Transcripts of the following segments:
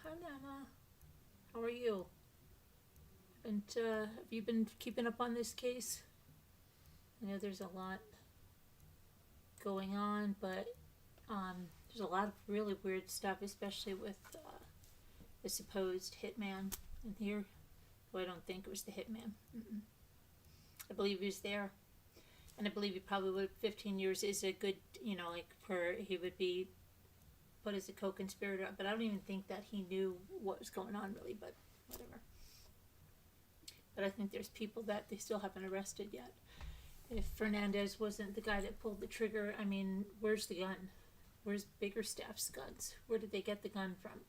Hi, Nana. How are you? Have you been keeping up on this case? I know there's a lot going on, but there's a lot of really weird stuff, especially with the supposed hitman in here. Well, I don't think it was the hitman. Mm-mm. I believe he was there, and I believe he probably would. 15 years is a good, like for he would be put as a co-conspirator. But I don't even think that he knew what was going on really. But whatever. But I think there's people that they still haven't arrested yet. If Fernandez wasn't the guy that pulled the trigger, I mean, where's the gun? Where's Biggerstaff's guns? Where did they get the gun from?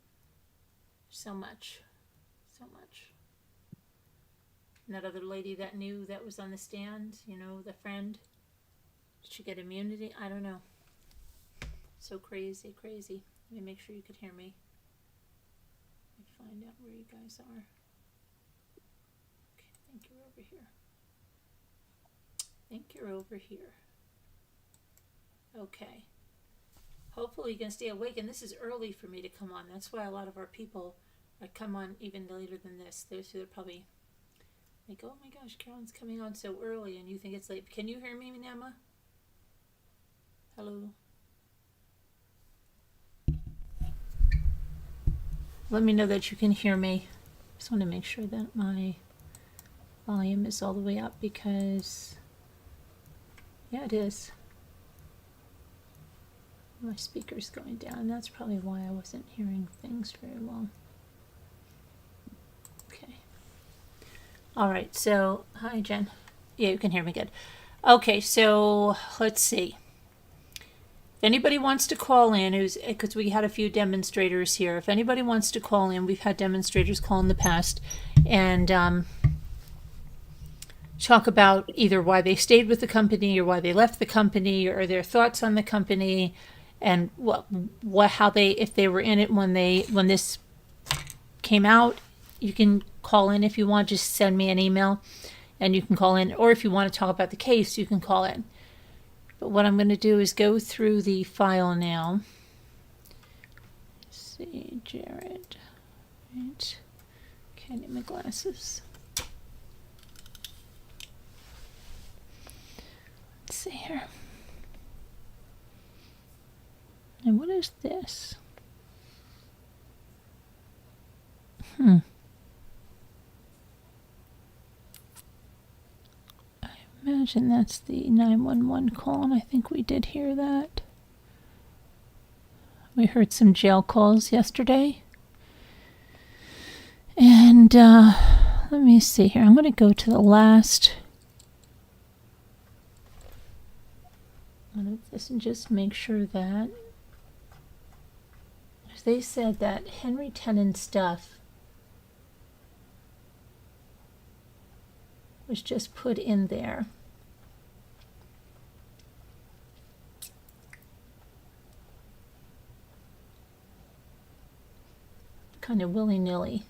So much. So much. And that other lady that knew that was on the stand, the friend, did she get immunity? I don't know. So crazy, crazy. Let me make sure you could hear me. Let me find out where you guys are. Okay, I think you're over here. I think you're over here. Okay. Hopefully you can stay awake. And this is early for me to come on. That's why a lot of our people come on even later than this. They're probably like, oh my gosh, Carolyn's coming on so early and you think it's late. Can you hear me, Nama? Hello? Let me know that you can hear me. Just want to make sure that my volume is all the way up because, yeah, it is. My speaker's going down. That's probably why I wasn't hearing things very well. Okay. All right, so, hi, Jen. Yeah, you can hear me good. Okay, so let's see. If anybody wants to call in, because we had a few demonstrators here. If anybody wants to call in, we've had demonstrators call in the past and talk about either why they stayed with the company or why they left the company or their thoughts on the company and how they, if they were in it when this came out. You can call in if you want. Just send me an email and you can call in, or if you want to talk about the case, you can call in. But what I'm going to do is go through the file now. Let's see, Jared. Right. Okay, I need my glasses. Let's see here. And what is this? I imagine that's the 911 call, and I think we did hear that. We heard some jail calls yesterday. And let me see here. I'm going to go to the last one of this and just make sure that they said that Henry Tenon stuff was just put in there. Kind of willy-nilly.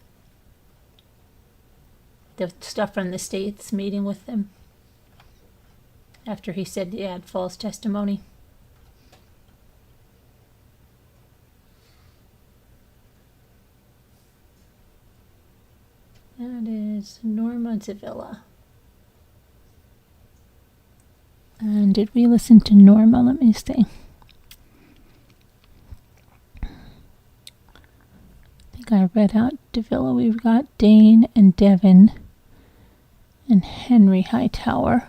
The stuff from the state's meeting with him after he said he had false testimony. That is Norma Davila. And did we listen to Norma? Let me see. I think I read out Davila. We've got Dane and Devin and Henry Hightower.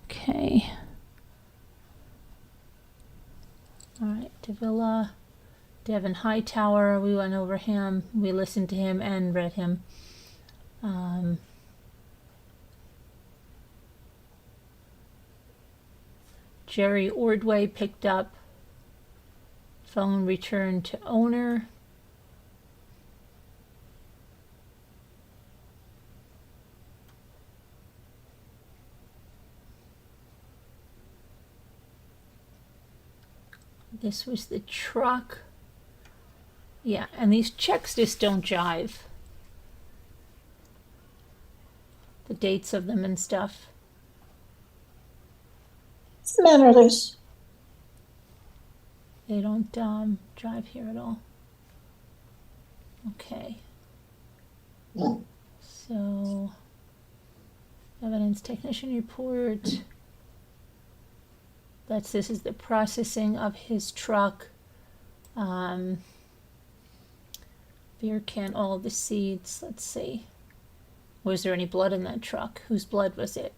Okay. All right, Davila. Devin Hightower, we went over him. We listened to him and read him. Jerry Ordway picked up. Phone returned to owner. This was the truck. Yeah, and these checks just don't jive. The dates of them and stuff. What's the matter, Liz? They don't jive here at all. Okay. So, evidence technician report. This is the processing of his truck. Beer can, all the seeds. Let's see. Was there any blood in that truck? Whose blood was it?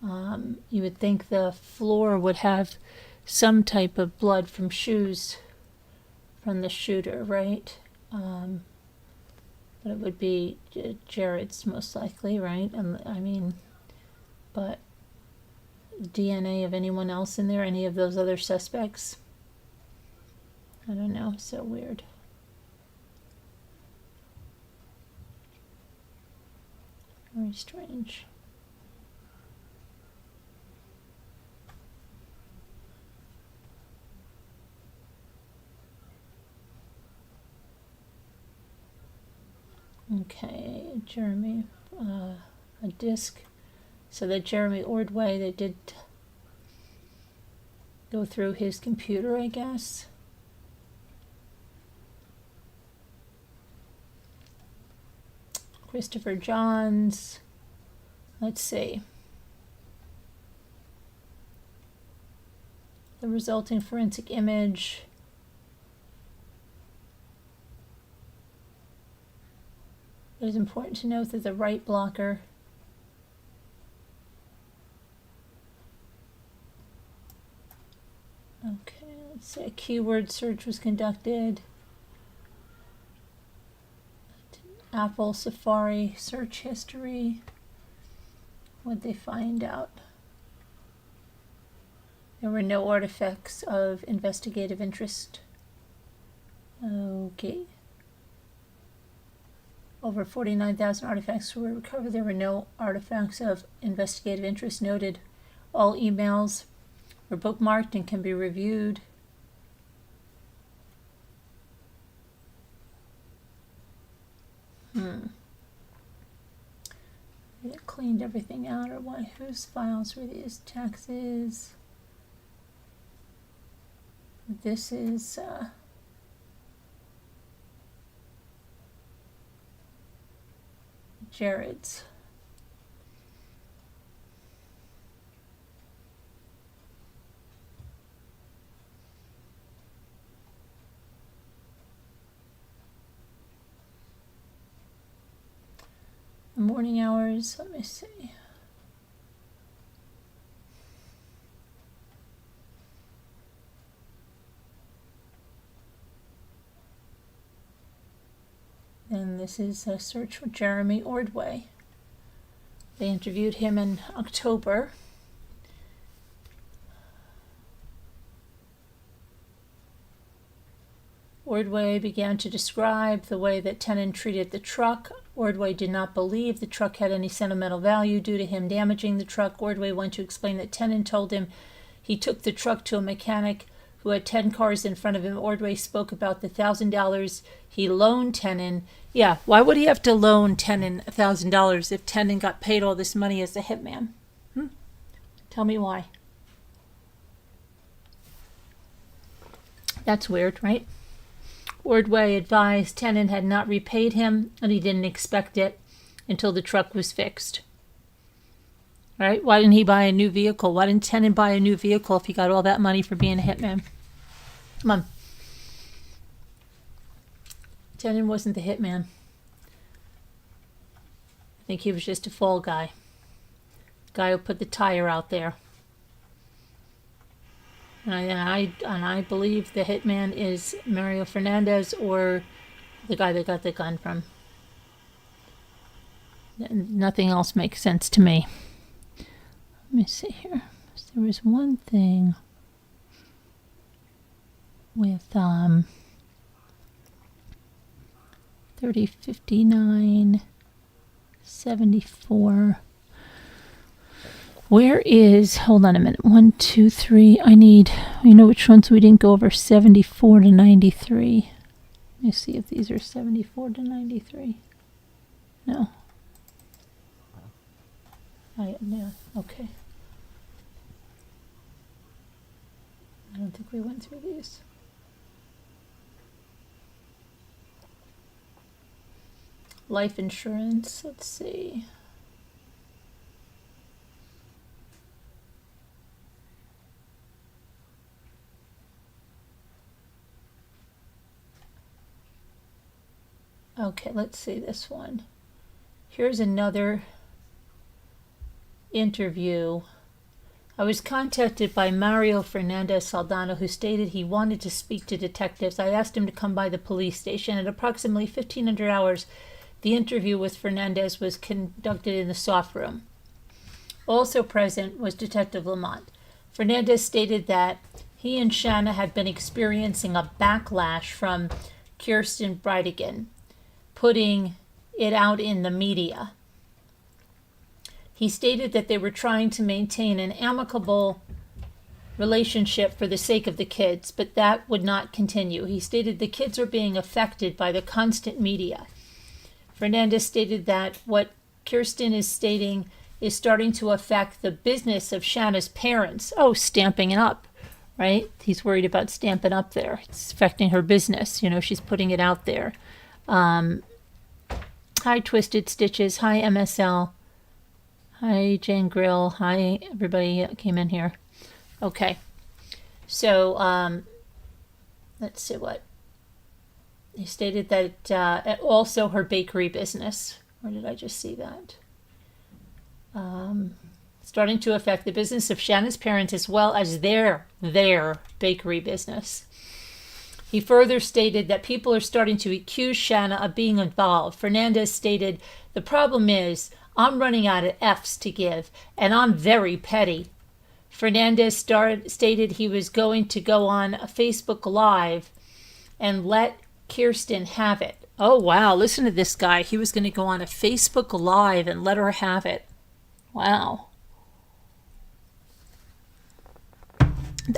You would think the floor would have some type of blood from shoes from the shooter, right? But it would be Jared's most likely, right? I mean, but DNA of anyone else in there? Any of those other suspects? I don't know. So weird. Very strange. Okay, Jeremy, a disc. So that Jeremy Ordway, they did go through his computer, I guess. Christopher Johns. Let's see. The resulting forensic image. It is important to note that the right blocker let's see, a keyword search was conducted. Apple Safari search history. What'd they find out? There were no artifacts of investigative interest. Okay. Over 49,000 artifacts were recovered. There were no artifacts of investigative interest noted. All emails were bookmarked and can be reviewed. They cleaned everything out, or what? Whose files were these? Taxes. This is Jared's. The morning hours, let me see. And this is a search for Jeremy Ordway. They interviewed him in October. Ordway began to describe the way that Tenon treated the truck. Ordway did not believe the truck had any sentimental value due to him damaging the truck. Ordway went to explain that Tenon told him he took the truck to a mechanic who had 10 cars in front of him. Ordway spoke about the $1,000 he loaned Tenon. Yeah, why would he have to loan Tenon $1,000 if Tenon got paid all this money as a hitman? Tell me why. That's weird, right? Ordway advised Tenon had not repaid him, and he didn't expect it until the truck was fixed. Right? Why didn't he buy a new vehicle? Why didn't Tenon buy a new vehicle if he got all that money for being a hitman? Come on. Tenon wasn't the hitman. I think he was just a fall guy. Guy who put the tire out there. And I believe the hitman is Mario Fernandez or the guy that got the gun from. Nothing else makes sense to me. Let me see here. So there was one thing with 305974. Where is, hold on a minute, 1, 2, 3, I need, you know which ones we didn't go over, 74 to 93. Let me see if these are 74 to 93. No. Yeah, okay. I don't think we went through these. life insurance. Let's see. Okay, let's see this one. Here's another interview. I was contacted by Mario Fernandez Saldana, who stated he wanted to speak to detectives. I asked him to come by the police station. At approximately 1500 hours, the interview with Fernandez was conducted in the soft room. Also present was Detective Lamont. Fernandez stated that he and Shanna had been experiencing a backlash from Kirsten Bridegan, putting it out in the media. He stated that they were trying to maintain an amicable relationship for the sake of the kids, but that would not continue. He stated the kids are being affected by the constant media. Fernandez stated that what Kirsten is stating is starting to affect the business of Shanna's parents. Oh, Stamping It Up, right? He's worried about Stampin' Up there. It's affecting her business. You know, she's putting it out there. Hi, Twisted Stitches. Hi, MSL. Hi, Jane Grill. Hi, everybody that came in here. Okay. So, let's see what. He stated that also her bakery business. Where did I just see that? Starting to affect the business of Shanna's parents as well as their bakery business. He further stated that people are starting to accuse Shanna of being involved. Fernandez stated, the problem is, I'm running out of F's to give, and I'm very petty. Fernandez stated he was going to go on a Facebook Live and let Kirsten have it. Oh, wow, listen to this guy. He was going to go on a Facebook Live and let her have it. Wow.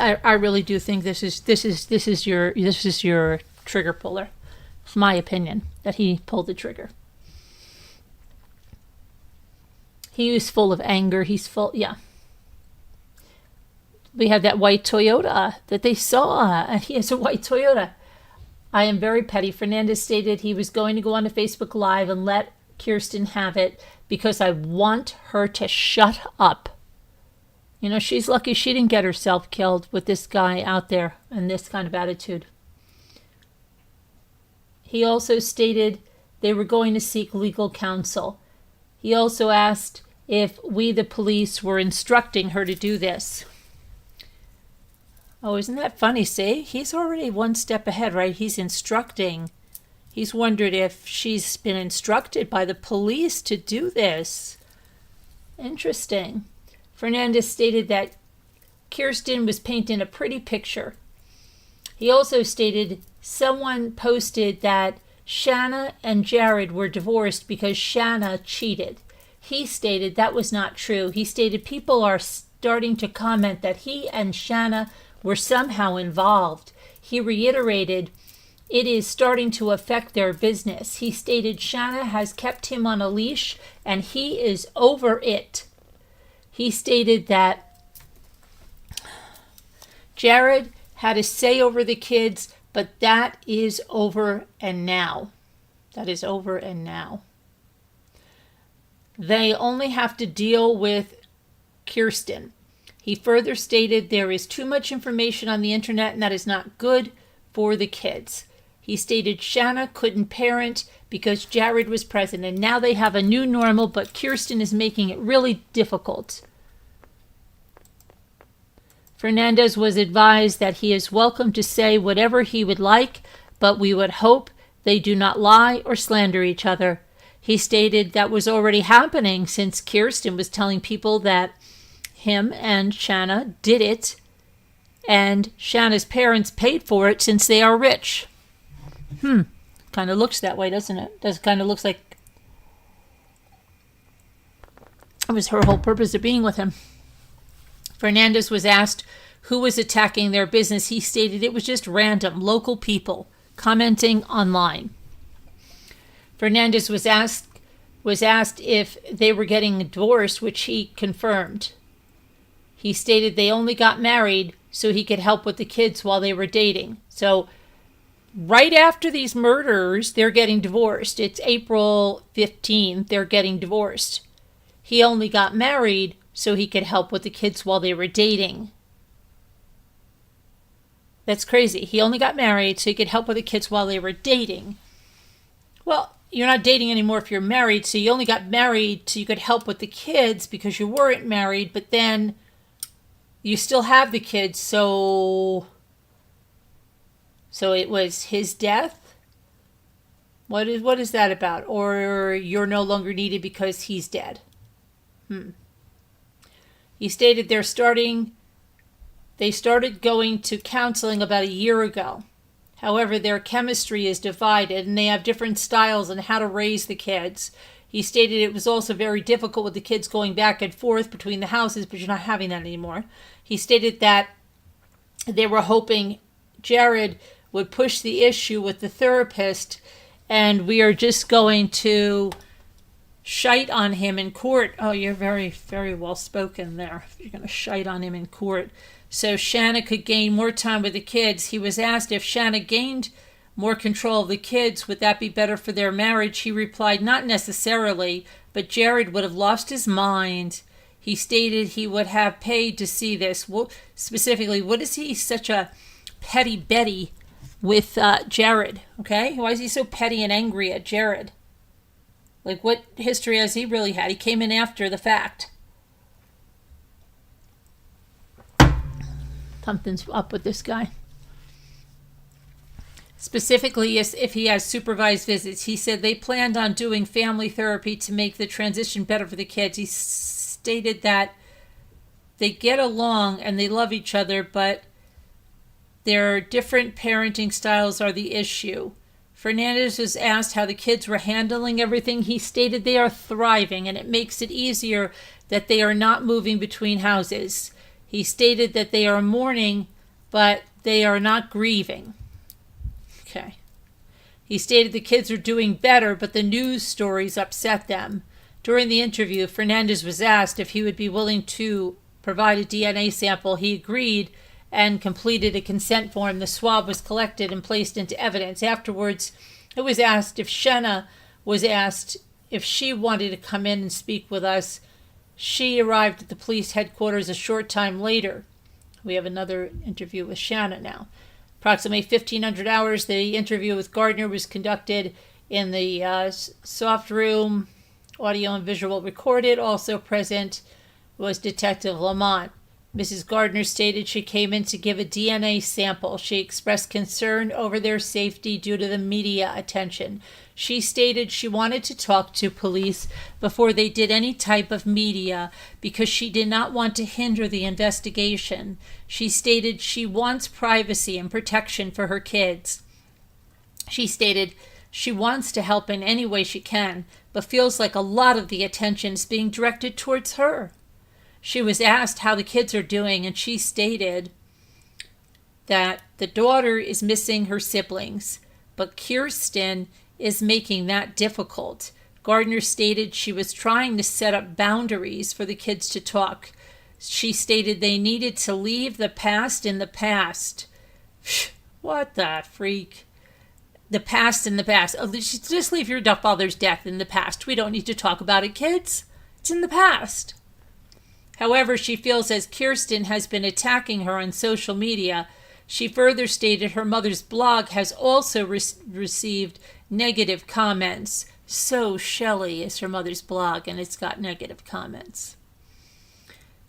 I really do think this is your trigger puller. It's my opinion that he pulled the trigger. He was full of anger. He's full, yeah. We had that white Toyota that they saw, and he has a white Toyota. I am very petty. Fernandez stated he was going to go on a Facebook Live and let Kirsten have it because I want her to shut up. You know, she's lucky she didn't get herself killed with this guy out there and this kind of attitude. He also stated they were going to seek legal counsel. He also asked if we, the police, were instructing her to do this. Oh, isn't that funny? See, he's already one step ahead, right? He's instructing. He's wondered if she's been instructed by the police to do this. Interesting. Fernandez stated that Kirsten was painting a pretty picture. He also stated someone posted that Shanna and Jared were divorced because Shanna cheated. He stated that was not true. He stated people are starting to comment that he and Shanna were somehow involved. He reiterated it is starting to affect their business. He stated Shanna has kept him on a leash and he is over it. He stated that Jared had a say over the kids, but that is over and now. That is over and now. They only have to deal with Kirsten. He further stated there is too much information on the internet and that is not good for the kids. He stated Shanna couldn't parent because Jared was present and now they have a new normal, but Kirsten is making it really difficult. Fernandez was advised that he is welcome to say whatever he would like, but we would hope they do not lie or slander each other. He stated that was already happening since Kirsten was telling people that him and Shanna did it and Shanna's parents paid for it since they are rich. Kind of looks that way, doesn't it? Does kind of looks like it was her whole purpose of being with him. Fernandez was asked who was attacking their business. He stated it was just random, local people commenting online. Fernandez was asked if they were getting divorced, which he confirmed. He stated they only got married so he could help with the kids while they were dating. So right after these murders, they're getting divorced. It's April 15th, they're getting divorced. He only got married so he could help with the kids while they were dating. That's crazy. He only got married so he could help with the kids while they were dating. Well, you're not dating anymore if you're married, so you only got married so you could help with the kids because you weren't married, but then you still have the kids, so it was his death? What is that about? Or you're no longer needed because he's dead? He stated they started going to counseling about a year ago. However, their chemistry is divided and they have different styles on how to raise the kids. He stated it was also very difficult with the kids going back and forth between the houses, but you're not having that anymore. He stated that they were hoping Jared would push the issue with the therapist, and we are just going to shite on him in court. Oh, you're very, very well spoken there. You're going to shite on him in court. So Shanna could gain more time with the kids. He was asked if Shanna gained more control of the kids, would that be better for their marriage? He replied, not necessarily, but Jared would have lost his mind. He stated he would have paid to see this. Well, specifically, what is he such a petty Betty with Jared? Okay, why is he so petty and angry at Jared? Like, what history has he really had? He came in after the fact. Something's up with this guy. Specifically, if he has supervised visits, he said they planned on doing family therapy to make the transition better for the kids. He stated that they get along and they love each other, but their different parenting styles are the issue. Fernandez was asked how the kids were handling everything. He stated they are thriving and it makes it easier that they are not moving between houses. He stated that they are mourning, but they are not grieving. Okay. He stated the kids are doing better, but the news stories upset them. During the interview, Fernandez was asked if he would be willing to provide a DNA sample. He agreed and completed a consent form. The swab was collected and placed into evidence. Afterwards, it was asked if Shanna was asked if she wanted to come in and speak with us. She arrived at the police headquarters a short time later. We have another interview with Shanna now. Approximately 1,500 hours, the interview with Gardner was conducted in the soft room, audio and visual recorded. Also present was Detective Lamont. Mrs. Gardner stated she came in to give a DNA sample. She expressed concern over their safety due to the media attention. She stated she wanted to talk to police before they did any type of media because she did not want to hinder the investigation. She stated she wants privacy and protection for her kids. She stated she wants to help in any way she can, but feels like a lot of the attention is being directed towards her. She was asked how the kids are doing, and she stated that the daughter is missing her siblings, but Kirsten is making that difficult. Gardner stated she was trying to set up boundaries for the kids to talk. She stated they needed to leave the past in the past. What the freak? The past in the past. Oh, just leave your father's death in the past. We don't need to talk about it, kids. It's in the past. However, she feels as Kirsten has been attacking her on social media. She further stated her mother's blog has also received negative comments. So Shelley is her mother's blog, and it's got negative comments.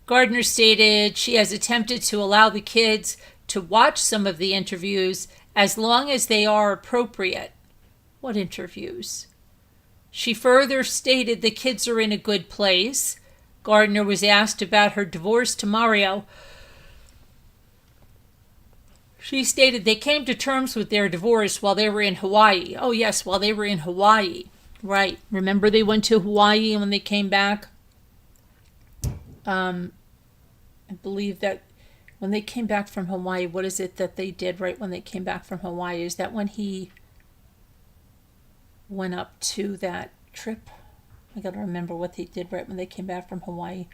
Gardner stated she has attempted to allow the kids to watch some of the interviews as long as they are appropriate. What interviews? She further stated the kids are in a good place. Gardner was asked about her divorce to Mario. She stated they came to terms with their divorce while they were in Hawaii. Oh, yes, while they were in Hawaii. Right. Remember they went to Hawaii and when they came back? I believe that when they came back from Hawaii, what is it that they did right when they came back from Hawaii? Is that when he went up to that trip? I got to remember what they did right when they came back from Hawaii.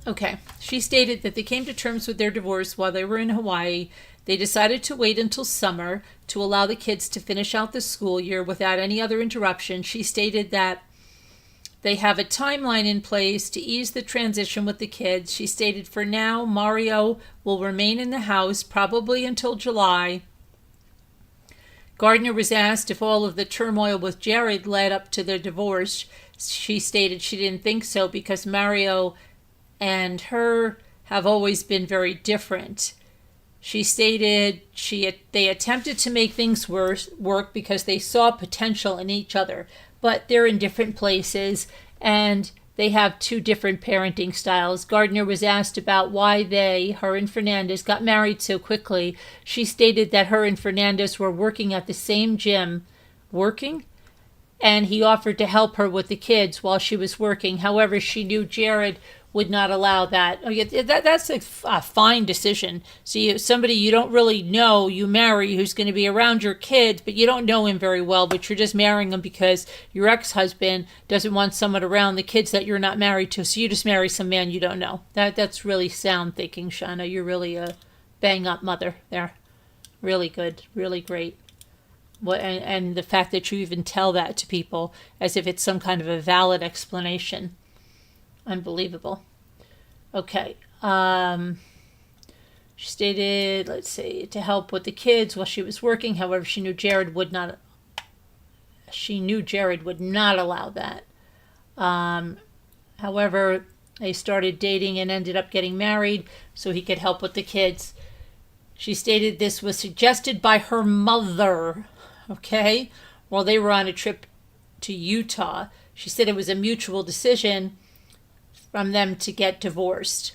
Okay. She stated that they came to terms with their divorce while they were in Hawaii. They decided to wait until summer to allow the kids to finish out the school year without any other interruption. She stated that they have a timeline in place to ease the transition with the kids. She stated for now, Mario will remain in the house probably until July. Gardner was asked if all of the turmoil with Jared led up to their divorce. She stated she didn't think so because Mario and her have always been very different. She stated they attempted to make things work because they saw potential in each other, but they're in different places and they have two different parenting styles. Gardner was asked about why her and Fernandez, got married so quickly. She stated that her and Fernandez were working at the same gym, and he offered to help her with the kids while she was working. However, she knew Jared would not allow that. Oh, yeah, that's a fine decision. So somebody you don't really know, you marry, who's going to be around your kids, but you don't know him very well, but you're just marrying him because your ex-husband doesn't want someone around the kids that you're not married to, so you just marry some man you don't know. That's really sound thinking, Shanna. You're really a bang-up mother there. Really good. Really great. And the fact that you even tell that to people as if it's some kind of a valid explanation. Unbelievable. Okay. She stated, let's see, to help with the kids while she was working. However, she knew Jared would not allow that. However, they started dating and ended up getting married so he could help with the kids. She stated this was suggested by her mother, okay, while they were on a trip to Utah. She said it was a mutual decision from them to get divorced.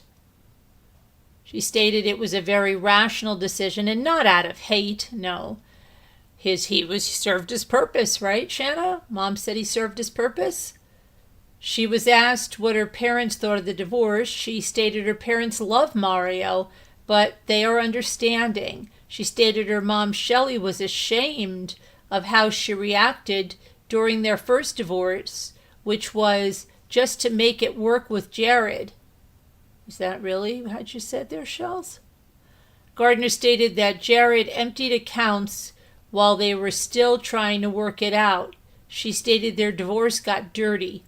She stated it was a very rational decision and not out of hate, no. He served his purpose, right, Shanna? Mom said he served his purpose. She was asked what her parents thought of the divorce. She stated her parents love Mario, but they are understanding. She stated her mom, Shelley, was ashamed of how she reacted during their first divorce, which was just to make it work with Jared. Is that really what you said there, Shells? Gardner stated that Jared emptied accounts while they were still trying to work it out. She stated their divorce got dirty,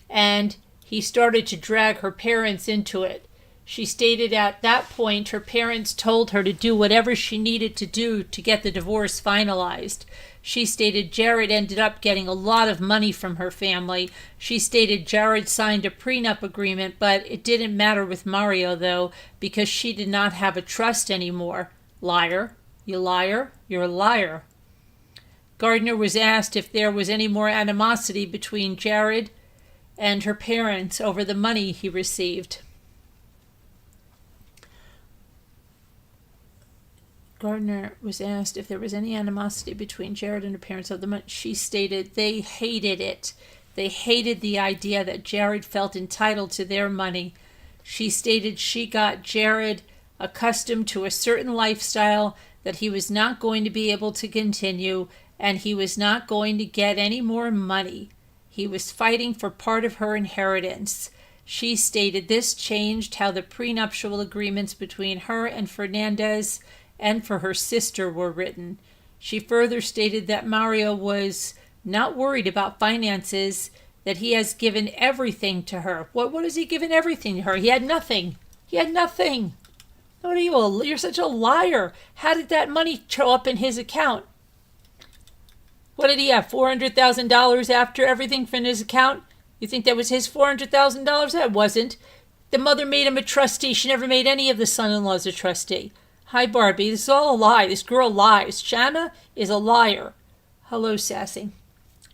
and he started to drag her parents into it. She stated at that point her parents told her to do whatever she needed to do to get the divorce finalized. She stated Jared ended up getting a lot of money from her family. She stated Jared signed a prenup agreement, but it didn't matter with Mario, though, because she did not have a trust anymore. Liar. You liar. You're a liar. Gardner was asked if there was any more animosity between Jared and her parents over the money he received. Gardner was asked if there was any animosity between Jared and her parents of the money. She stated they hated it. They hated the idea that Jared felt entitled to their money. She stated she got Jared accustomed to a certain lifestyle that he was not going to be able to continue, and he was not going to get any more money. He was fighting for part of her inheritance. She stated this changed how the prenuptial agreements between her and Fernandez and for her sister were written. She further stated that Mario was not worried about finances, that he has given everything to her. What has he given everything to her? He had nothing. He had nothing. What are you? You're such a liar. How did that money show up in his account? What did he have? $400,000 after everything from his account? You think that was his $400,000? That wasn't. The mother made him a trustee. She never made any of the son-in-laws a trustee. Hi, Barbie. This is all a lie. This girl lies. Shanna is a liar. Hello, Sassy.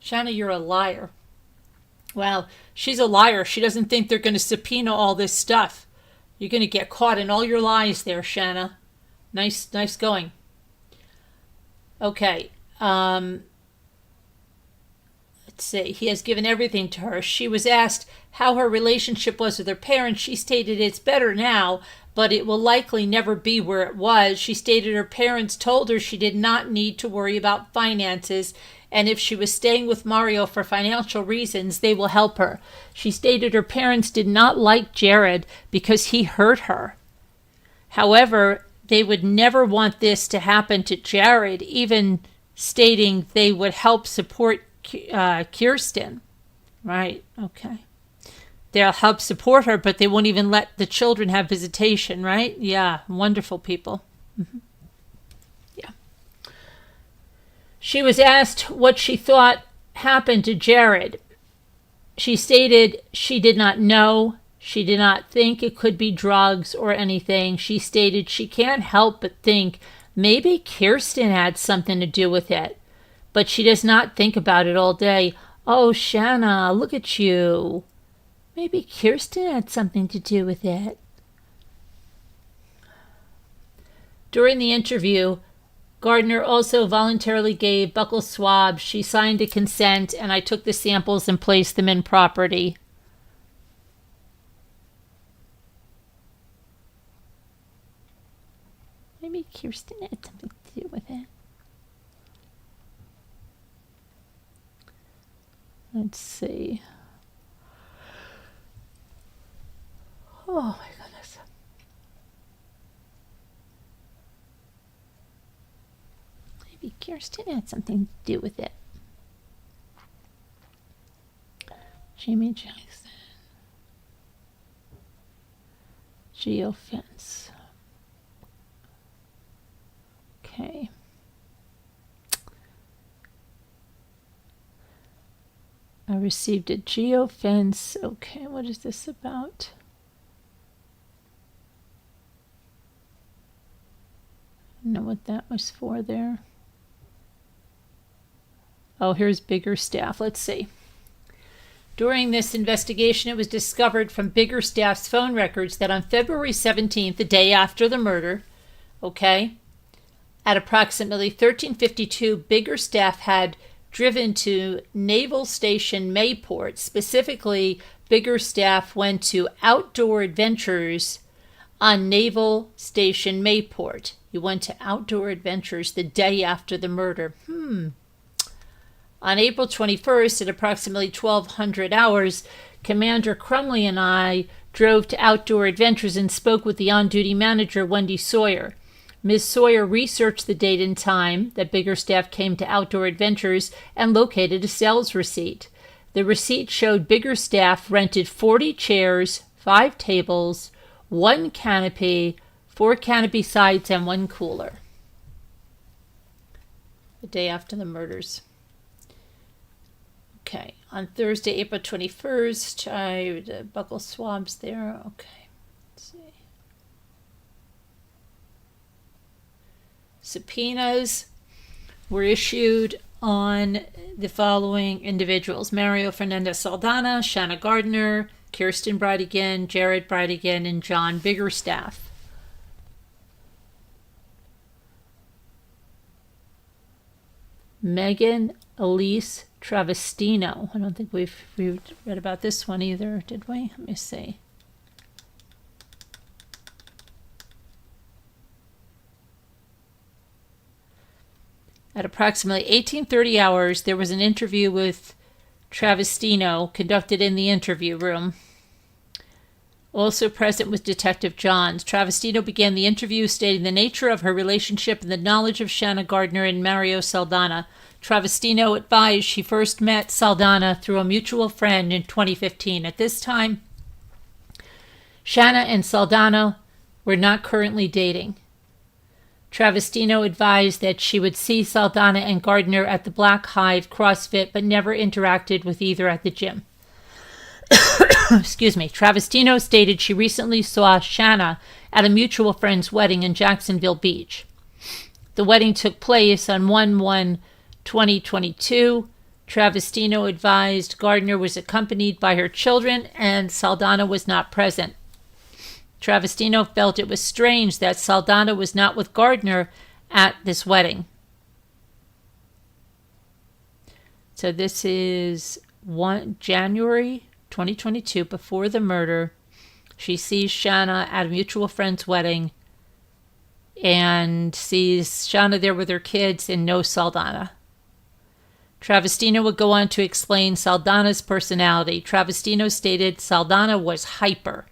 Shanna, you're a liar. Well, she's a liar. She doesn't think they're going to subpoena all this stuff. You're going to get caught in all your lies there, Shanna. Nice going. Okay. Let's see. He has given everything to her. She was asked how her relationship was with her parents. She stated it's better now, but it will likely never be where it was. She stated her parents told her she did not need to worry about finances, and if she was staying with Mario for financial reasons, they will help her. She stated her parents did not like Jared because he hurt her. However, they would never want this to happen to Jared, even stating they would help support Kirsten. Right, okay. They'll help support her, but they won't even let the children have visitation, right? Yeah, wonderful people. Mm-hmm. Yeah. She was asked what she thought happened to Jared. She stated she did not know. She did not think it could be drugs or anything. She stated she can't help but think maybe Kirsten had something to do with it. But she does not think about it all day. Oh, Shanna, look at you. Maybe Kirsten had something to do with it. During the interview, Gardner also voluntarily gave buccal swabs. She signed a consent, and I took the samples and placed them in property. Maybe Kirsten had something to do with it. Let's see. Oh my goodness. Maybe Kirsten had something to do with it. Jamie Jackson. Geofence. Okay. I received a geofence. Okay, what is this about? I don't know what that was for there. Oh, here's Biggerstaff. Let's see. During this investigation, it was discovered from Biggerstaff's phone records that on February 17th, the day after the murder, okay, at approximately 13:52, Biggerstaff had driven to Naval Station Mayport. Specifically, Biggerstaff went to Outdoor Adventures on Naval Station Mayport. He went to Outdoor Adventures the day after the murder. On April 21st, at approximately 1200 hours, Commander Crumley and I drove to Outdoor Adventures and spoke with the on-duty manager, Wendy Sawyer. Ms. Sawyer researched the date and time that Biggerstaff came to Outdoor Adventures and located a sales receipt. The receipt showed Biggerstaff rented 40 chairs, 5 tables, 1 canopy, 4 canopy sides, and 1 cooler. The day after the murders. Okay, on Thursday, April 21st, I did buccal swabs there. Okay, let's see. Subpoenas were issued on the following individuals: Mario Fernandez Saldana, Shanna Gardner, Kirsten Bridegan, Jared Bridegan, and John Biggerstaff. Megan Elise Travestino. I don't think we've read about this one either, did we? Let me see. At approximately 1830 hours, there was an interview with Travestino conducted in the interview room. Also present was Detective Johns. Travestino began the interview stating the nature of her relationship and the knowledge of Shanna Gardner and Mario Saldana. Travestino advised she first met Saldana through a mutual friend in 2015. At this time, Shanna and Saldana were not currently dating. Travestino advised that she would see Saldana and Gardner at the Black Hive CrossFit, but never interacted with either at the gym. Excuse me. Travestino stated she recently saw Shanna at a mutual friend's wedding in Jacksonville Beach. The wedding took place on 1/1/2022. Travestino advised Gardner was accompanied by her children and Saldana was not present. Travestino felt it was strange that Saldana was not with Gardner at this wedding. So this is January 2022, before the murder. She sees Shanna at a mutual friend's wedding and sees Shanna there with her kids and no Saldana. Travestino would go on to explain Saldana's personality. Travestino stated Saldana was hyper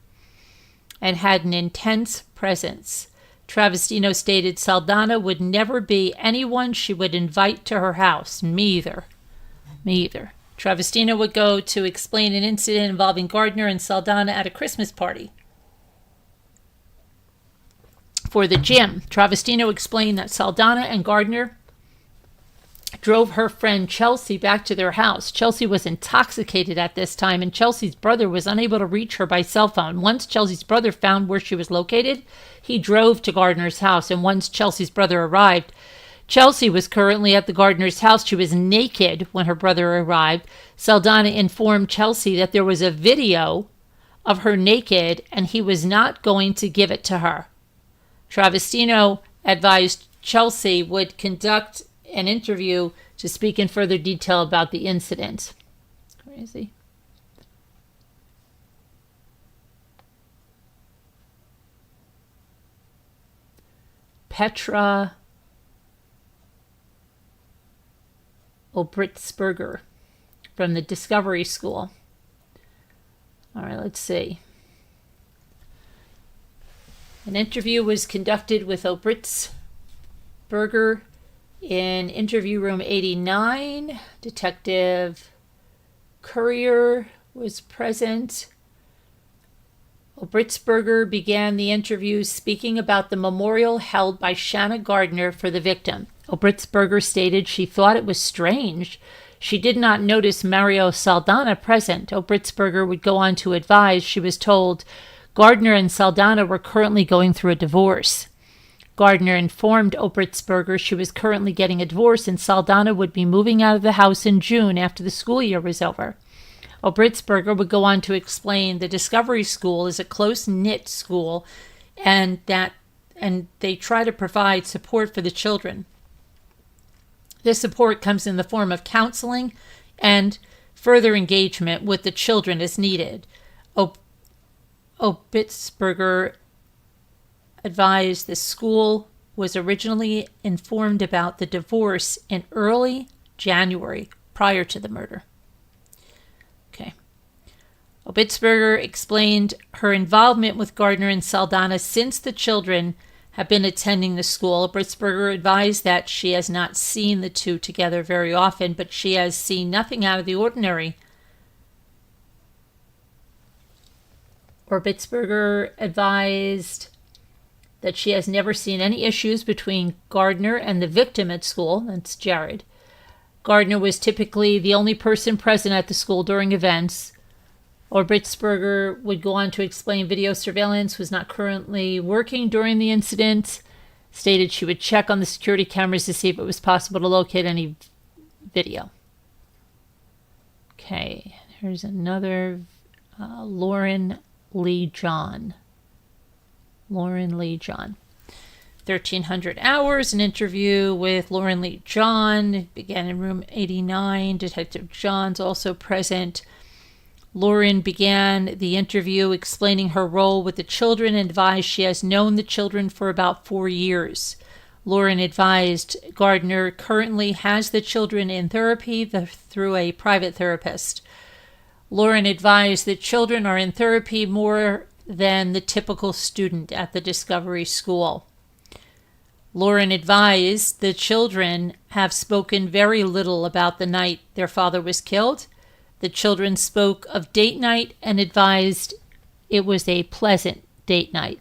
and had an intense presence. Travestino stated Saldana would never be anyone she would invite to her house. Me either. Travestino would go to explain an incident involving Gardner and Saldana at a Christmas party. For the gym, Travestino explained that Saldana and Gardner drove her friend Chelsea back to their house. Chelsea was intoxicated at this time, and Chelsea's brother was unable to reach her by cell phone. Once Chelsea's brother found where she was located, he drove to Gardner's house, and once Chelsea's brother arrived, Chelsea was currently at the Gardner's house. She was naked when her brother arrived. Saldana informed Chelsea that there was a video of her naked, and he was not going to give it to her. Travestino advised Chelsea would conduct an interview to speak in further detail about the incident. Crazy. Petra Obritzberger from the Discovery School. All right, let's see. An interview was conducted with Obritzberger in interview room 89. Detective Courier was present. Obritzberger began the interview speaking about the memorial held by Shanna Gardner for the victim. Obritzberger stated she thought it was strange. She did not notice Mario Saldana present. Obritzberger would go on to advise she was told Gardner and Saldana were currently going through a divorce. Gardner informed Obritzberger she was currently getting a divorce and Saldana would be moving out of the house in June after the school year was over. Obritzberger would go on to explain the Discovery School is a close-knit school and they try to provide support for the children. This support comes in the form of counseling and further engagement with the children as needed. Obritzberger advised the school was originally informed about the divorce in early January prior to the murder. Okay. Obritzberger explained her involvement with Gardner and Saldana since the children have been attending the school. Obritzberger advised that she has not seen the two together very often, but she has seen nothing out of the ordinary. Obritzberger advised that she has never seen any issues between Gardner and the victim at school, that's Jared. Gardner was typically the only person present at the school during events. Obritzberger would go on to explain video surveillance was not currently working during the incident, stated she would check on the security cameras to see if it was possible to locate any video. Okay, here's another Lauren Lee John. 1300 Hours, an interview with Lauren Lee John. It began in room 89. Detective John's also present. Lauren began the interview explaining her role with the children and advised she has known the children for about 4 years. Lauren advised Gardner currently has the children in therapy through a private therapist. Lauren advised that children are in therapy more than the typical student at the Discovery School. Lauren advised the children have spoken very little about the night their father was killed. The children spoke of date night and advised it was a pleasant date night.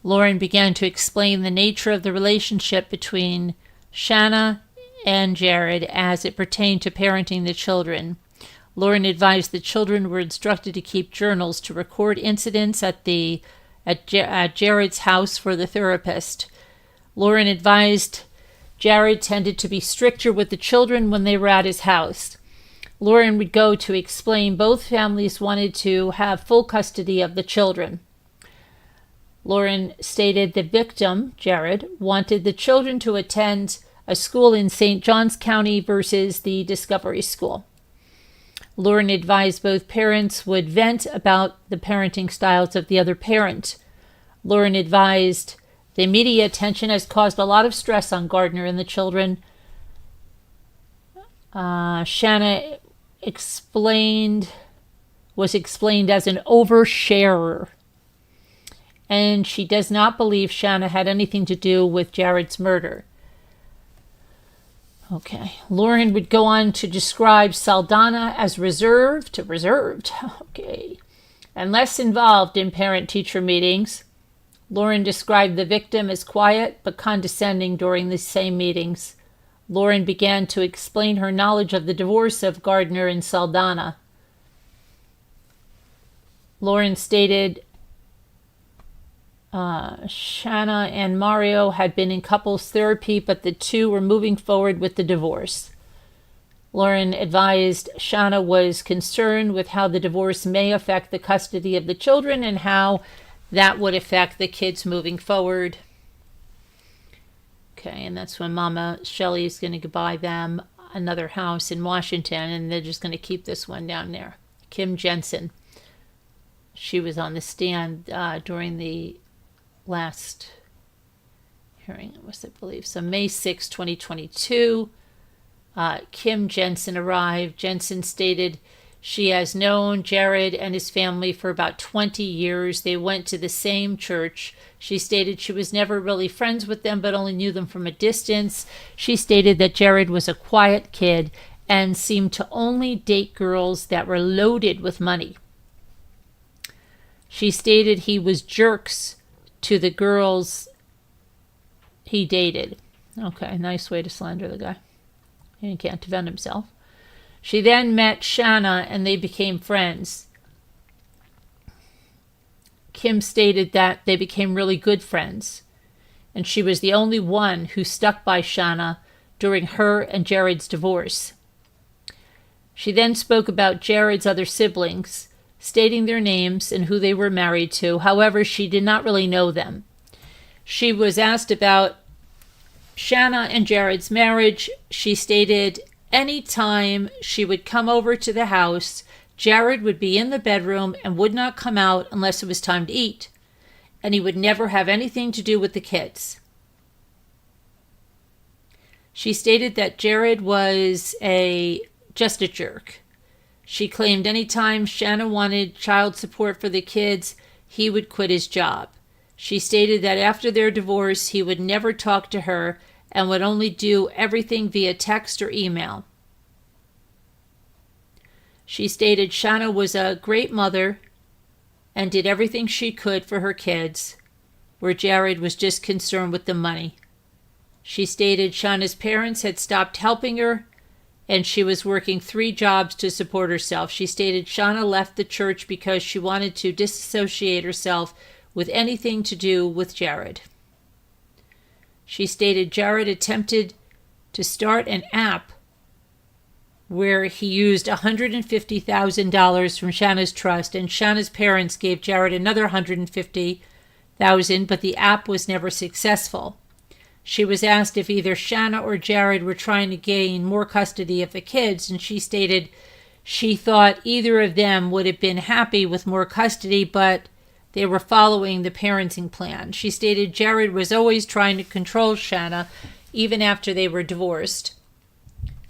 Lauren began to explain the nature of the relationship between Shanna and Jared as it pertained to parenting the children. Lauren advised the children were instructed to keep journals to record incidents at Jared's house for the therapist. Lauren advised Jared tended to be stricter with the children when they were at his house. Lauren would go to explain both families wanted to have full custody of the children. Lauren stated the victim, Jared, wanted the children to attend a school in St. Johns County versus the Discovery School. Lauren advised both parents would vent about the parenting styles of the other parent. Lauren advised the media attention has caused a lot of stress on Gardner and the children. Shanna was explained as an oversharer, and she does not believe Shanna had anything to do with Jared's murder. Okay, Lauren would go on to describe Saldana as reserved, okay, and less involved in parent-teacher meetings. Lauren described the victim as quiet but condescending during the same meetings. Lauren began to explain her knowledge of the divorce of Gardner and Saldana. Lauren stated Shanna and Mario had been in couples therapy, but the two were moving forward with the divorce. Lauren advised Shanna was concerned with how the divorce may affect the custody of the children and how that would affect the kids moving forward. Okay, and that's when Mama Shelley is going to buy them another house in Washington, and they're just going to keep this one down there. Kim Jensen. She was on the stand during the last hearing, I believe. So May 6, 2022, Kim Jensen arrived. Jensen stated she has known Jared and his family for about 20 years. They went to the same church. She stated she was never really friends with them, but only knew them from a distance. She stated that Jared was a quiet kid and seemed to only date girls that were loaded with money. She stated he was jerks to the girls he dated. Okay, nice way to slander the guy. He can't defend himself. She then met Shanna and they became friends. Kim stated that they became really good friends, and she was the only one who stuck by Shanna during her and Jared's divorce. She then spoke about Jared's other siblings, stating their names and who they were married to. However, she did not really know them. She was asked about Shanna and Jared's marriage. She stated any time she would come over to the house, Jared would be in the bedroom and would not come out unless it was time to eat, and he would never have anything to do with the kids. She stated that Jared was just a jerk. She claimed any time Shanna wanted child support for the kids, he would quit his job. She stated that after their divorce, he would never talk to her and would only do everything via text or email. She stated Shanna was a great mother and did everything she could for her kids, where Jared was just concerned with the money. She stated Shanna's parents had stopped helping her, and she was working 3 jobs to support herself. She stated Shanna left the church because she wanted to disassociate herself with anything to do with Jared. She stated Jared attempted to start an app where he used $150,000 from Shanna's trust, and Shanna's parents gave Jared another $150,000, but the app was never successful. She was asked if either Shanna or Jared were trying to gain more custody of the kids, and she stated she thought either of them would have been happy with more custody, but they were following the parenting plan. She stated Jared was always trying to control Shanna, even after they were divorced.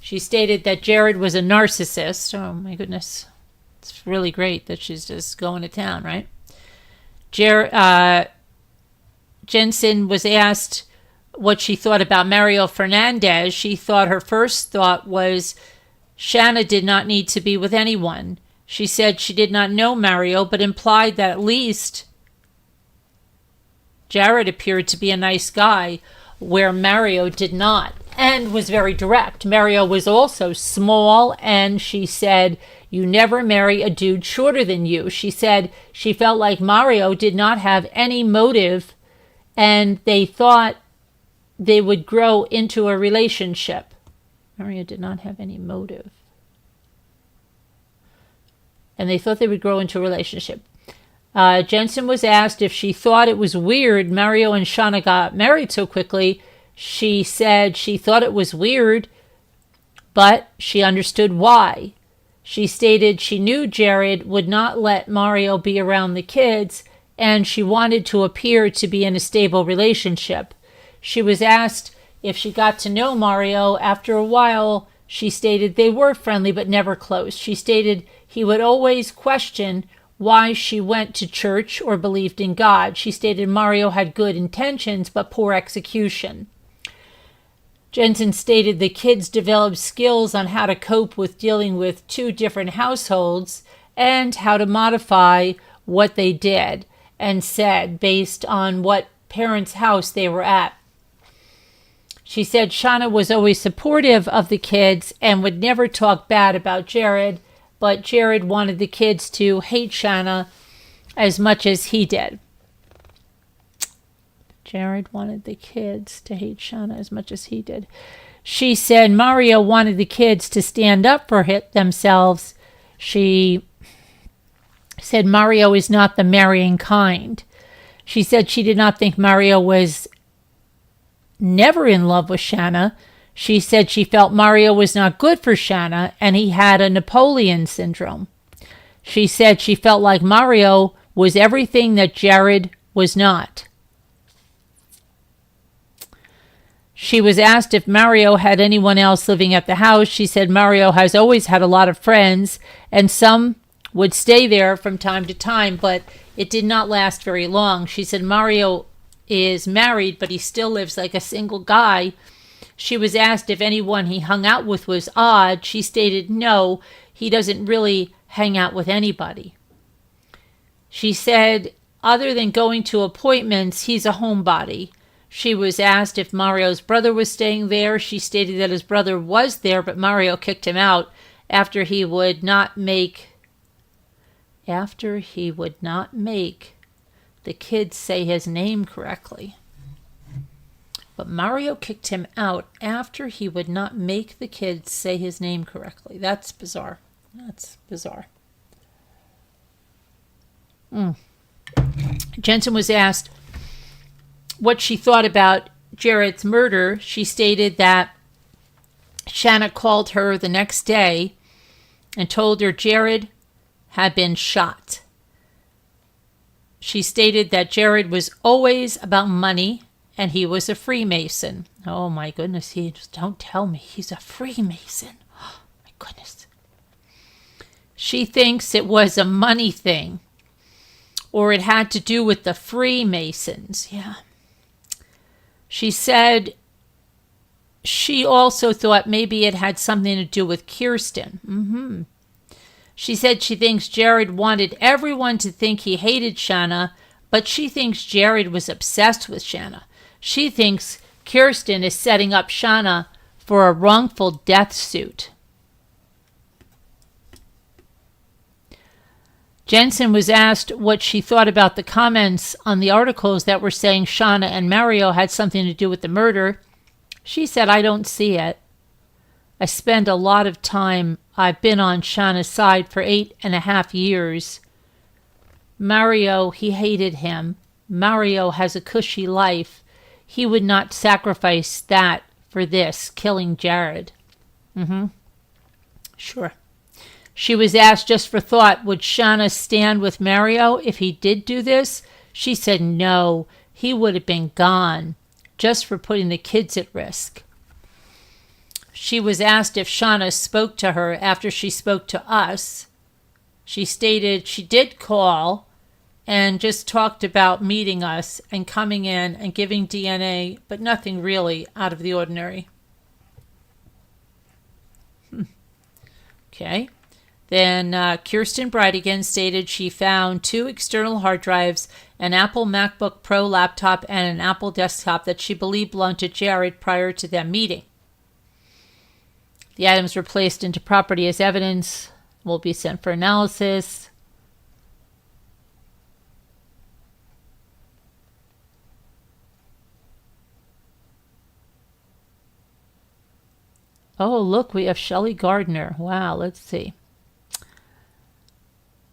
She stated that Jared was a narcissist. Oh, my goodness. It's really great that she's just going to town, right? Jensen was asked what she thought about Mario Fernandez. She thought her first thought was Shanna did not need to be with anyone. She said she did not know Mario, but implied that at least Jared appeared to be a nice guy, where Mario did not, and was very direct. Mario was also small, and she said, you never marry a dude shorter than you. She said she felt like Mario did not have any motive, and they thought they would grow into a relationship. Mario did not have any motive. And they thought they would grow into a relationship. Jensen was asked if she thought it was weird Mario and Shanna got married so quickly. She said she thought it was weird, but she understood why. She stated she knew Jared would not let Mario be around the kids, and she wanted to appear to be in a stable relationship. She was asked if she got to know Mario. After a while, she stated they were friendly but never close. She stated he would always question why she went to church or believed in God. She stated Mario had good intentions but poor execution. Jensen stated the kids developed skills on how to cope with dealing with two different households and how to modify what they did and said based on what parents' house they were at. She said Shanna was always supportive of the kids and would never talk bad about Jared, but Jared wanted the kids to hate Shanna as much as he did. Jared wanted the kids to hate Shanna as much as he did. She said Mario wanted the kids to stand up for themselves. She said Mario is not the marrying kind. She said she did not think Mario was never in love with Shanna. She said she felt Mario was not good for Shanna and he had a Napoleon syndrome. She said she felt like Mario was everything that Jared was not. She was asked if Mario had anyone else living at the house. She said Mario has always had a lot of friends, and some would stay there from time to time, but it did not last very long. She said Mario is married, but he still lives like a single guy. She was asked if anyone he hung out with was odd. She stated no, he doesn't really hang out with anybody. She said other than going to appointments, he's a homebody. She was asked if Mario's brother was staying there. She stated that his brother was there, but Mario kicked him out after he would not make the kids say his name correctly. But Mario kicked him out after he would not make the kids say his name correctly. That's bizarre. That's bizarre. Jensen was asked what she thought about Jared's murder. She stated that Shanna called her the next day and told her Jared had been shot. She stated that Jared was always about money and he was a Freemason. Oh my goodness, don't tell me he's a Freemason. Oh my goodness. She thinks it was a money thing or it had to do with the Freemasons. Yeah. She said she also thought maybe it had something to do with Kirsten. She said she thinks Jared wanted everyone to think he hated Shanna, but she thinks Jared was obsessed with Shanna. She thinks Kirsten is setting up Shanna for a wrongful death suit. Jensen was asked what she thought about the comments on the articles that were saying Shanna and Mario had something to do with the murder. She said, I don't see it. I spend a lot of time. I've been on Shanna's side for 8.5 years. Mario, he hated him. Mario has a cushy life. He would not sacrifice that for this, killing Jared. Sure. She was asked just for thought, would Shanna stand with Mario if he did do this? She said no, he would have been gone, just for putting the kids at risk. She was asked if Shanna spoke to her after she spoke to us. She stated she did call and just talked about meeting us and coming in and giving DNA, but nothing really out of the ordinary. Okay. Then Kirsten Bridegan stated she found 2 external hard drives, an Apple MacBook Pro laptop, and an Apple desktop that she believed belonged to Jared prior to them meeting. The items were placed into property as evidence, will be sent for analysis. Oh, look, we have Shelley Gardner. Wow, let's see.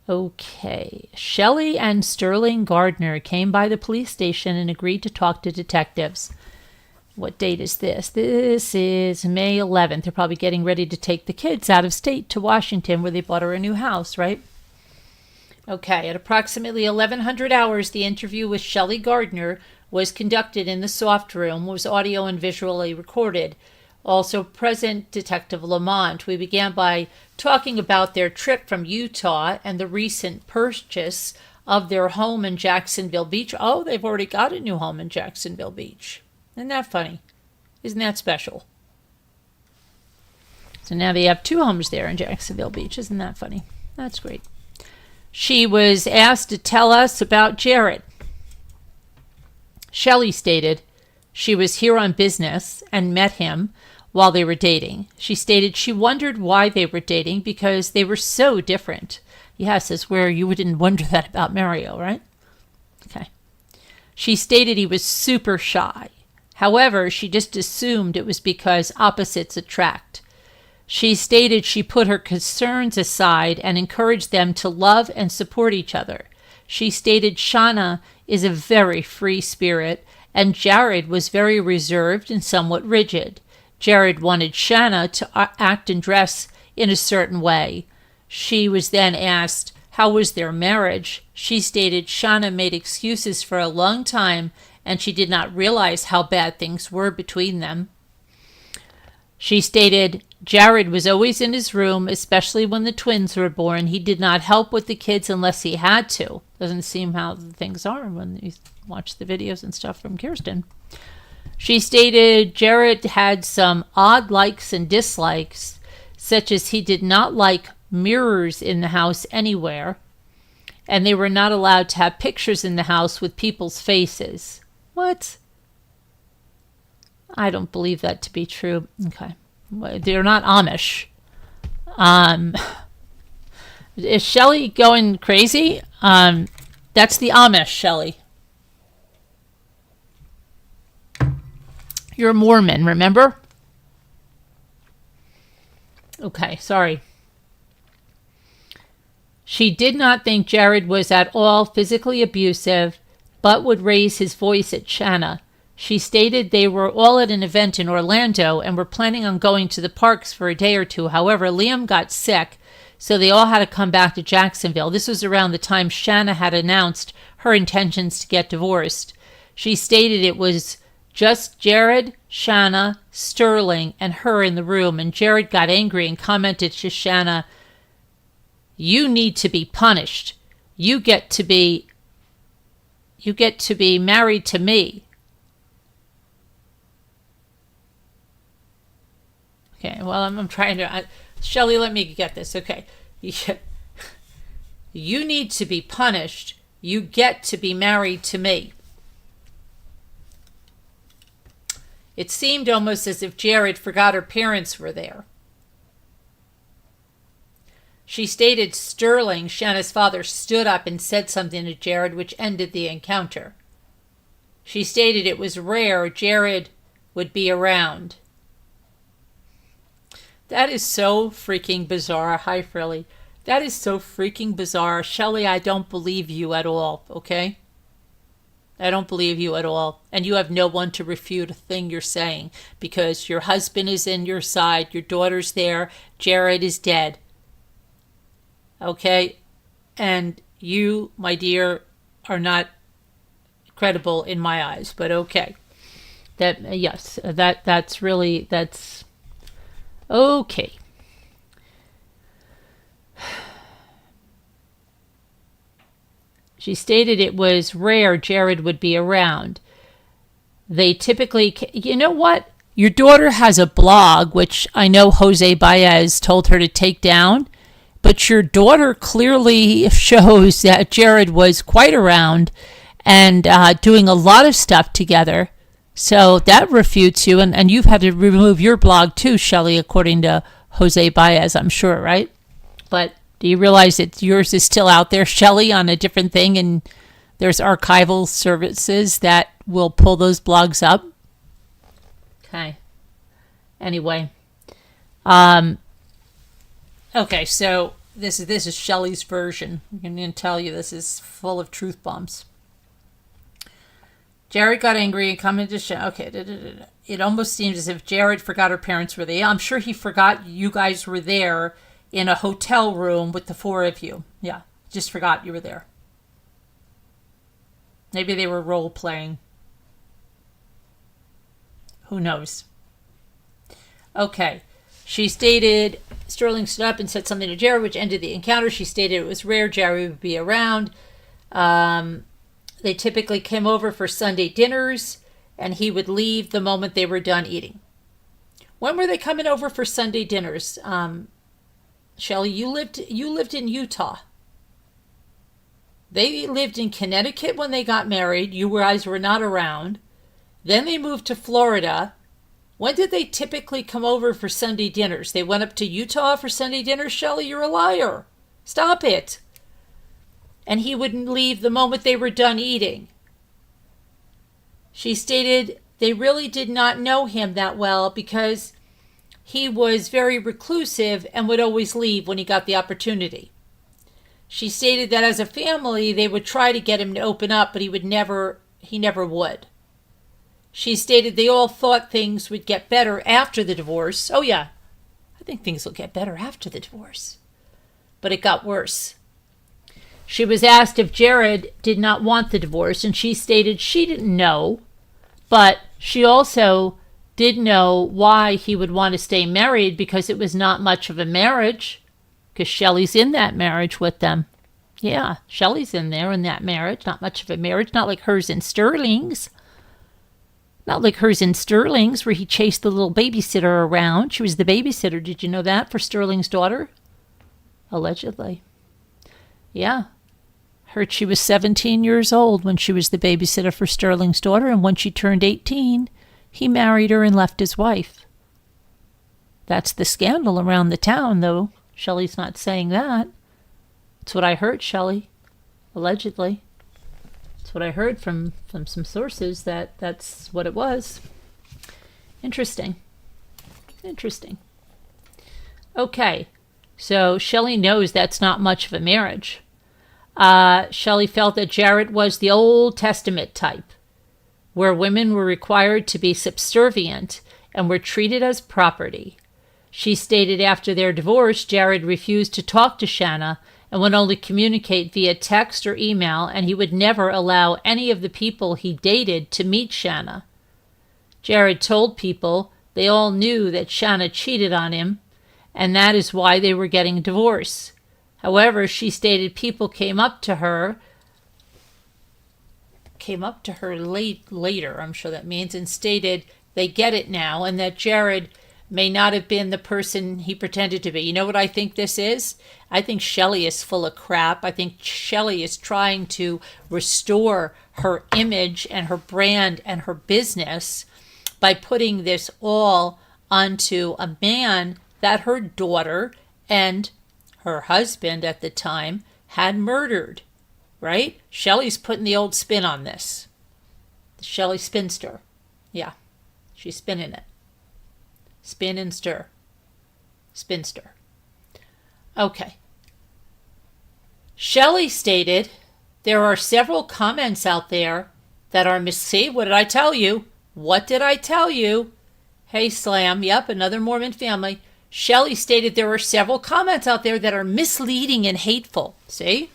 Okay. Shelley and Sterling Gardner came by the police station and agreed to talk to detectives. What date is this? This is May 11th. They're probably getting ready to take the kids out of state to Washington where they bought her a new house, right? Okay, at approximately 1100 hours, the interview with Shelley Gardner was conducted in the soft room, was audio and visually recorded. Also present, Detective Lamont. We began by talking about their trip from Utah and the recent purchase of their home in Jacksonville Beach. Oh, they've already got a new home in Jacksonville Beach. Isn't that funny? Isn't that special? So now they have 2 homes there in Jacksonville Beach. Isn't that funny? That's great. She was asked to tell us about Jared. Shelley stated she was here on business and met him while they were dating. She stated she wondered why they were dating because they were so different. Yes, that's where you didn't wonder that about Mario, right? Okay. She stated he was super shy. However, she just assumed it was because opposites attract. She stated she put her concerns aside and encouraged them to love and support each other. She stated Shanna is a very free spirit and Jared was very reserved and somewhat rigid. Jared wanted Shanna to act and dress in a certain way. She was then asked, how was their marriage? She stated Shanna made excuses for a long time and she did not realize how bad things were between them. She stated Jared was always in his room, especially when the twins were born. He did not help with the kids unless he had to. Doesn't seem how things are when you watch the videos and stuff from Kirsten. She stated Jared had some odd likes and dislikes, such as he did not like mirrors in the house anywhere, and they were not allowed to have pictures in the house with people's faces. What? I don't believe that to be true. Okay. They're not Amish. Is Shelley going crazy? That's the Amish, Shelley. You're a Mormon, remember? Okay, sorry. She did not think Jared was at all physically abusive, but would raise his voice at Shanna. She stated they were all at an event in Orlando and were planning on going to the parks for a day or two. However, Liam got sick, so they all had to come back to Jacksonville. This was around the time Shanna had announced her intentions to get divorced. She stated it was just Jared, Shanna, Sterling, and her in the room, and Jared got angry and commented to Shanna, "You need to be punished. You get to be married to me." Okay, well, I'm trying to... Shelley, let me get this. Okay. You need to be punished. You get to be married to me. It seemed almost as if Jared forgot her parents were there. She stated Sterling, Shanna's father, stood up and said something to Jared, which ended the encounter. She stated it was rare Jared would be around. That is so freaking bizarre. Hi, Frilly. That is so freaking bizarre. Shelley, I don't believe you at all, okay? I don't believe you at all. And you have no one to refute a thing you're saying because your husband is in your side, your daughter's there, Jared is dead. Okay? And you, my dear, are not credible in my eyes, but okay. That's okay. She stated it was rare Jared would be around. They typically... You know what? Your daughter has a blog, which I know Jose Baez told her to take down, but your daughter clearly shows that Jared was quite around and doing a lot of stuff together. So that refutes you, and you've had to remove your blog too, Shelley, according to Jose Baez, I'm sure, right? But... do you realize that yours is still out there, Shelley, on a different thing, and there's archival services that will pull those blogs up? Okay. Anyway. Okay, so this is Shelley's version. I'm going to tell you this is full of truth bombs. Jared got angry and commented to Shanna. Okay. It almost seems as if Jared forgot her parents were there. I'm sure he forgot you guys were there in a hotel room with the four of you. Yeah. Just forgot you were there. Maybe they were role playing. Who knows? Okay. She stated, Sterling stood up and said something to Jared, which ended the encounter. She stated it was rare Jared would be around. They typically came over for Sunday dinners, and he would leave the moment they were done eating. When were they coming over for Sunday dinners? Shelley, you lived in Utah. They lived in Connecticut when they got married. You guys were not around. Then they moved to Florida. When did they typically come over for Sunday dinners? They went up to Utah for Sunday dinners? Shelley, you're a liar. Stop it. And he wouldn't leave the moment they were done eating. She stated they really did not know him that well because he was very reclusive and would always leave when he got the opportunity. She stated that as a family, they would try to get him to open up, but he never would. She stated they all thought things would get better after the divorce. Oh yeah, I think things will get better after the divorce. But it got worse. She was asked if Jared did not want the divorce, and she stated she didn't know, but she also did know why he would want to stay married because it was not much of a marriage. Because Shelley's in that marriage with them. Yeah, Shelley's in there in that marriage. Not much of a marriage. Not like hers and Sterling's. Not like hers and Sterling's where he chased the little babysitter around. She was the babysitter. Did you know that for Sterling's daughter? Allegedly. Yeah. Heard she was 17 years old when she was the babysitter for Sterling's daughter. And when she turned 18, he married her and left his wife. That's the scandal around the town, though. Shelley's not saying that. It's what I heard, Shelley. Allegedly. It's what I heard from some sources that's what it was. Interesting. Interesting. Okay. So Shelley knows that's not much of a marriage. Shelley felt that Jared was the Old Testament type, where women were required to be subservient and were treated as property. She stated after their divorce, Jared refused to talk to Shanna and would only communicate via text or email, and he would never allow any of the people he dated to meet Shanna. Jared told people they all knew that Shanna cheated on him, and that is why they were getting a divorce. However, she stated people came up to her later, I'm sure that means, and stated they get it now, and that Jared may not have been the person he pretended to be. You know what I think this is? I think Shelley is full of crap. I think Shelley is trying to restore her image and her brand and her business by putting this all onto a man that her daughter and her husband at the time had murdered, right? Shelley's putting the old spin on this. The Shelley spinster. Yeah, she's spinning it. Spin and stir. Spinster. Okay. Shelley stated there are several comments out there that are see, what did I tell you? What did I tell you? Hey, Slam. Yep, another Mormon family. Shelley stated there are several comments out there that are misleading and hateful. See?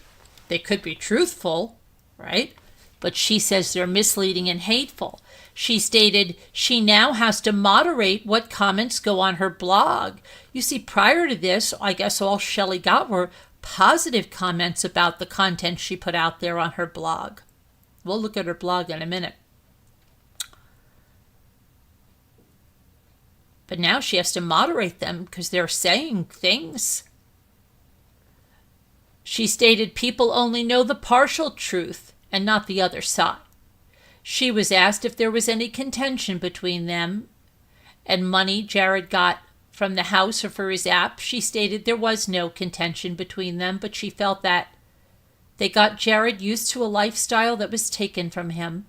They could be truthful, right? But she says they're misleading and hateful. She stated she now has to moderate what comments go on her blog. You see, prior to this, I guess all Shelley got were positive comments about the content she put out there on her blog. We'll look at her blog in a minute. But now she has to moderate them because they're saying things. She stated people only know the partial truth and not the other side. She was asked if there was any contention between them and money Jared got from the house or for his app. She stated there was no contention between them, but she felt that they got Jared used to a lifestyle that was taken from him.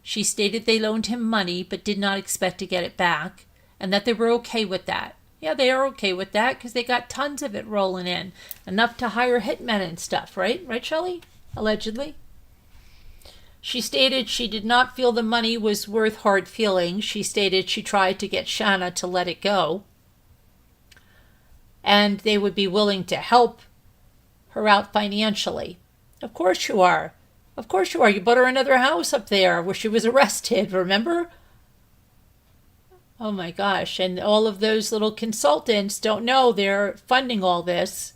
She stated they loaned him money but did not expect to get it back, and that they were okay with that. Yeah, they are okay with that because they got tons of it rolling in. Enough to hire hitmen and stuff, right? Right, Shelley? Allegedly. She stated she did not feel the money was worth hard feelings. She stated she tried to get Shanna to let it go, and they would be willing to help her out financially. Of course you are. Of course you are. You bought her another house up there where she was arrested, remember? Oh my gosh. And all of those little consultants don't know they're funding all this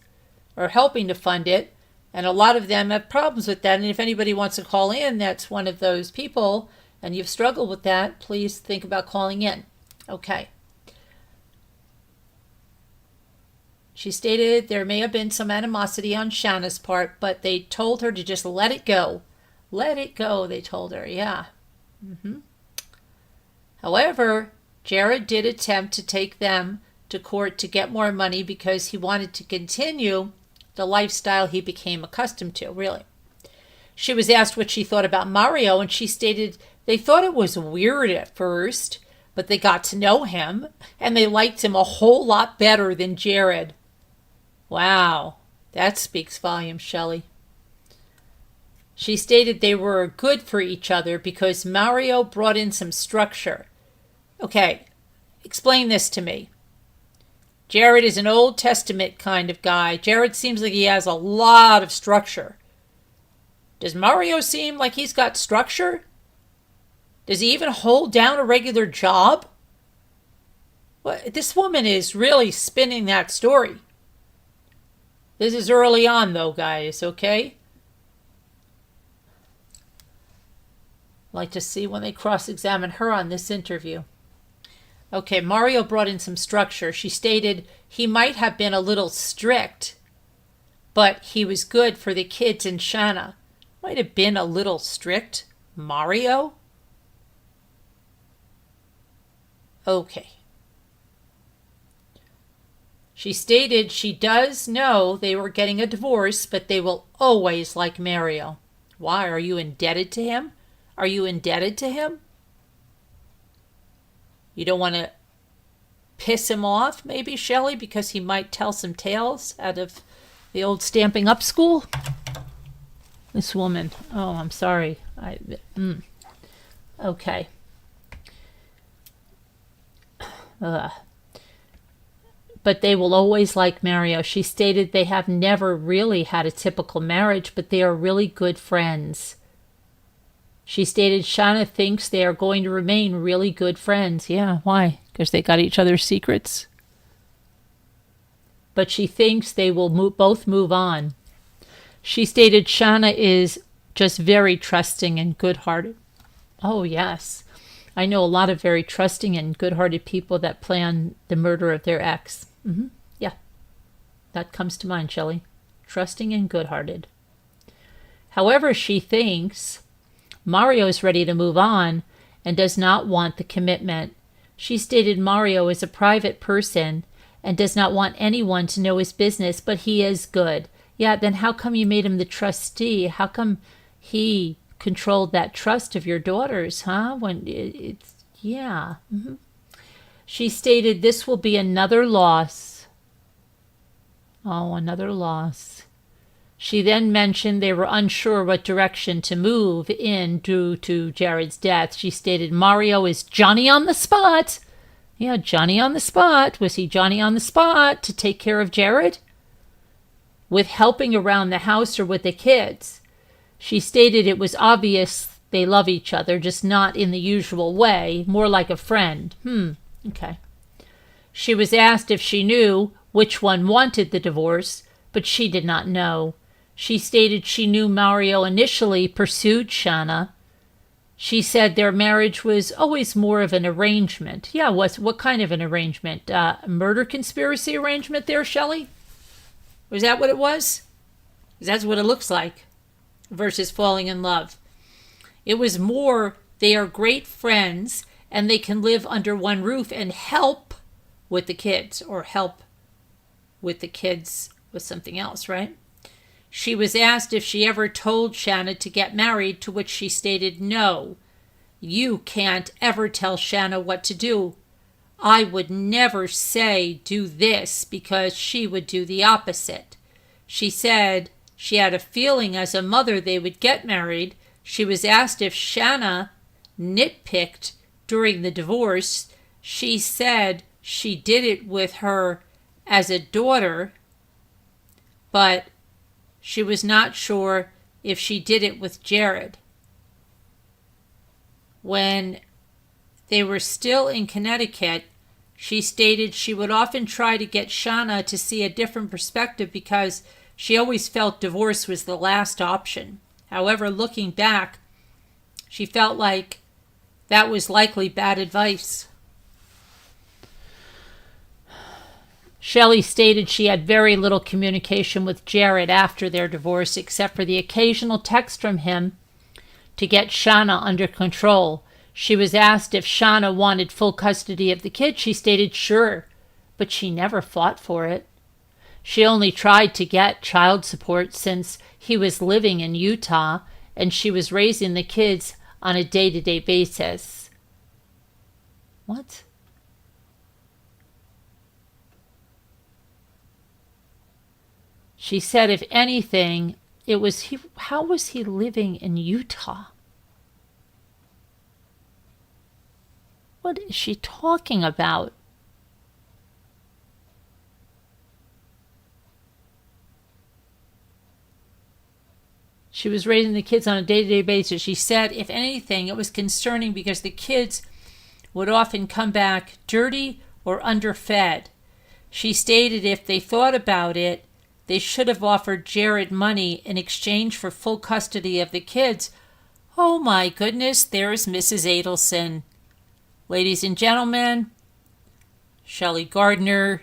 or helping to fund it. And a lot of them have problems with that. And if anybody wants to call in, that's one of those people, and you've struggled with that, please think about calling in. Okay. She stated there may have been some animosity on Shanna's part, but they told her to just let it go. Let it go, they told her. Yeah. However, Jared did attempt to take them to court to get more money because he wanted to continue the lifestyle he became accustomed to, really. She was asked what she thought about Mario, and she stated they thought it was weird at first, but they got to know him, and they liked him a whole lot better than Jared. Wow, that speaks volumes, Shelley. She stated they were good for each other because Mario brought in some structure. Okay, explain this to me. Jared is an Old Testament kind of guy. Jared seems like he has a lot of structure. Does Mario seem like he's got structure? Does he even hold down a regular job? Well, this woman is really spinning that story. This is early on, though, guys, okay? I'd like to see when they cross-examine her on this interview. Okay, Mario brought in some structure. She stated he might have been a little strict, but he was good for the kids and Shanna. Might have been a little strict? Mario? Okay. She stated she does know they were getting a divorce, but they will always like Mario. Why? Are you indebted to him? Are you indebted to him? You don't want to piss him off, maybe, Shelley, because he might tell some tales out of the old Stamping Up school? This woman. Oh, I'm sorry. Okay. But they will always like Mario. She stated they have never really had a typical marriage, but they are really good friends. She stated Shanna thinks they are going to remain really good friends. Yeah, why? Because they got each other's secrets. But she thinks they will both move on. She stated Shanna is just very trusting and good-hearted. Oh, yes. I know a lot of very trusting and good-hearted people that plan the murder of their ex. Yeah, that comes to mind, Shelley. Trusting and good-hearted. However, she thinks Mario is ready to move on and does not want the commitment. She stated Mario is a private person and does not want anyone to know his business, but he is good. Yeah, then how come you made him the trustee? How come he controlled that trust of your daughters, huh? When it's, yeah. She stated this will be another loss. Oh, another loss. She then mentioned they were unsure what direction to move in due to Jared's death. She stated Mario is Johnny on the spot. Yeah, Johnny on the spot. Was he Johnny on the spot to take care of Jared? With helping around the house or with the kids? She stated it was obvious they love each other, just not in the usual way, more like a friend. Okay. She was asked if she knew which one wanted the divorce, but she did not know. She stated she knew Mario initially pursued Shanna. She said their marriage was always more of an arrangement. Yeah, what kind of an arrangement? A murder conspiracy arrangement there, Shelley? Was that what it was? That's what it looks like versus falling in love. It was more they are great friends and they can live under one roof and help with the kids or help with the kids with something else, right? She was asked if she ever told Shanna to get married, to which she stated, no, you can't ever tell Shanna what to do. I would never say do this because she would do the opposite. She said she had a feeling as a mother they would get married. She was asked if Shanna nitpicked during the divorce. She said she did it with her as a daughter, but she was not sure if she did it with Jared. When they were still in Connecticut, she stated she would often try to get Shanna to see a different perspective because she always felt divorce was the last option. However, looking back, she felt like that was likely bad advice. Shelley stated she had very little communication with Jared after their divorce, except for the occasional text from him to get Shanna under control. She was asked if Shanna wanted full custody of the kids. She stated sure, but she never fought for it. She only tried to get child support since he was living in Utah and she was raising the kids on a day-to-day basis. What? She said, if anything, it was he. How was he living in Utah? What is she talking about? She was raising the kids on a day-to-day basis. She said, if anything, it was concerning because the kids would often come back dirty or underfed. She stated if they thought about it, they should have offered Jared money in exchange for full custody of the kids. Oh my goodness, there's Mrs. Adelson. Ladies and gentlemen, Shelley Gardner,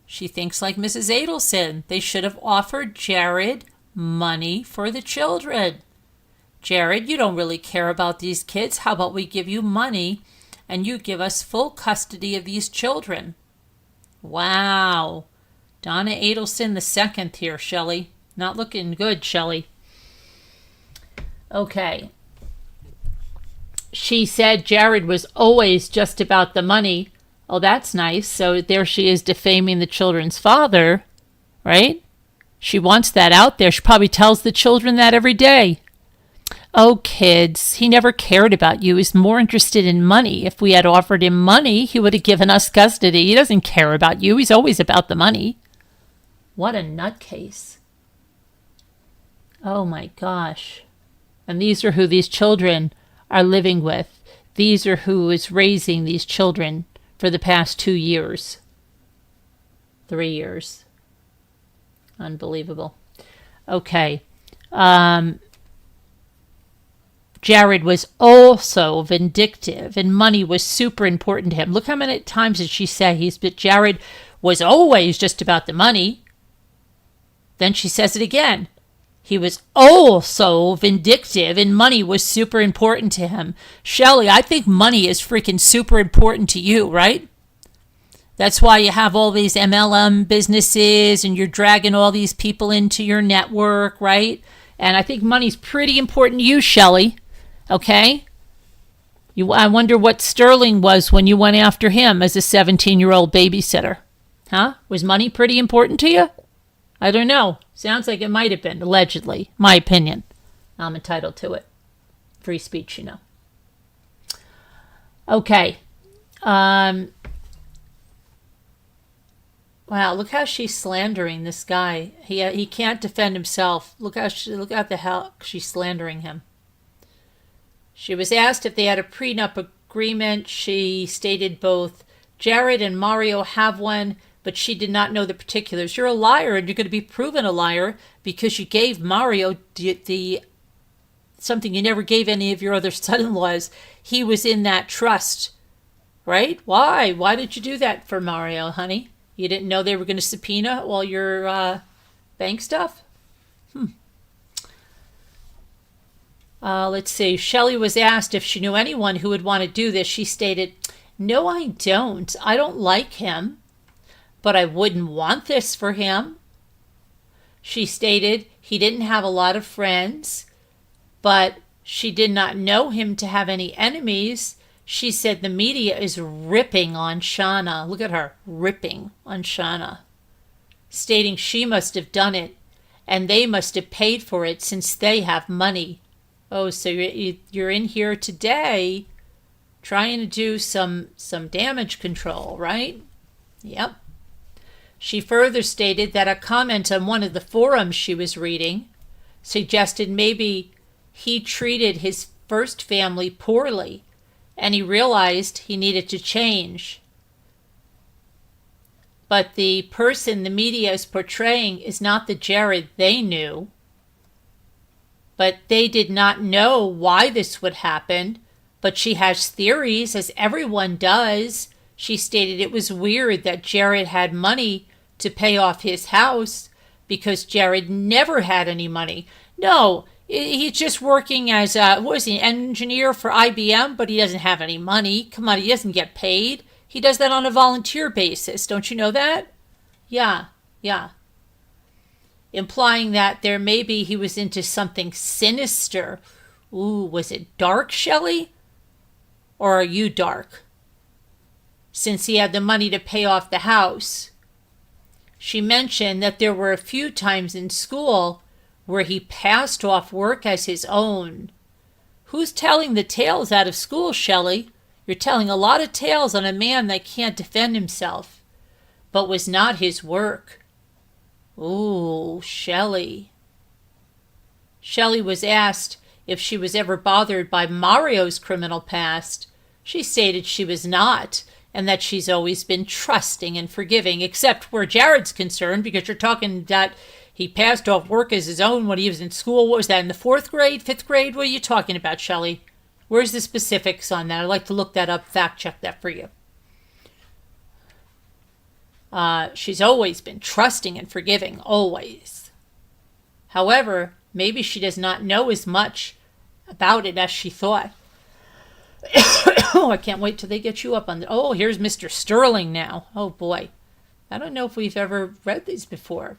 she thinks like Mrs. Adelson. They should have offered Jared money for the children. Jared, you don't really care about these kids. How about we give you money and you give us full custody of these children? Wow. Donna Adelson II here, Shelley. Not looking good, Shelley. Okay. She said Jared was always just about the money. Oh, that's nice. So there she is defaming the children's father, right? She wants that out there. She probably tells the children that every day. Oh, kids, he never cared about you. He's more interested in money. If we had offered him money, he would have given us custody. He doesn't care about you. He's always about the money. What a nutcase. Oh my gosh. And these are who these children are living with. These are who is raising these children for the past 2 years. 3 years. Unbelievable. Okay. Jared was also vindictive and money was super important to him. Look how many times did she say but Jared was always just about the money. Then she says it again. He was also vindictive and money was super important to him. Shelley, I think money is freaking super important to you, right? That's why you have all these MLM businesses and you're dragging all these people into your network, right? And I think money's pretty important to you, Shelley. Okay? I wonder what Sterling was when you went after him as a 17-year-old babysitter. Huh? Was money pretty important to you? I don't know. Sounds like it might have been, allegedly. My opinion. I'm entitled to it. Free speech, you know. Okay. Wow, look how she's slandering this guy. He can't defend himself. Look at the hell she's slandering him. She was asked if they had a prenup agreement. She stated both Jared and Mario have one, but she did not know the particulars. You're a liar, and you're going to be proven a liar because you gave Mario something you never gave any of your other son-in-laws. He was in that trust, right? Why? Why did you do that for Mario, honey? You didn't know they were going to subpoena all your bank stuff? Let's see. Shelley was asked if she knew anyone who would want to do this. She stated, no, I don't. I don't like him, but I wouldn't want this for him. She stated he didn't have a lot of friends, but she did not know him to have any enemies. She said the media is ripping on Shanna. Look at her, ripping on Shanna, stating she must have done it and they must have paid for it since they have money. Oh, so you're in here today trying to do some damage control, right? Yep. She further stated that a comment on one of the forums she was reading suggested maybe he treated his first family poorly and he realized he needed to change. But the person the media is portraying is not the Jared they knew. But they did not know why this would happen. But she has theories, as everyone does. She stated it was weird that Jared had money to pay off his house because Jared never had any money. No, he's just working as an engineer for IBM, but he doesn't have any money. Come on, he doesn't get paid. He does that on a volunteer basis. Don't you know that? Yeah. Implying that there maybe he was into something sinister. Ooh, was it dark, Shelley? Or are you dark? Since he had the money to pay off the house. She mentioned that there were a few times in school where he passed off work as his own. Who's telling the tales out of school, Shelley? You're telling a lot of tales on a man that can't defend himself, but was not his work. Ooh, Shelley. Shelley was asked if she was ever bothered by Mario's criminal past. She stated she was not, and that she's always been trusting and forgiving, except where Jared's concerned, because you're talking that he passed off work as his own when he was in school. What was that, in the 4th grade, 5th grade? What are you talking about, Shelley? Where's the specifics on that? I'd like to look that up, fact check that for you. She's always been trusting and forgiving, always. However, maybe she does not know as much about it as she thought. Oh, I can't wait till they get you up on the... Oh, here's Mr. Sterling now. Oh, boy. I don't know if we've ever read these before.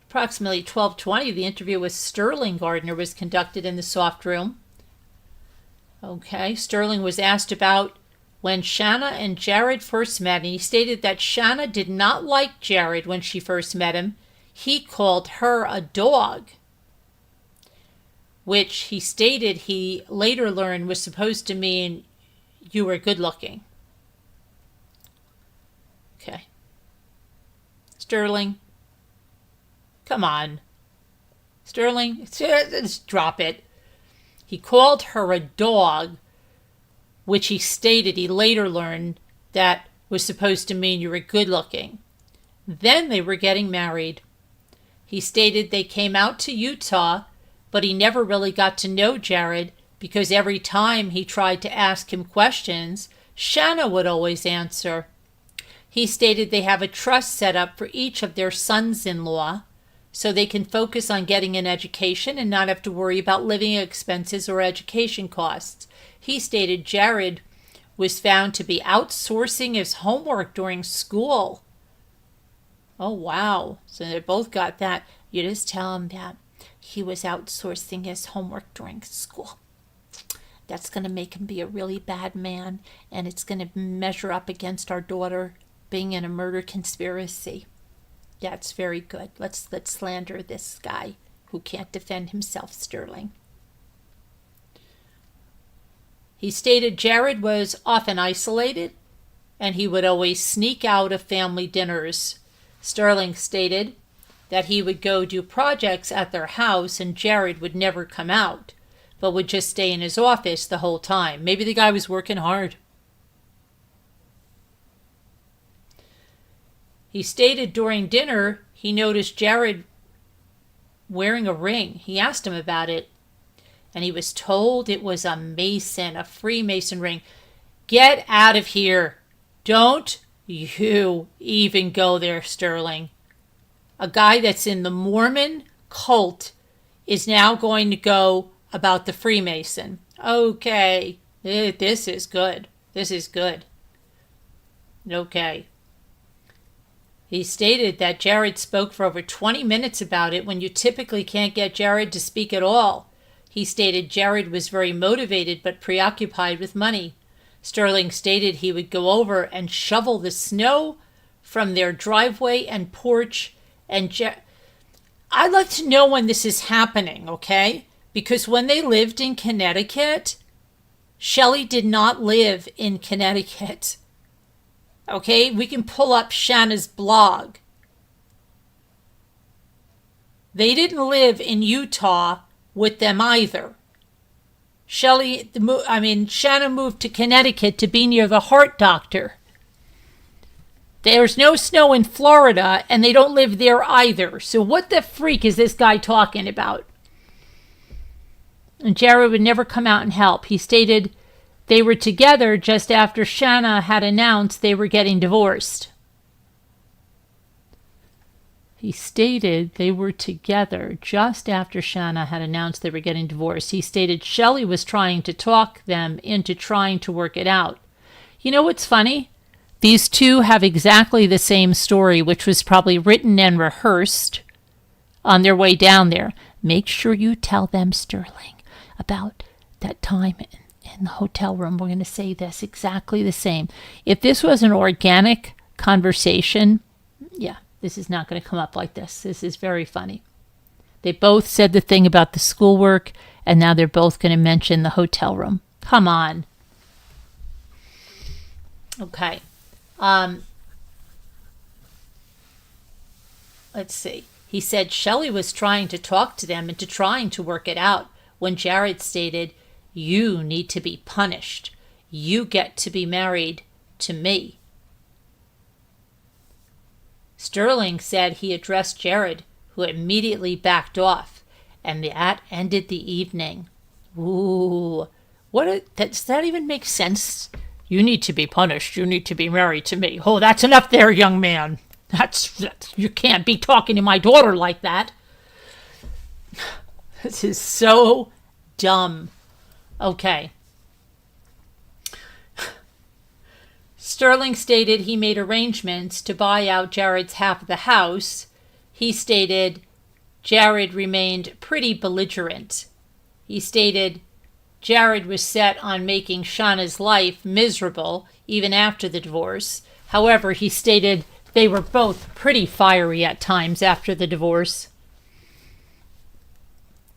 Approximately 12:20, the interview with Sterling Gardner was conducted in the soft room. Okay, Sterling was asked about when Shanna and Jared first met, and he stated that Shanna did not like Jared when she first met him. He called her a dog, which he stated he later learned was supposed to mean you were good looking. Okay. Sterling. Come on. Sterling, just drop it. He called her a dog, which he stated he later learned that was supposed to mean you were good looking. Then they were getting married. He stated they came out to Utah, but he never really got to know Jared because every time he tried to ask him questions, Shanna would always answer. He stated they have a trust set up for each of their sons-in-law so they can focus on getting an education and not have to worry about living expenses or education costs. He stated Jared was found to be outsourcing his homework during school. Oh, wow. So they both got that. You just tell him that he was outsourcing his homework during school. That's going to make him be a really bad man, and it's going to measure up against our daughter being in a murder conspiracy. That's very good. Let's slander this guy who can't defend himself, Sterling. He stated Jared was often isolated, and he would always sneak out of family dinners. Sterling stated that he would go do projects at their house, and Jared would never come out, but would just stay in his office the whole time. Maybe the guy was working hard. He stated during dinner he noticed Jared wearing a ring. He asked him about it, and he was told it was a Mason, a Freemason ring. Get out of here. Don't you even go there, Sterling. A guy that's in the Mormon cult is now going to go about the Freemason. Okay, this is good. This is good. Okay. He stated that Jared spoke for over 20 minutes about it when you typically can't get Jared to speak at all. He stated Jared was very motivated but preoccupied with money. Sterling stated he would go over and shovel the snow from their driveway and porch, and I'd like to know when this is happening, okay? Because when they lived in Connecticut, Shelley did not live in Connecticut. Okay, we can pull up Shanna's blog. They didn't live in Utah with them either. Shanna moved to Connecticut to be near the heart doctor. There's no snow in Florida, and they don't live there either. So what the freak is this guy talking about? And Jared would never come out and help. He stated they were together just after Shanna had announced they were getting divorced. He stated they were together just after Shanna had announced they were getting divorced. He stated Shelley was trying to talk them into trying to work it out. You know what's funny? These two have exactly the same story, which was probably written and rehearsed on their way down there. Make sure you tell them, Sterling, about that time in the hotel room. We're going to say this exactly the same. If this was an organic conversation, yeah, this is not going to come up like this. This is very funny. They both said the thing about the schoolwork, and now they're both going to mention the hotel room. Come on. Okay. Let's see. He said Shelley was trying to talk to them into trying to work it out when Jared stated, "You need to be punished. You get to be married to me." Sterling said he addressed Jared, who immediately backed off, and that ended the evening. Ooh, does that even make sense? You need to be punished. You need to be married to me. Oh, that's enough there, young man. You can't be talking to my daughter like that. This is so dumb. Okay. Sterling stated he made arrangements to buy out Jared's half of the house. He stated Jared remained pretty belligerent. He stated Jared was set on making Shanna's life miserable even after the divorce. However, he stated they were both pretty fiery at times after the divorce.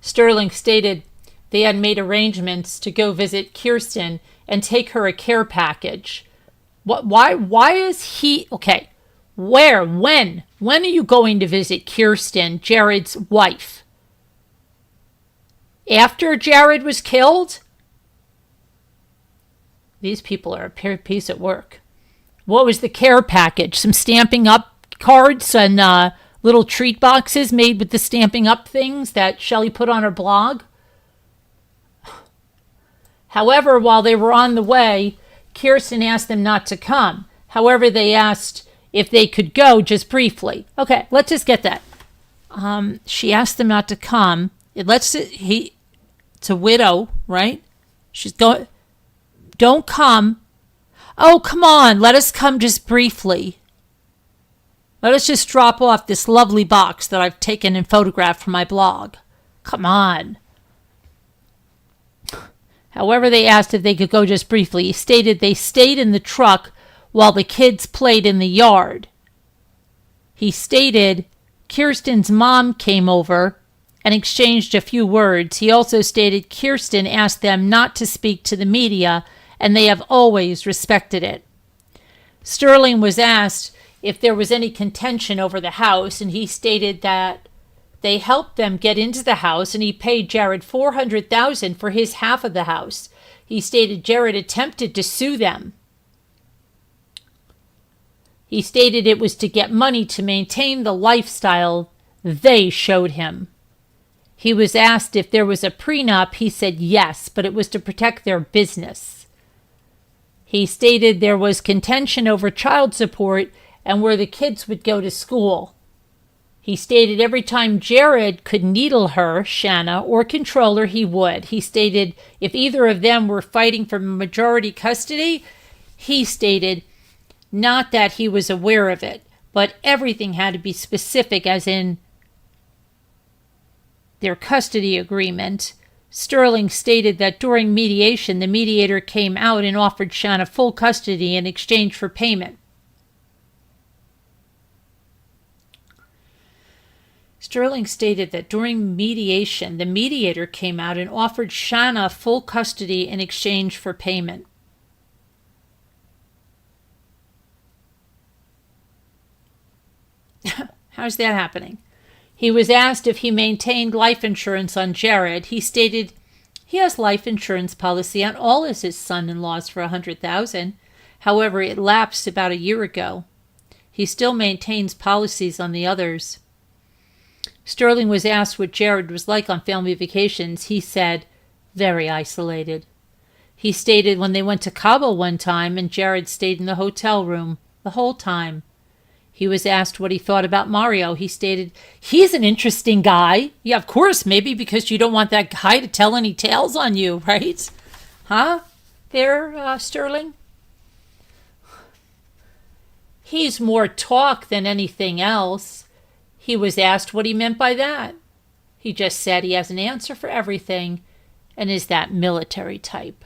Sterling stated they had made arrangements to go visit Kirsten and take her a care package. Why is he... Okay, where? When? When are you going to visit Kirsten, Jared's wife? After Jared was killed? These people are a piece of work. What was the care package? Some Stampin' Up cards and little treat boxes made with the Stampin' Up things that Shelley put on her blog? However, while they were on the way, Kirsten asked them not to come. However, they asked if they could go just briefly. Okay, let's just get that. She asked them not to come. It's a widow, right? She's going, don't come. Oh, come on, let us come just briefly. Let us just drop off this lovely box that I've taken and photographed for my blog. Come on. However, they asked if they could go just briefly. He stated they stayed in the truck while the kids played in the yard. He stated Kirsten's mom came over and exchanged a few words. He also stated Kirsten asked them not to speak to the media, and they have always respected it. Sterling was asked if there was any contention over the house, and he stated that they helped them get into the house, and he paid Jared $400,000 for his half of the house. He stated Jared attempted to sue them. He stated it was to get money to maintain the lifestyle they showed him. He was asked if there was a prenup. He said yes, but it was to protect their business. He stated there was contention over child support and where the kids would go to school. He stated every time Jared could needle her, Shanna, or control her, he would. He stated if either of them were fighting for majority custody, he stated not that he was aware of it, but everything had to be specific, as in their custody agreement. Sterling stated that during mediation, the mediator came out and offered Shanna full custody in exchange for payment. Sterling stated that during mediation, the mediator came out and offered Shanna full custody in exchange for payment. How's that happening? He was asked if he maintained life insurance on Jared. He stated he has life insurance policy on all of his son-in-laws for $100,000. However, it lapsed about a year ago. He still maintains policies on the others. Sterling was asked what Jared was like on family vacations. He said, very isolated. He stated when they went to Cabo one time and Jared stayed in the hotel room the whole time. He was asked what he thought about Mario. He stated, he's an interesting guy. Yeah, of course, maybe because you don't want that guy to tell any tales on you, right? Huh? There, Sterling? He's more talk than anything else. He was asked what he meant by that. He just said he has an answer for everything and is that military type.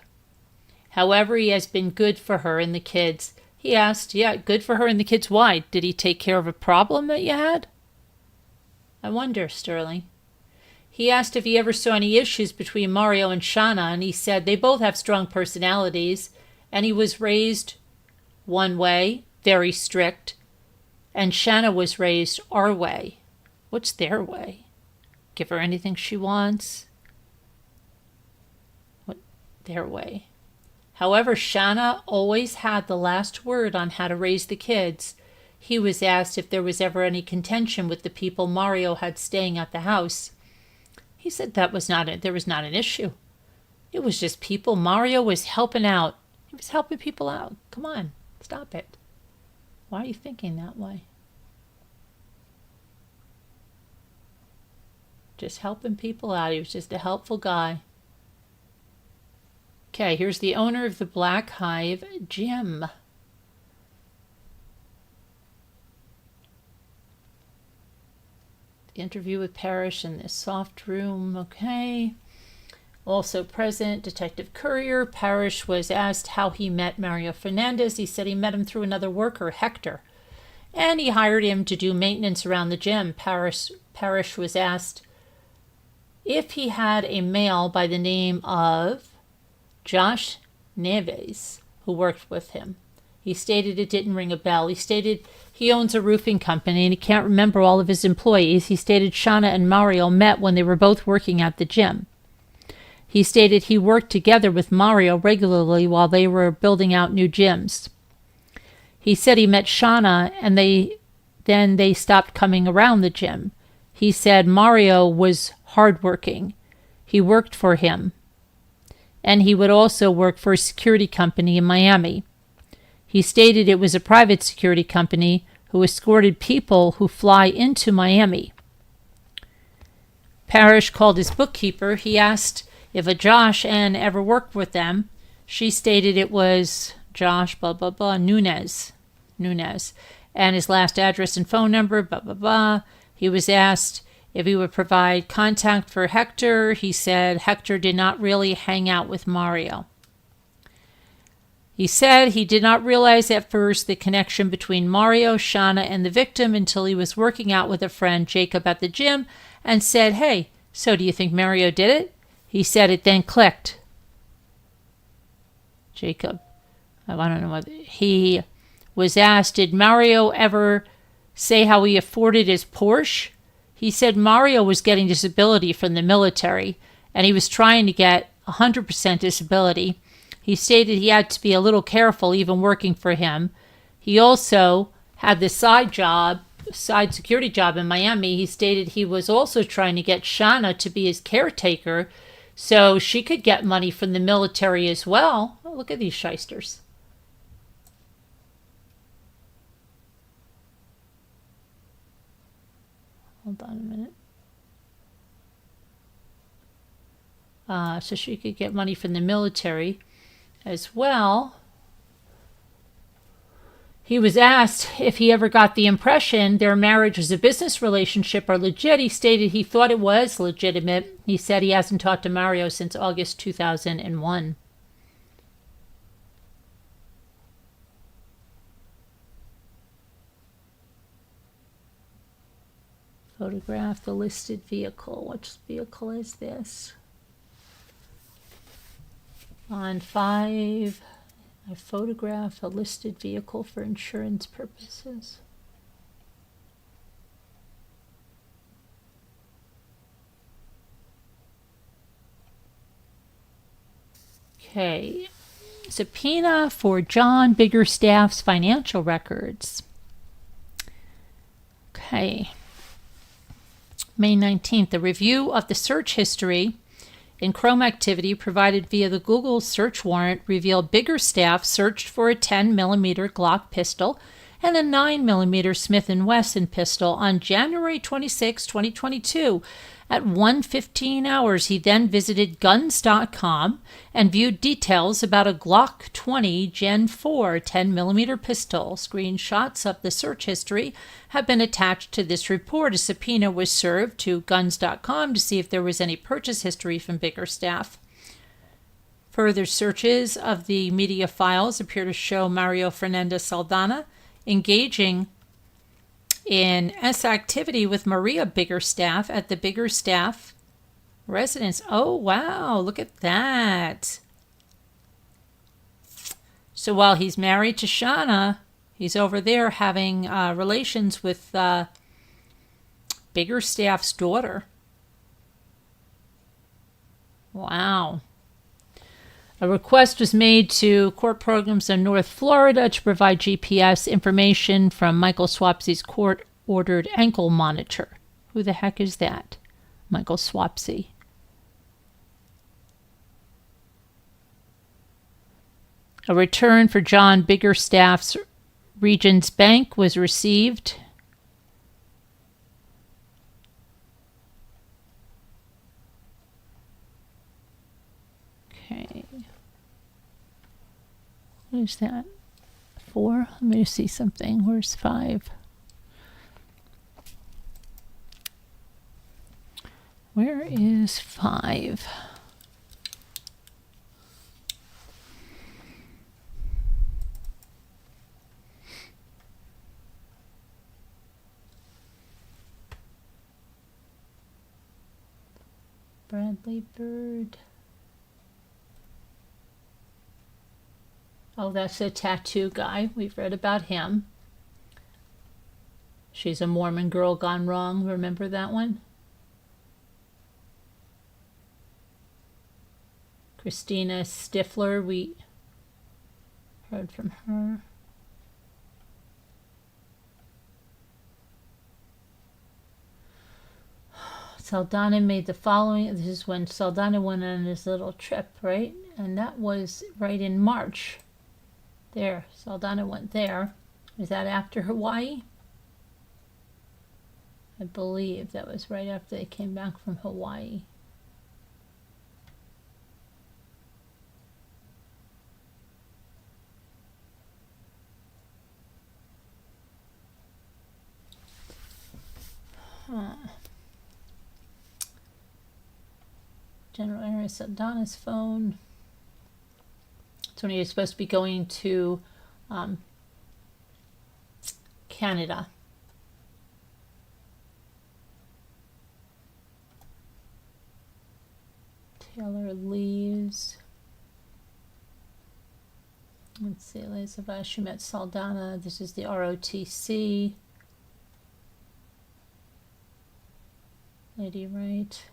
However, he has been good for her and the kids. He asked, yeah, good for her and the kids. Why? Did he take care of a problem that you had? I wonder, Sterling. He asked if he ever saw any issues between Mario and Shanna, and he said they both have strong personalities, and he was raised one way, very strict, and Shanna was raised our way. What's their way? Give her anything she wants? What their way? However, Shanna always had the last word on how to raise the kids. He was asked if there was ever any contention with the people Mario had staying at the house. He said there was not an issue. It was just people Mario was helping out. He was helping people out. Come on, stop it. Why are you thinking that way? Just helping people out. He was just a helpful guy. Okay, here's the owner of the Black Hive, Jim. The interview with Parrish in this soft room, okay. Also present, Detective Courier. Parrish was asked how he met Mario Fernandez. He said he met him through another worker, Hector, and he hired him to do maintenance around the gym. Parrish was asked if he had a male by the name of Josh Neves who worked with him. He stated it didn't ring a bell. He stated he owns a roofing company and he can't remember all of his employees. He stated Shanna and Mario met when they were both working at the gym. He stated he worked together with Mario regularly while they were building out new gyms. He said he met Shanna and then they stopped coming around the gym. He said Mario was hardworking. He worked for him. And he would also work for a security company in Miami. He stated it was a private security company who escorted people who fly into Miami. Parrish called his bookkeeper. He asked if a Josh N ever worked with them. She stated it was Josh blah blah blah Nunez, and his last address and phone number blah blah blah. He was asked if he would provide contact for Hector. He said Hector did not really hang out with Mario. He said he did not realize at first the connection between Mario, Shanna, and the victim until he was working out with a friend, Jacob, at the gym, and said, hey, so do you think Mario did it? He said it then clicked. Jacob, I don't know what he was asked, did Mario ever say how he afforded his Porsche? He said Mario was getting disability from the military, and he was trying to get 100% disability. He stated he had to be a little careful even working for him. He also had this side security job in Miami. He stated he was also trying to get Shanna to be his caretaker so she could get money from the military as well. Oh, look at these shysters. Hold on a minute. So she could get money from the military as well. He was asked if he ever got the impression their marriage was a business relationship or legit. He stated he thought it was legitimate. He said he hasn't talked to Mario since August 2001. Photograph the listed vehicle. Which vehicle is this? On 5, I photograph a listed vehicle for insurance purposes. Okay. Subpoena for John Biggerstaff's financial records. Okay. May 19th, the review of the search history in Chrome activity provided via the Google search warrant revealed Biggerstaff searched for a 10mm Glock pistol and a 9mm Smith & Wesson pistol on January 26, 2022. At 1:15 hours, he then visited guns.com and viewed details about a Glock 20 Gen 4 10mm pistol. Screenshots of the search history have been attached to this report. A subpoena was served to guns.com to see if there was any purchase history from Biggerstaff. Further searches of the media files appear to show Mario Fernandez Saldana engaging in activity with Maria Biggerstaff at the Biggerstaff residence. Oh, wow, look at that. So while he's married to Shanna, he's over there having relations with Biggerstaff's daughter. Wow. A request was made to court programs in North Florida to provide GPS information from Michael Swapsy's court-ordered ankle monitor. Who the heck is that? Michael Swapsy. A return for John Biggerstaff's Regions Bank was received. Okay. What is that? 4? Let me see something. Where's 5? Where is 5? Bradley Bird. Oh, that's a tattoo guy. We've read about him. She's a Mormon girl gone wrong. Remember that one? Christina Stifler, we heard from her. Saldana made the following. This is when Saldana went on his little trip, right? And that was right in March. There, Saldana went there. Is that after Hawaii? I believe that was right after they came back from Hawaii. General area, Saldana's phone. It's when he was supposed to be going to Canada. Taylor leaves. Let's see, Elizabeth, she met Saldana. This is the ROTC. Lady Wright.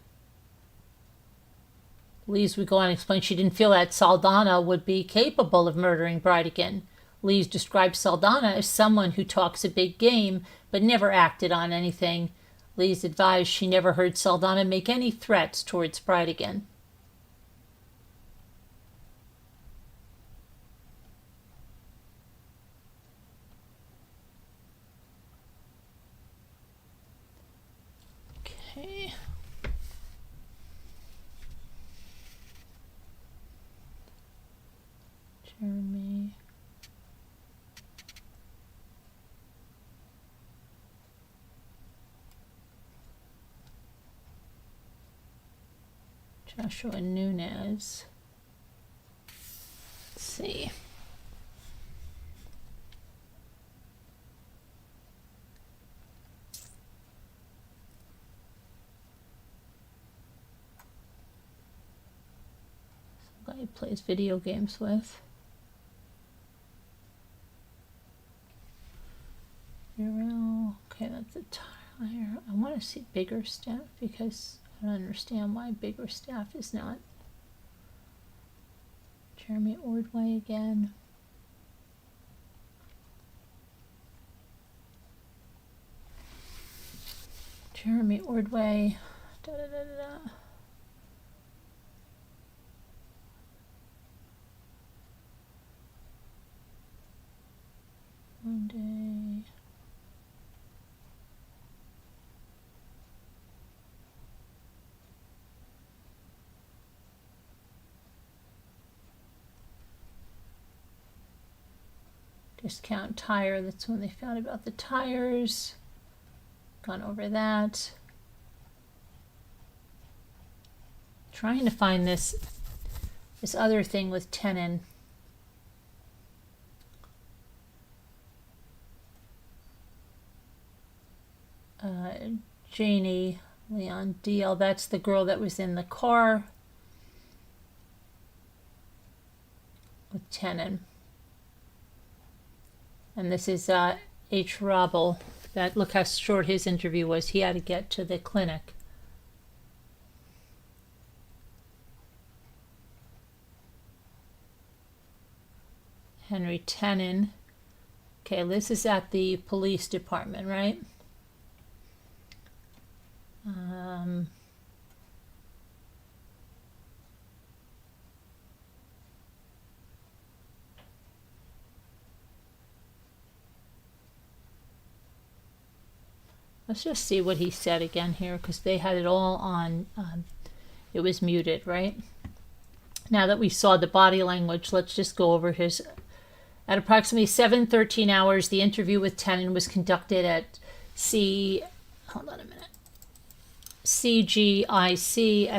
Lees would go on and explain she didn't feel that Saldana would be capable of murdering Bridegan. Lees described Saldana as someone who talks a big game but never acted on anything. Lees advised she never heard Saldana make any threats towards Bridegan. Okay. Jeremy. Joshua Nunez. Let's see. plays video games with. Okay, that's a tire. I want to see bigger staff because I don't understand why bigger staff is not. Jeremy Ordway again. Jeremy Ordway. Da, da, da, da, da. Monday. Discount tire, that's when they found about the tires. Gone over that. Trying to find this other thing with Tenon. Janie Leon DL, that's the girl that was in the car with Tenon. And this is H. Robel. That, look how short his interview was. He had to get to the clinic. Henry Tenon. Okay, this is at the police department, right? Let's just see what he said again here, because they had it all on, it was muted, right? Now that we saw the body language, let's just go over his. At approximately 7:13 hours, the interview with Tenon was conducted at CGIC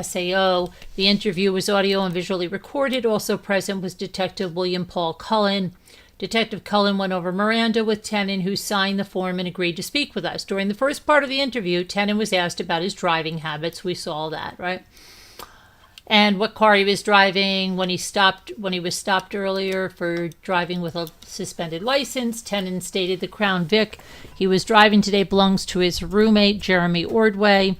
SAO. The interview was audio and visually recorded. Also present was Detective William Paul Cullen. Detective Cullen went over Miranda with Tenon, who signed the form and agreed to speak with us. During the first part of the interview, Tenon was asked about his driving habits. We saw that, right? And what car he was driving when he was stopped earlier for driving with a suspended license. Tenon stated the Crown Vic he was driving today belongs to his roommate, Jeremy Ordway.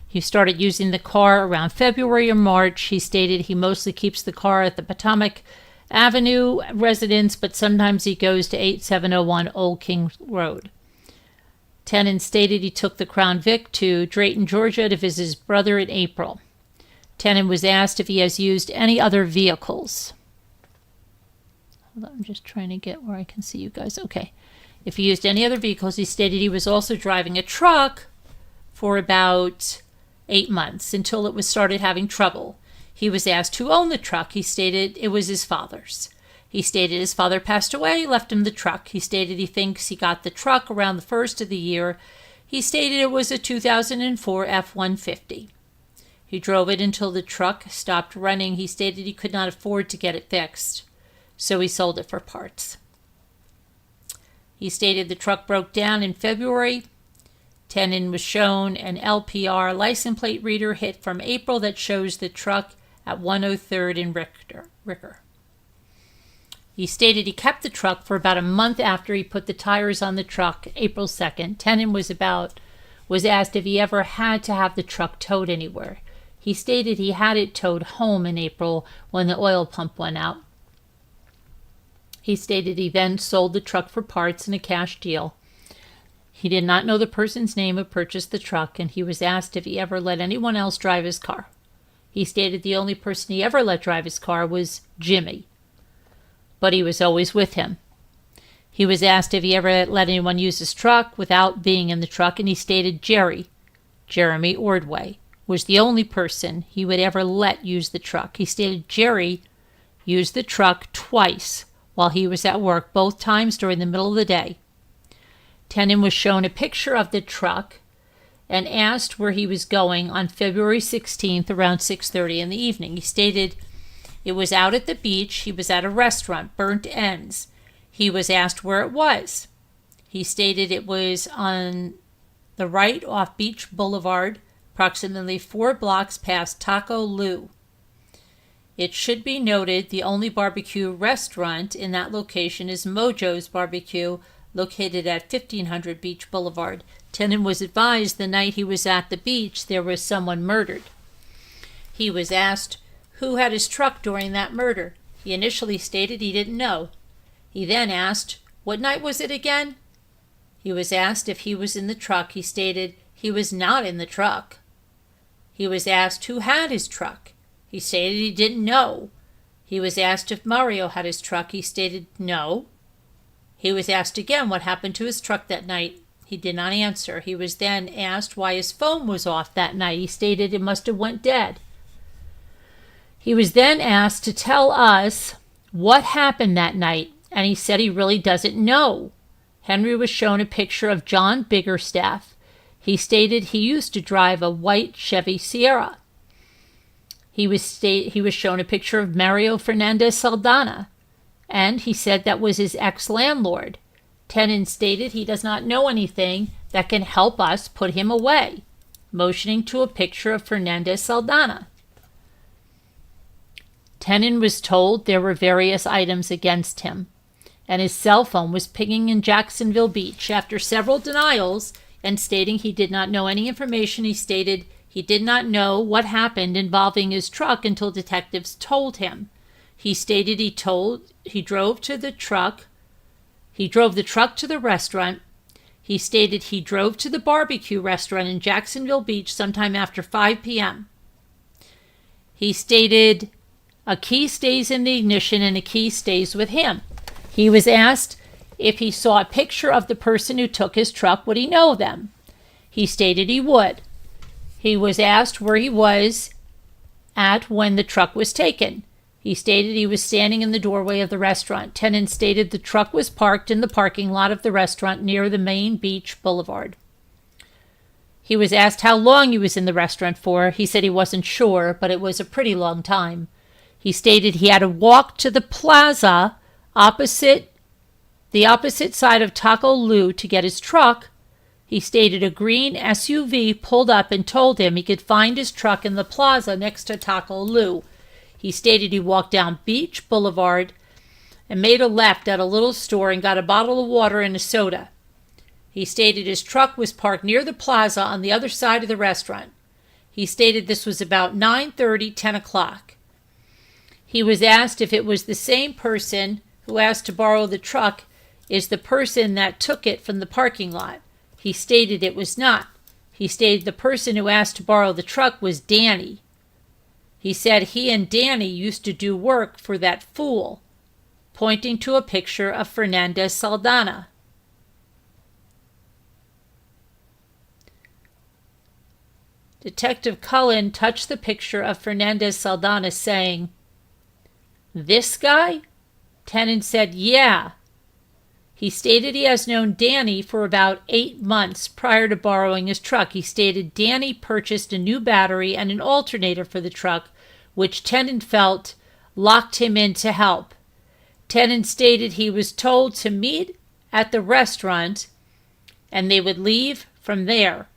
He started using the car around February or March. He stated he mostly keeps the car at the Potomac Avenue residence, but sometimes he goes to 8701 Old King Road. Tenon stated he took the Crown Vic to Drayton, Georgia to visit his brother in April. Tenon was asked if he has used any other vehicles. Hold on, I'm just trying to get where I can see you guys. Okay. If he used any other vehicles, he stated he was also driving a truck for about 8 months until it was started having trouble. He was asked who owned the truck. He stated it was his father's. He stated his father passed away, left him the truck. He stated he thinks he got the truck around the first of the year. He stated it was a 2004 F-150. He drove it until the truck stopped running. He stated he could not afford to get it fixed, so he sold it for parts. He stated the truck broke down in February. Tenon was shown an LPR license plate reader hit from April that shows the truck at 103rd and Ricker. He stated he kept the truck for about a month after he put the tires on the truck, April 2nd. Tenon was asked if he ever had to have the truck towed anywhere. He stated he had it towed home in April when the oil pump went out. He stated he then sold the truck for parts in a cash deal. He did not know the person's name who purchased the truck, and he was asked if he ever let anyone else drive his car. He stated the only person he ever let drive his car was Jimmy, but he was always with him. He was asked if he ever let anyone use his truck without being in the truck, and he stated Jeremy Ordway, was the only person he would ever let use the truck. He stated Jerry used the truck twice while he was at work, both times during the middle of the day. Tenon was shown a picture of the truck and asked where he was going on February 16th around 6:30 in the evening. He stated it was out at the beach. He was at a restaurant, Burnt Ends. He was asked where it was. He stated it was on the right off Beach Boulevard, approximately 4 blocks past Taco Lou. It should be noted the only barbecue restaurant in that location is Mojo's Barbecue, located at 1500 Beach Boulevard. Tenon was advised the night he was at the beach there was someone murdered. He was asked who had his truck during that murder. He initially stated he didn't know. He then asked, "What night was it again?" He was asked if he was in the truck. He stated he was not in the truck. He was asked who had his truck. He stated he didn't know. He was asked if Mario had his truck. He stated no. He was asked again what happened to his truck that night. He did not answer. He was then asked why his phone was off that night. He stated it must have went dead. He was then asked to tell us what happened that night, and he said he really doesn't know. Henry was shown a picture of John Biggerstaff. He stated he used to drive a white Chevy Sierra. He was shown a picture of Mario Fernandez Saldana, and he said that was his ex-landlord. Tenon stated he does not know anything that can help us put him away, motioning to a picture of Fernandez Saldana. Tenon was told there were various items against him, and his cell phone was pinging in Jacksonville Beach. After several denials and stating he did not know any information, he stated he did not know what happened involving his truck until detectives told him. He stated he drove the truck to the restaurant. He stated he drove to the barbecue restaurant in Jacksonville Beach sometime after 5 p.m. He stated a key stays in the ignition and a key stays with him. He was asked if he saw a picture of the person who took his truck, would he know them? He stated he would. He was asked where he was at when the truck was taken. He stated he was standing in the doorway of the restaurant. Tenon stated the truck was parked in the parking lot of the restaurant near the main beach boulevard. He was asked how long he was in the restaurant for. He said he wasn't sure, but it was a pretty long time. He stated he had to walk to the plaza the opposite side of Taco Lou to get his truck. He stated a green SUV pulled up and told him he could find his truck in the plaza next to Taco Lou. He stated he walked down Beach Boulevard and made a left at a little store and got a bottle of water and a soda. He stated his truck was parked near the plaza on the other side of the restaurant. He stated this was about 9:30, 10 o'clock. He was asked if it was the same person who asked to borrow the truck is the person that took it from the parking lot. He stated it was not. He stated the person who asked to borrow the truck was Danny. He said he and Danny used to do work for that fool, pointing to a picture of Fernandez Saldana. Detective Cullen touched the picture of Fernandez Saldana, saying, "This guy?" Tenon said, "Yeah." He stated he has known Danny for about 8 months prior to borrowing his truck. He stated Danny purchased a new battery and an alternator for the truck, which Tenon felt locked him in to help. Tenon stated he was told to meet at the restaurant and they would leave from there.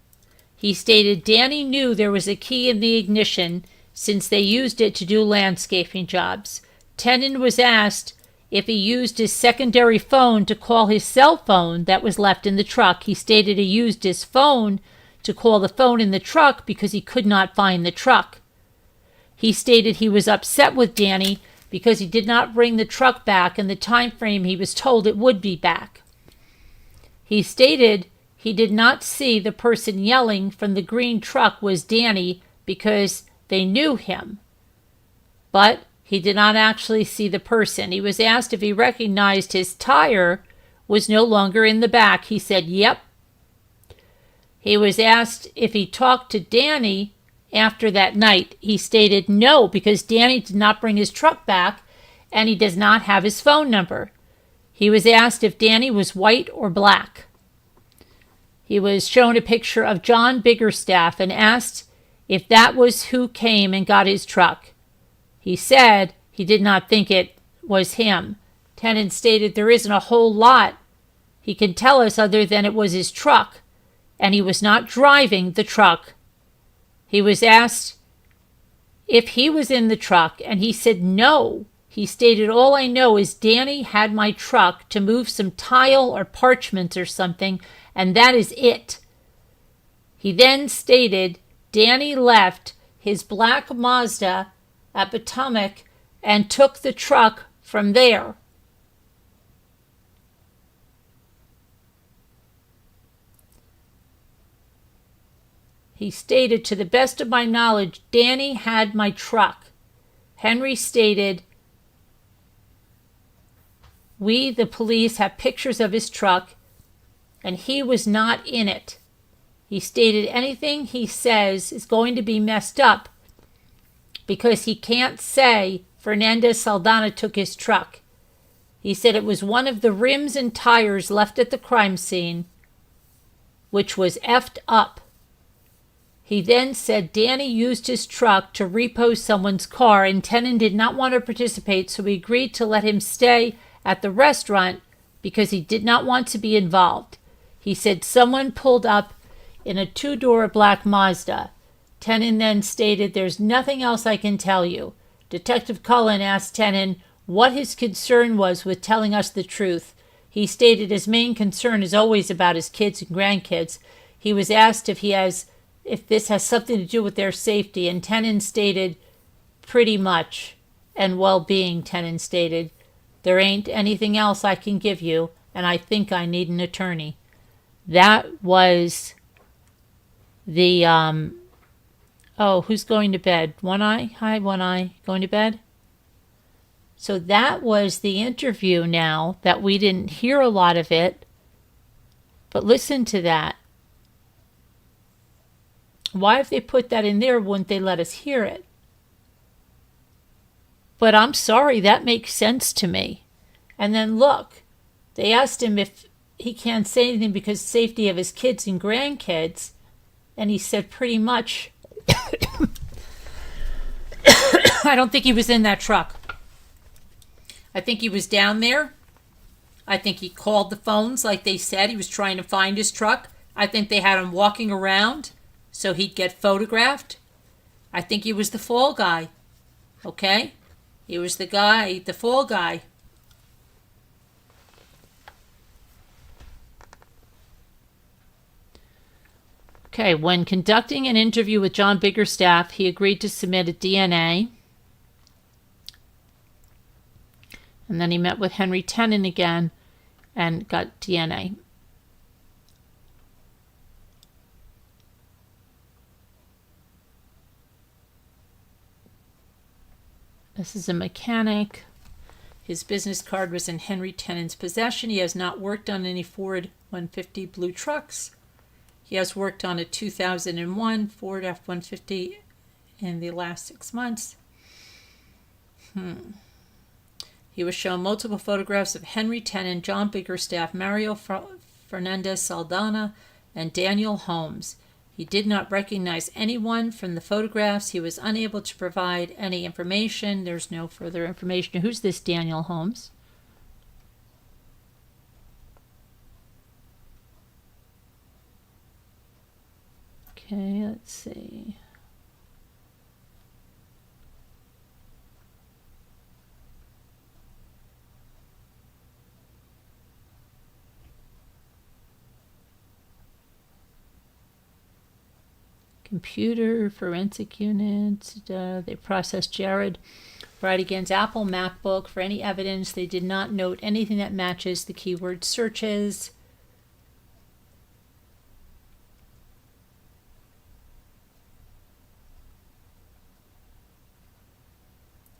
He stated Danny knew there was a key in the ignition since they used it to do landscaping jobs. Tenon was asked if he used his secondary phone to call his cell phone that was left in the truck. He stated he used his phone to call the phone in the truck because he could not find the truck. He stated he was upset with Danny because he did not bring the truck back in the time frame he was told it would be back. He stated he did not see the person yelling from the green truck was Danny because they knew him, but he did not actually see the person. He was asked if he recognized his tire was no longer in the back. He said, "Yep." He was asked if he talked to Danny after that night. He stated no, because Danny did not bring his truck back and he does not have his phone number. He was asked if Danny was white or black. He was shown a picture of John Biggerstaff and asked if that was who came and got his truck. He said he did not think it was him. Tenon stated there isn't a whole lot he can tell us other than it was his truck, and he was not driving the truck. He was asked if he was in the truck, and he said no. He stated, all I know is Danny had my truck to move some tile or parchments or something, and that is it. He then stated Danny left his black Mazda at Potomac and took the truck from there. He stated, to the best of my knowledge, Danny had my truck. Henry stated, we, the police, have pictures of his truck, and he was not in it. He stated anything he says is going to be messed up because he can't say Fernandez Saldana took his truck. He said it was one of the rims and tires left at the crime scene, which was effed up. He then said Danny used his truck to repo someone's car, and Tenon did not want to participate, so he agreed to let him stay at the restaurant because he did not want to be involved. He said someone pulled up in a 2-door black Mazda. Tenon then stated, there's nothing else I can tell you. Detective Cullen asked Tenon what his concern was with telling us the truth. He stated his main concern is always about his kids and grandkids. He was asked if this has something to do with their safety, and Tenon stated, pretty much, and well-being. Tenon stated, there ain't anything else I can give you, and I think I need an attorney. That was the, who's going to bed? One Eye? Hi, One Eye. Going to bed? So that was the interview now, that we didn't hear a lot of it, but listen to that. Why, if they put that in there, wouldn't they let us hear it? But I'm sorry, that makes sense to me. And then look, they asked him if he can't say anything because of the safety of his kids and grandkids, and he said pretty much, I don't think he was in that truck. I think he was down there. I think he called the phones like they said. He was trying to find his truck. I think they had him walking around so he'd get photographed. I think he was the fall guy. Okay? He was the guy, the fall guy. Okay, when conducting an interview with John Biggerstaff, he agreed to submit a DNA. And then he met with Henry Tenon again and got DNA. This is a mechanic. His business card was in Henry Tenon's possession. He has not worked on any Ford 150 blue trucks. He has worked on a 2001 Ford F-150 in the last 6 months. He was shown multiple photographs of Henry Tenon, John Biggerstaff, Mario Fernandez Saldana, and Daniel Holmes. He did not recognize anyone from the photographs. He was unable to provide any information. There's no further information. Who's this Daniel Holmes? Okay, let's see. Computer forensic unit. They processed Jared Bridegan's Apple MacBook for any evidence. They did not note anything that matches the keyword searches.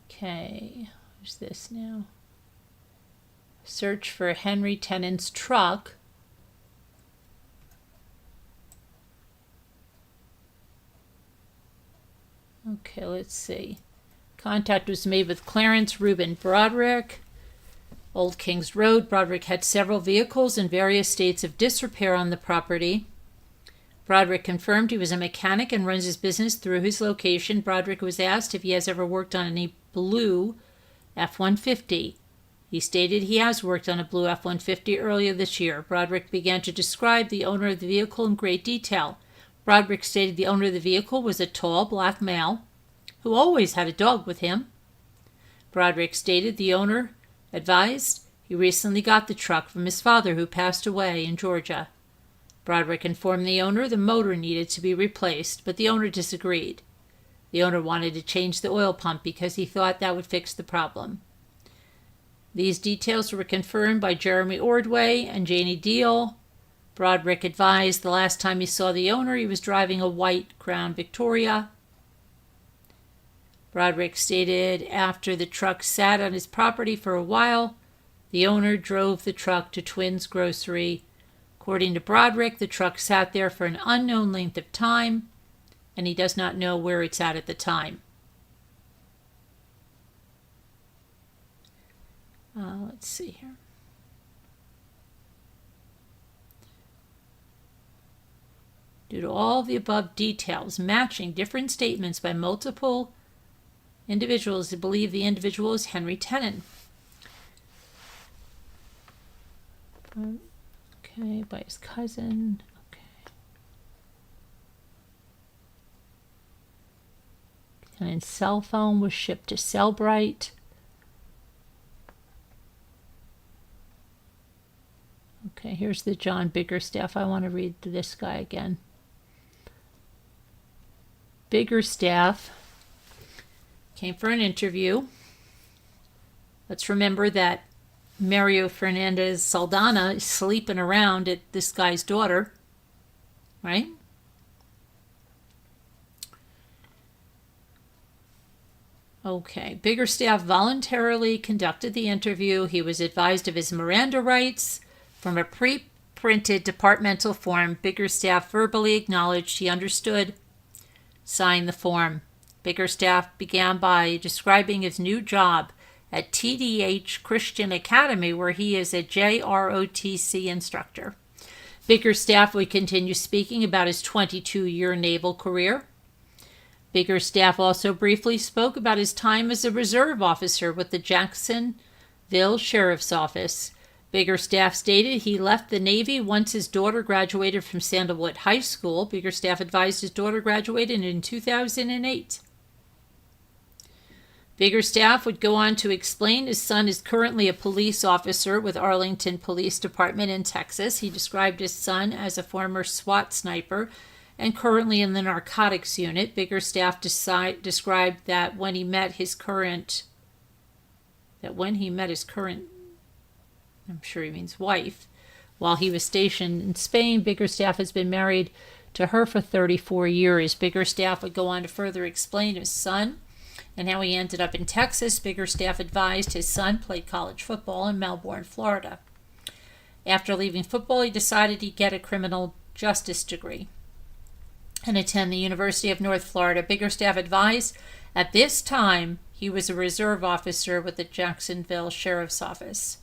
Okay, who's this now? Search for Henry Tenon's truck. Okay, let's see. Contact was made with Clarence Reuben Broderick, Old Kings Road. Broderick had several vehicles in various states of disrepair on the property. Broderick confirmed he was a mechanic and runs his business through his location. Broderick was asked if he has ever worked on any blue F-150. He stated he has worked on a blue F-150 earlier this year. Broderick began to describe the owner of the vehicle in great detail. Broderick stated the owner of the vehicle was a tall black male. who always had a dog with him. Broderick stated the owner advised he recently got the truck from his father, who passed away in Georgia. Broderick informed the owner the motor needed to be replaced, but the owner disagreed. The owner wanted to change the oil pump because he thought that would fix the problem. These details were confirmed by Jeremy Ordway and Janie Deal. Broderick advised the last time he saw the owner, he was driving a white Crown Victoria. Broderick stated after the truck sat on his property for a while, the owner drove the truck to Twins Grocery. According to Broderick, the truck sat there for an unknown length of time, and he does not know where it's at the time. Let's see here. Due to all the above details matching different statements by multiple individuals, they believe the individual is Henry Tenon. Okay, by his cousin. Okay. Tenon's cell phone was shipped to Cellbrite. Okay, here's the John Biggerstaff. I want to read this guy again. Biggerstaff came for an interview. Let's remember that Mario Fernandez Saldana is sleeping around at this guy's daughter, right? Okay, Biggerstaff voluntarily conducted the interview. He was advised of his Miranda rights. From a pre-printed departmental form, Biggerstaff verbally acknowledged he understood, signed the form. Biggerstaff began by describing his new job at TDH Christian Academy, where he is a JROTC instructor. Biggerstaff would continue speaking about his 22-year naval career. Biggerstaff also briefly spoke about his time as a reserve officer with the Jacksonville Sheriff's Office. Biggerstaff stated he left the Navy once his daughter graduated from Sandalwood High School. Biggerstaff advised his daughter graduated in 2008. Biggerstaff would go on to explain his son is currently a police officer with Arlington Police Department in Texas. He described his son as a former SWAT sniper and currently in the narcotics unit. Biggerstaff described that when he met his current, I'm sure he means wife, while he was stationed in Spain. Biggerstaff has been married to her for 34 years. Biggerstaff would go on to further explain his son and how he ended up in Texas. Biggerstaff advised his son played college football in Melbourne, Florida. After leaving football, he decided he'd get a criminal justice degree and attend the University of North Florida. Biggerstaff advised at this time he was a reserve officer with the Jacksonville Sheriff's Office.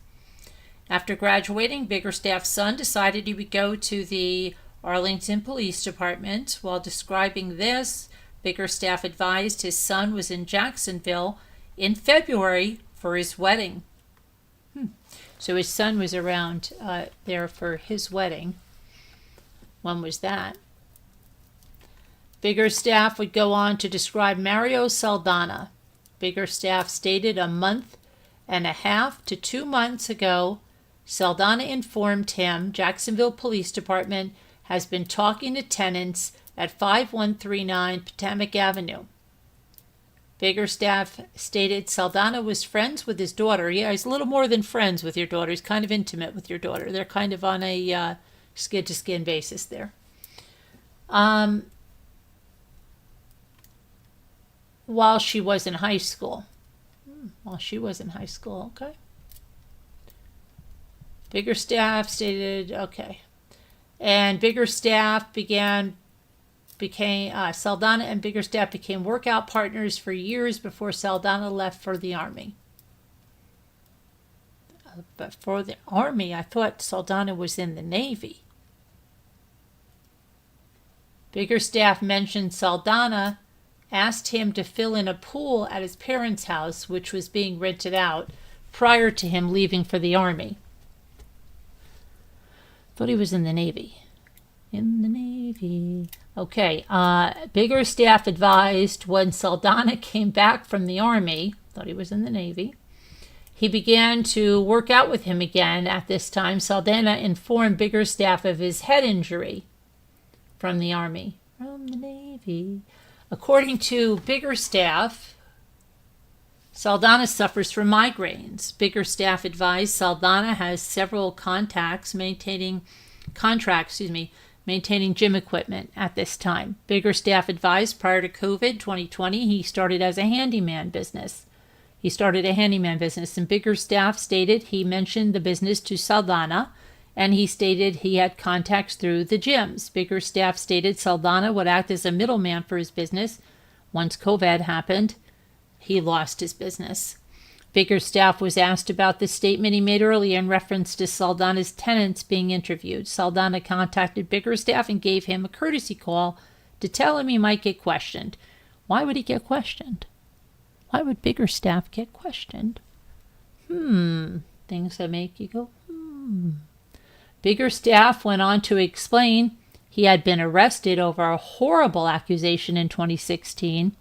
After graduating, Biggerstaff's son decided he would go to the Arlington Police Department. While describing this, Biggerstaff advised his son was in Jacksonville in February for his wedding. So his son was around there for his wedding. When was that? Biggerstaff would go on to describe Mario Saldana. Biggerstaff stated a month and a half to 2 months ago, Saldana informed him Jacksonville Police Department has been talking to tenants at 5139 Potomac Avenue. Biggerstaff stated Saldana was friends with his daughter. Yeah, he's a little more than friends with your daughter. He's kind of intimate with your daughter. They're kind of on a skin-to-skin basis there. While she was in high school. Okay. Biggerstaff stated, okay. And Saldana and Biggerstaff became workout partners for years before Saldana left for the Army. But for the Army, I thought Saldana was in the Navy. Biggerstaff mentioned Saldana asked him to fill in a pool at his parents' house, which was being rented out, prior to him leaving for the Army. Thought he was in the Navy. In the Navy. Navy. Okay, Biggerstaff advised when Saldana came back from the Army, thought he was in the Navy, he began to work out with him again. At this time, Saldana informed Biggerstaff of his head injury from the Army. From the Navy. According to Biggerstaff, Saldana suffers from migraines. Biggerstaff advised Saldana has several contracts maintaining gym equipment at this time. Biggerstaff advised prior to COVID 2020, he started a handyman business, and Biggerstaff stated he mentioned the business to Saldana, and he stated he had contacts through the gyms. Biggerstaff stated Saldana would act as a middleman for his business. Once COVID happened, he lost his business. Biggerstaff was asked about the statement he made earlier in reference to Saldana's tenants being interviewed. Saldana contacted Biggerstaff and gave him a courtesy call to tell him he might get questioned. Why would he get questioned? Why would Biggerstaff get questioned? Things that make you go, Biggerstaff went on to explain he had been arrested over a horrible accusation in 2016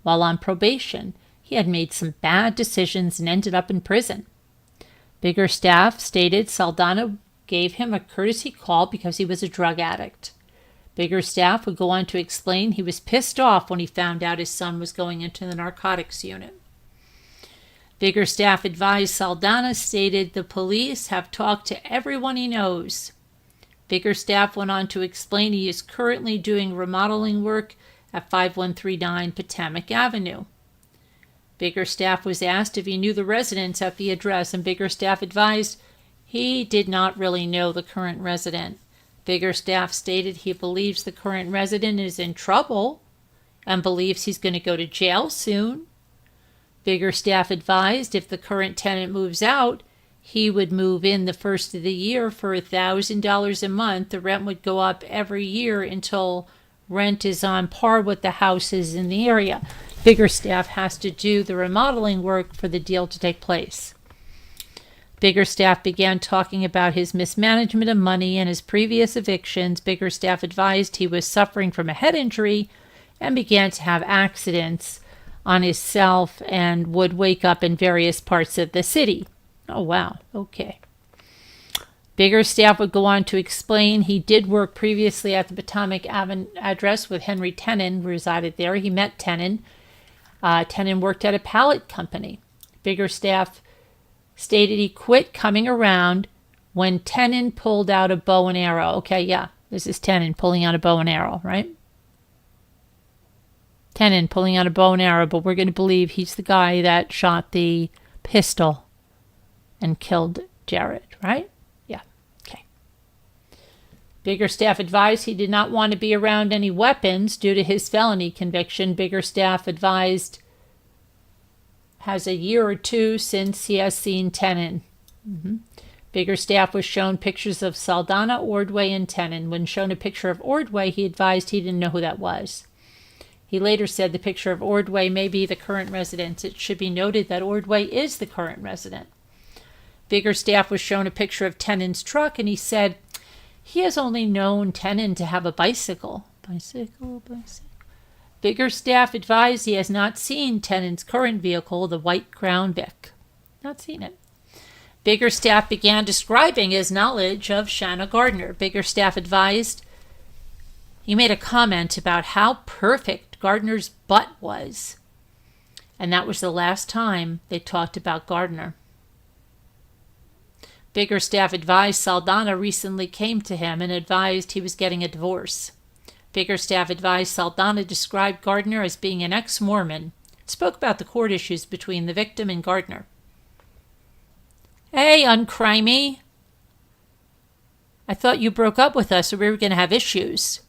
while on probation. He had made some bad decisions and ended up in prison. Biggerstaff stated Saldana gave him a courtesy call because he was a drug addict. Biggerstaff would go on to explain he was pissed off when he found out his son was going into the narcotics unit. Biggerstaff advised Saldana stated the police have talked to everyone he knows. Biggerstaff went on to explain he is currently doing remodeling work at 5139 Potomac Avenue. Biggerstaff was asked if he knew the residents at the address, and Biggerstaff advised he did not really know the current resident. Biggerstaff stated he believes the current resident is in trouble and believes he's going to go to jail soon. Biggerstaff advised if the current tenant moves out, he would move in the first of the year for $1,000 a month. The rent would go up every year until rent is on par with the houses in the area. Biggerstaff has to do the remodeling work for the deal to take place. Biggerstaff began talking about his mismanagement of money and his previous evictions. Biggerstaff advised he was suffering from a head injury and began to have accidents on himself and would wake up in various parts of the city. Oh, wow. Okay. Biggerstaff would go on to explain he did work previously at the Potomac Avenue address with Henry Tenon, resided there. He met Tenon. Tenon worked at a pallet company. Biggerstaff stated he quit coming around when Tenon pulled out a bow and arrow. Okay, yeah, this is Tenon pulling out a bow and arrow, right? Tenon pulling out a bow and arrow, but we're going to believe he's the guy that shot the pistol and killed Jared, right? Yeah, okay. Biggerstaff advised he did not want to be around any weapons due to his felony conviction. Biggerstaff advised has a year or two since he has seen Tenon. Biggerstaff was shown pictures of Saldana, Ordway, and Tenon. When shown a picture of Ordway, he advised he didn't know who that was. He later said the picture of Ordway may be the current resident. It should be noted that Ordway is the current resident. Biggerstaff was shown a picture of Tenon's truck, and he said he has only known Tenon to have a bicycle. Bicycle. Biggerstaff advised he has not seen Tenon's current vehicle, the white Crown Vic. Not seen it. Biggerstaff began describing his knowledge of Shanna Gardner. Biggerstaff advised he made a comment about how perfect Gardner's butt was. And that was the last time they talked about Gardner. Biggerstaff advised Saldana recently came to him and advised he was getting a divorce. Biggerstaff advised Saldana described Gardner as being an ex-Mormon. Spoke about the court issues between the victim and Gardner. Hey, uncrimey. I thought you broke up with us or we were going to have issues.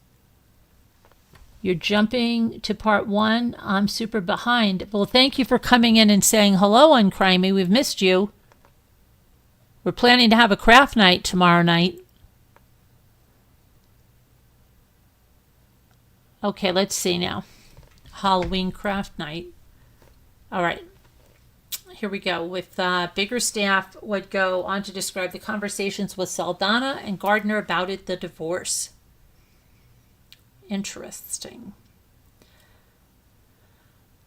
You're jumping to part 1. I'm super behind. Well, thank you for coming in and saying hello, uncrimey. We've missed you. We're planning to have a craft night tomorrow night. Okay, let's see now. Halloween craft night. All right. Here we go. With Biggerstaff would go on to describe the conversations with Saldana and Gardner about the divorce. Interesting.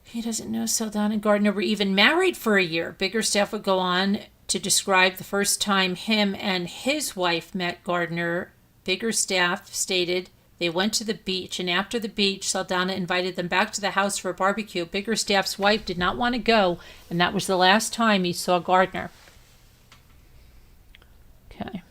He doesn't know Saldana and Gardner were even married for a year. Biggerstaff would go on to describe the first time him and his wife met Gardner. Biggerstaff stated they went to the beach, and after the beach, Saldana invited them back to the house for a barbecue. Biggerstaff's wife did not want to go, and that was the last time he saw Gardner. Okay.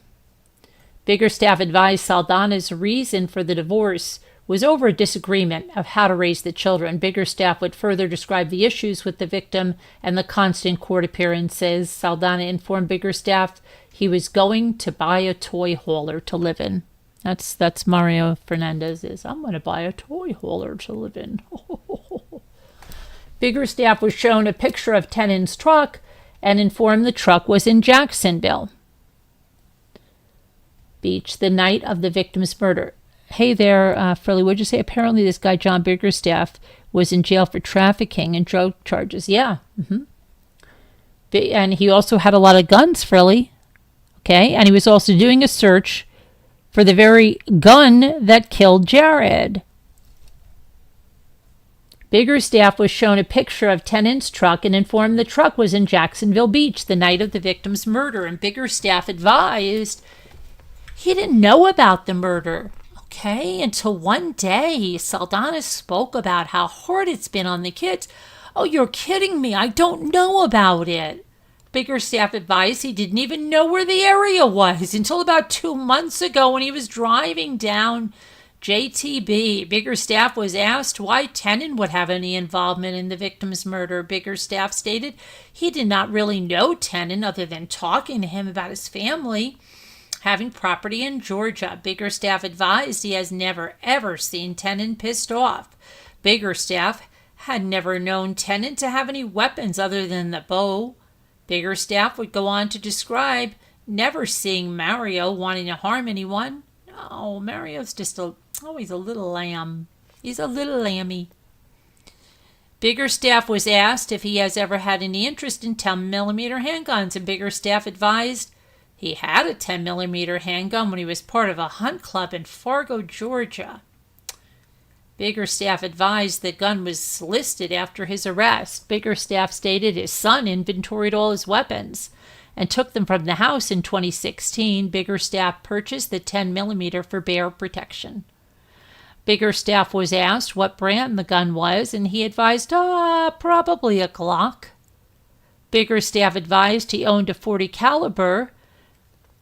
Biggerstaff advised Saldana's reason for the divorce was over a disagreement of how to raise the children. Biggerstaff would further describe the issues with the victim and the constant court appearances. Saldana informed Biggerstaff he was going to buy a toy hauler to live in. That's Mario Fernandez is. I'm going to buy a toy hauler to live in. Biggerstaff was shown a picture of Tenon's truck and informed the truck was in Jacksonville Beach the night of the victim's murder. Hey there, Frilly, what'd you say? Apparently this guy, John Biggerstaff, was in jail for trafficking and drug charges. Yeah. And he also had a lot of guns, Frilly. Okay. And he was also doing a search for the very gun that killed Jared. Biggerstaff was shown a picture of Tenon's truck and informed the truck was in Jacksonville Beach the night of the victim's murder. And Biggerstaff advised he didn't know about the murder. Okay, until one day, Saldana spoke about how hard it's been on the kids. Oh, you're kidding me. I don't know about it. Biggerstaff advised he didn't even know where the area was until about 2 months ago when he was driving down JTB. Biggerstaff was asked why Tenon would have any involvement in the victim's murder. Biggerstaff stated he did not really know Tenon other than talking to him about his family having property in Georgia. Biggerstaff advised he has never, ever seen Tenon pissed off. Biggerstaff had never known Tenon to have any weapons other than the bow. Biggerstaff would go on to describe never seeing Mario wanting to harm anyone. No, Mario's just he's a little lamb. He's a little lammy. Biggerstaff was asked if he has ever had any interest in 10mm handguns, and Biggerstaff advised he had a 10mm handgun when he was part of a hunt club in Fargo, Georgia. Biggerstaff advised the gun was listed after his arrest. Biggerstaff stated his son inventoried all his weapons and took them from the house in 2016. Biggerstaff purchased the 10mm for bear protection. Biggerstaff was asked what brand the gun was, and he advised, probably a Glock. Biggerstaff advised he owned a .40 caliber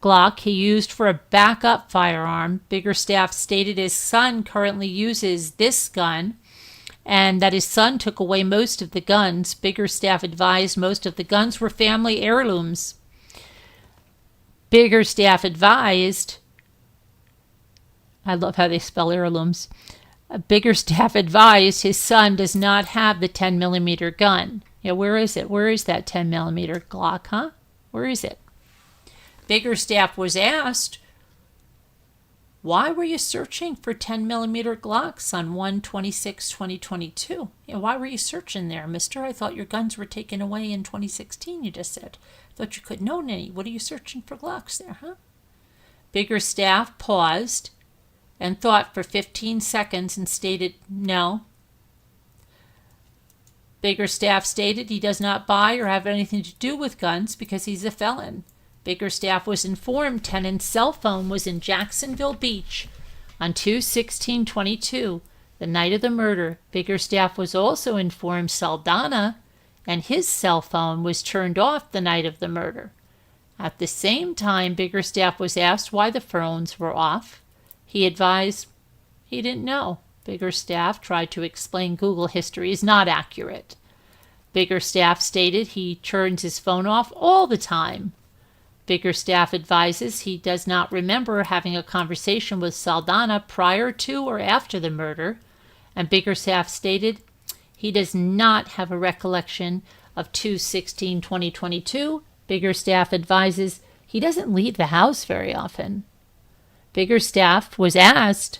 Glock he used for a backup firearm. Biggerstaff stated his son currently uses this gun and that his son took away most of the guns. Biggerstaff advised most of the guns were family heirlooms. Biggerstaff advised, I love how they spell heirlooms. Biggerstaff advised his son does not have the 10mm gun. Yeah, where is it? Where is that 10mm Glock, huh? Where is it? Biggerstaff was asked, why were you searching for 10mm Glocks on 1/26/2022? Why were you searching there, mister? I thought your guns were taken away in 2016, you just said. Thought you couldn't own any. What are you searching for Glocks there, huh? Biggerstaff paused and thought for 15 seconds and stated no. Biggerstaff stated he does not buy or have anything to do with guns because he's a felon. Biggerstaff was informed Tenon's cell phone was in Jacksonville Beach on 2/16/22, the night of the murder. Biggerstaff was also informed Saldana and his cell phone was turned off the night of the murder. At the same time, Biggerstaff was asked why the phones were off. He advised he didn't know. Biggerstaff tried to explain Google history is not accurate. Biggerstaff stated he turns his phone off all the time. Biggerstaff advises he does not remember having a conversation with Saldana prior to or after the murder, and Biggerstaff stated he does not have a recollection of 2/16/2022. Biggerstaff advises he doesn't leave the house very often. Biggerstaff was asked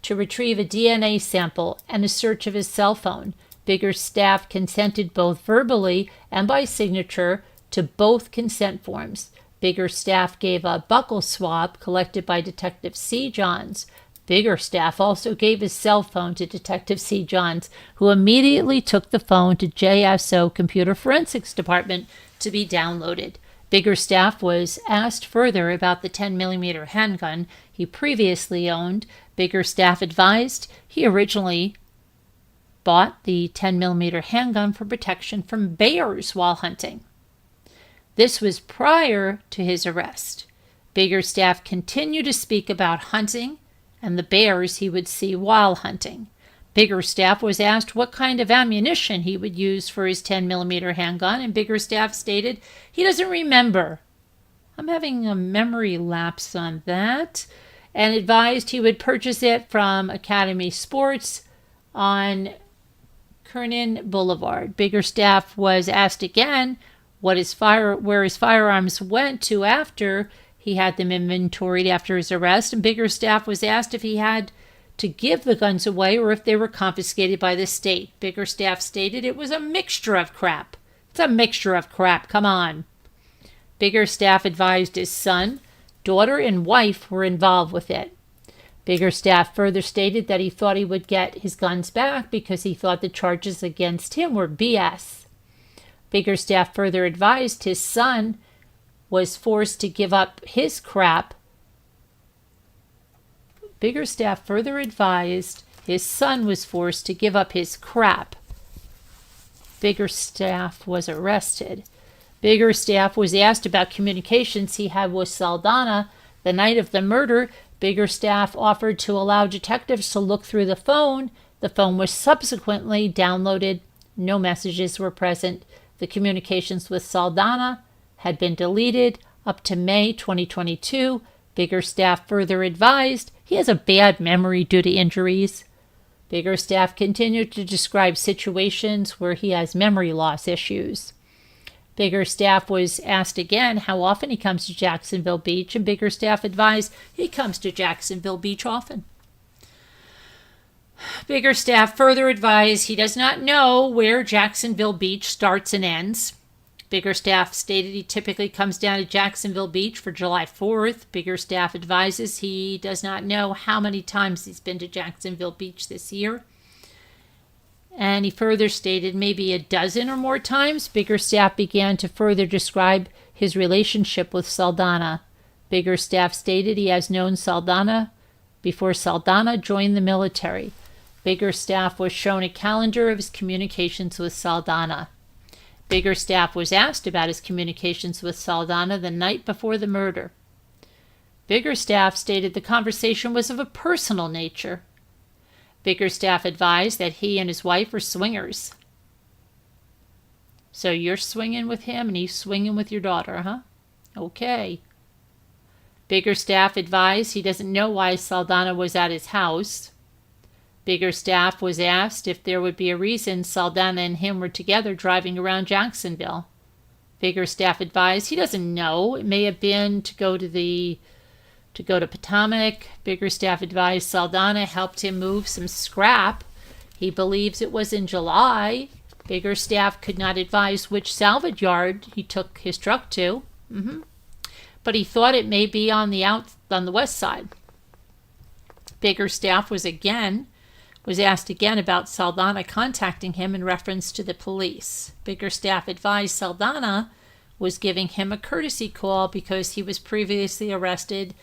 to retrieve a DNA sample and a search of his cell phone. Biggerstaff consented both verbally and by signature to both consent forms. Biggerstaff gave a buccal swab collected by Detective C. Johns. Biggerstaff also gave his cell phone to Detective C. Johns, who immediately took the phone to JSO Computer Forensics Department to be downloaded. Biggerstaff was asked further about the 10mm handgun he previously owned. Biggerstaff advised he originally bought the 10mm handgun for protection from bears while hunting. This was prior to his arrest. Biggerstaff continued to speak about hunting and the bears he would see while hunting. Biggerstaff was asked what kind of ammunition he would use for his 10mm handgun, and Biggerstaff stated he doesn't remember. I'm having a memory lapse on that. And advised he would purchase it from Academy Sports on Kernan Boulevard. Biggerstaff was asked again where his firearms went to after he had them inventoried after his arrest, and Biggerstaff was asked if he had to give the guns away or if they were confiscated by the state. Biggerstaff stated it was a mixture of crap. It's a mixture of crap, come on. Biggerstaff advised his son, daughter, and wife were involved with it. Biggerstaff further stated that he thought he would get his guns back because he thought the charges against him were BS. Biggerstaff further advised his son was forced to give up his crap. Biggerstaff further advised his son was forced to give up his crap. Biggerstaff was arrested. Biggerstaff was asked about communications he had with Saldana the night of the murder. Biggerstaff offered to allow detectives to look through the phone. The phone was subsequently downloaded. No messages were present. The communications with Saldana had been deleted up to May 2022. Biggerstaff further advised he has a bad memory due to injuries. Biggerstaff continued to describe situations where he has memory loss issues. Biggerstaff was asked again how often he comes to Jacksonville Beach, and Biggerstaff advised he comes to Jacksonville Beach often. Biggerstaff further advised he does not know where Jacksonville Beach starts and ends. Biggerstaff stated he typically comes down to Jacksonville Beach for July 4th. Biggerstaff advises he does not know how many times he's been to Jacksonville Beach this year. And he further stated maybe a dozen or more times. Biggerstaff began to further describe his relationship with Saldana. Biggerstaff stated he has known Saldana before Saldana joined the military. Biggerstaff was shown a calendar of his communications with Saldana. Biggerstaff was asked about his communications with Saldana the night before the murder. Biggerstaff stated the conversation was of a personal nature. Biggerstaff advised that he and his wife are swingers. So you're swinging with him and he's swinging with your daughter, huh? Okay. Biggerstaff advised he doesn't know why Saldana was at his house. Biggerstaff was asked if there would be a reason Saldana and him were together driving around Jacksonville. Biggerstaff advised he doesn't know. It may have been to go to Potomac. Biggerstaff advised Saldana helped him move some scrap. He believes it was in July. Biggerstaff could not advise which salvage yard he took his truck to. But he thought it may be on the west side. Biggerstaff was asked again about Saldana contacting him in reference to the police. Biggerstaff advised Saldana was giving him a courtesy call because he was previously arrested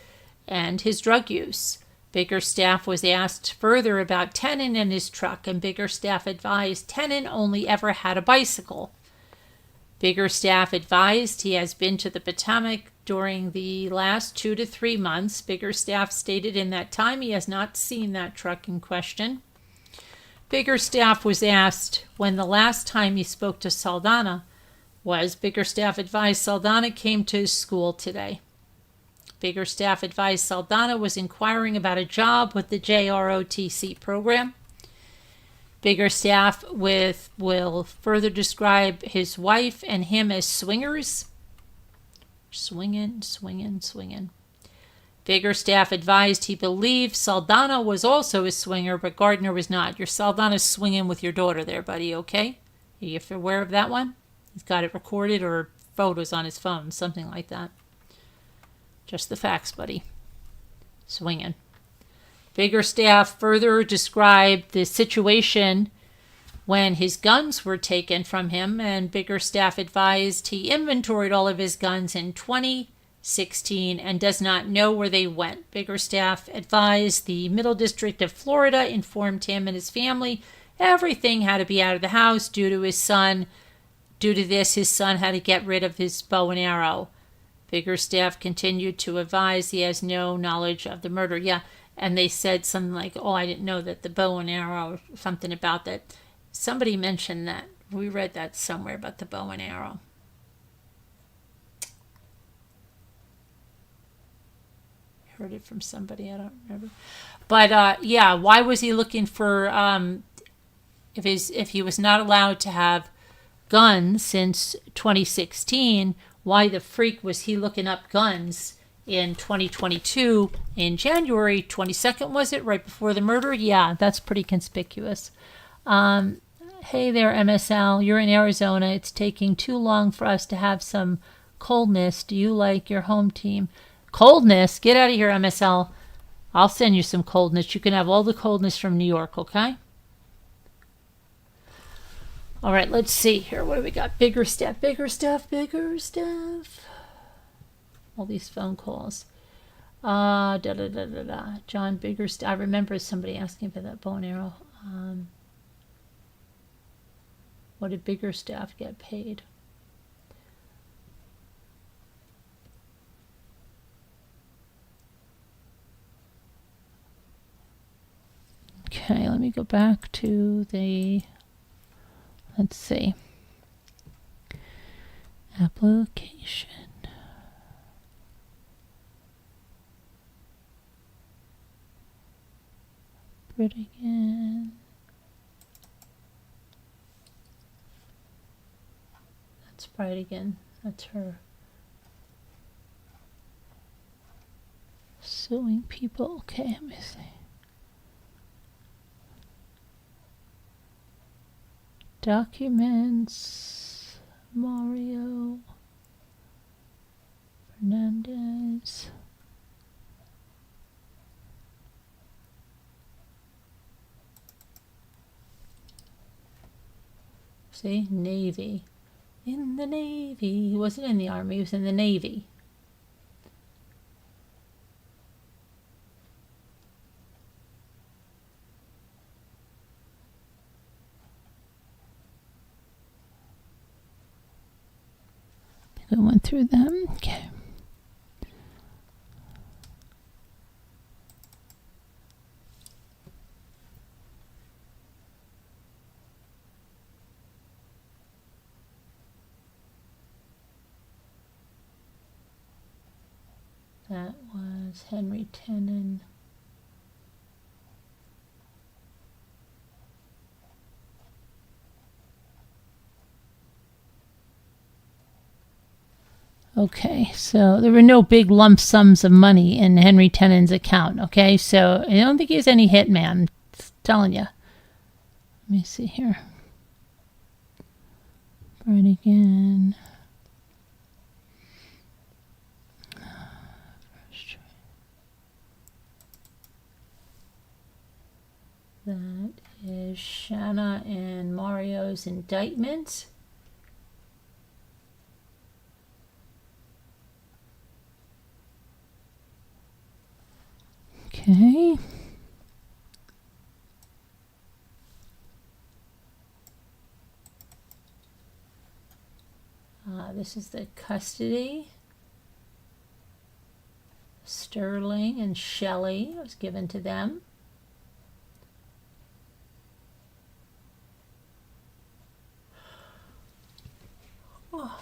and his drug use. Biggerstaff was asked further about Tenon and his truck, and Biggerstaff advised Tenon only ever had a bicycle. Biggerstaff advised he has been to the Potomac during the last 2 to 3 months. Biggerstaff stated in that time he has not seen that truck in question. Biggerstaff was asked when the last time he spoke to Saldana was. Biggerstaff advised Saldana came to his school today. Biggerstaff advised Saldana was inquiring about a job with the JROTC program. Biggerstaff will further describe his wife and him as swingers. Swinging. Biggerstaff advised he believed Saldana was also a swinger, but Gardner was not. Your Saldana's swinging with your daughter there, buddy, okay? Are you aware of that one? He's got it recorded or photos on his phone, something like that. Just the facts, buddy. Swinging. Biggerstaff further described the situation when his guns were taken from him, and Biggerstaff advised he inventoried all of his guns in 2016 and does not know where they went. Biggerstaff advised the Middle District of Florida informed him and his family everything had to be out of the house due to his son. Due to this, his son had to get rid of his bow and arrow. Biggerstaff continued to advise he has no knowledge of the murder. Yeah, and they said something like, oh, I didn't know that the bow and arrow, or something about that. Somebody mentioned that. We read that somewhere about the bow and arrow. Heard it from somebody, I don't remember. But yeah, why was he looking for, if he was not allowed to have guns since 2016, why the freak was he looking up guns in 2022 in January 22nd, was it, right before the murder? Yeah, that's pretty conspicuous. Hey there, MSL, you're in Arizona. It's taking too long for us to have some coldness. Do you like your home team? Coldness? Get out of here, MSL. I'll send you some coldness. You can have all the coldness from New York, okay? All right, let's see here. What do we got? Bigger stuff. All these phone calls. John Biggerstaff. I remember somebody asking for that bow and arrow. What did Biggerstaff get paid? Okay, let me go back to the, let's see, application. Bridegan. That's Bridegan. That's her. Suing people. Okay, let me see. Documents. Mario Fernandez. See, Navy. In the Navy. He wasn't in the Army, he was in the Navy. I went through them. Okay. That was Henry Tenon. Okay, so there were no big lump sums of money in Henry Tenon's account. Okay, so I don't think he has any hitman. I'm telling you. Let me see here. Bridegan. That is Shanna and Mario's indictment. Okay. This is the custody. Sterling and Shelley was given to them. Oh.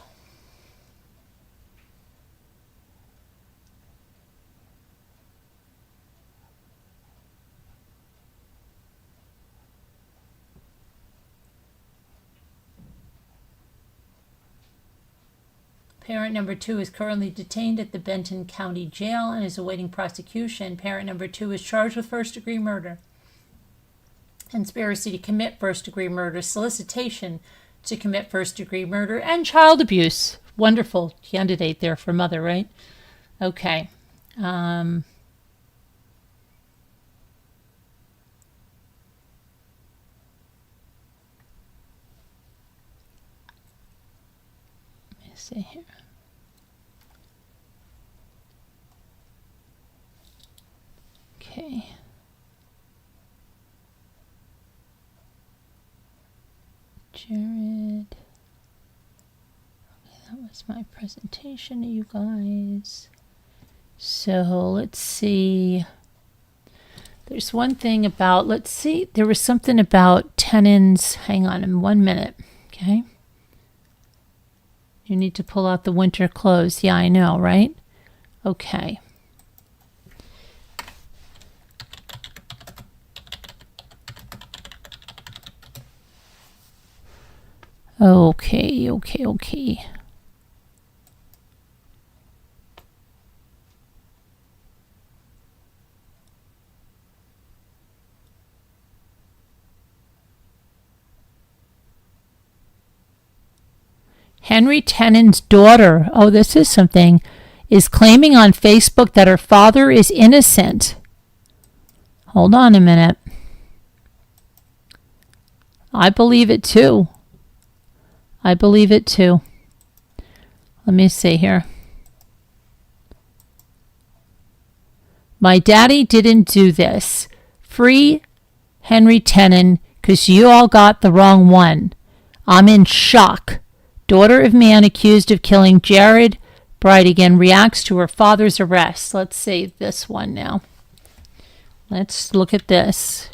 Parent number 2 is currently detained at the Benton County Jail and is awaiting prosecution. Parent number 2 is charged with first-degree murder, conspiracy to commit first-degree murder, solicitation to commit first-degree murder, and child abuse. Wonderful candidate there for mother, right? Okay. see here. Okay. Jared. Okay, that was my presentation to you guys. So let's see. There's one thing about, let's see, there was something about Tenon's, hang on in 1 minute, okay? You need to pull out the winter clothes. Yeah, I know, right? Okay. Okay. Henry Tenon's daughter, oh, this is something, is claiming on Facebook that her father is innocent. Hold on a minute. I believe it too. Let me see here. My daddy didn't do this. Free Henry Tenon, 'cause you all got the wrong one. I'm in shock. Daughter of man accused of killing Jared Bridegan reacts to her father's arrest. Let's see this one now. Let's look at this.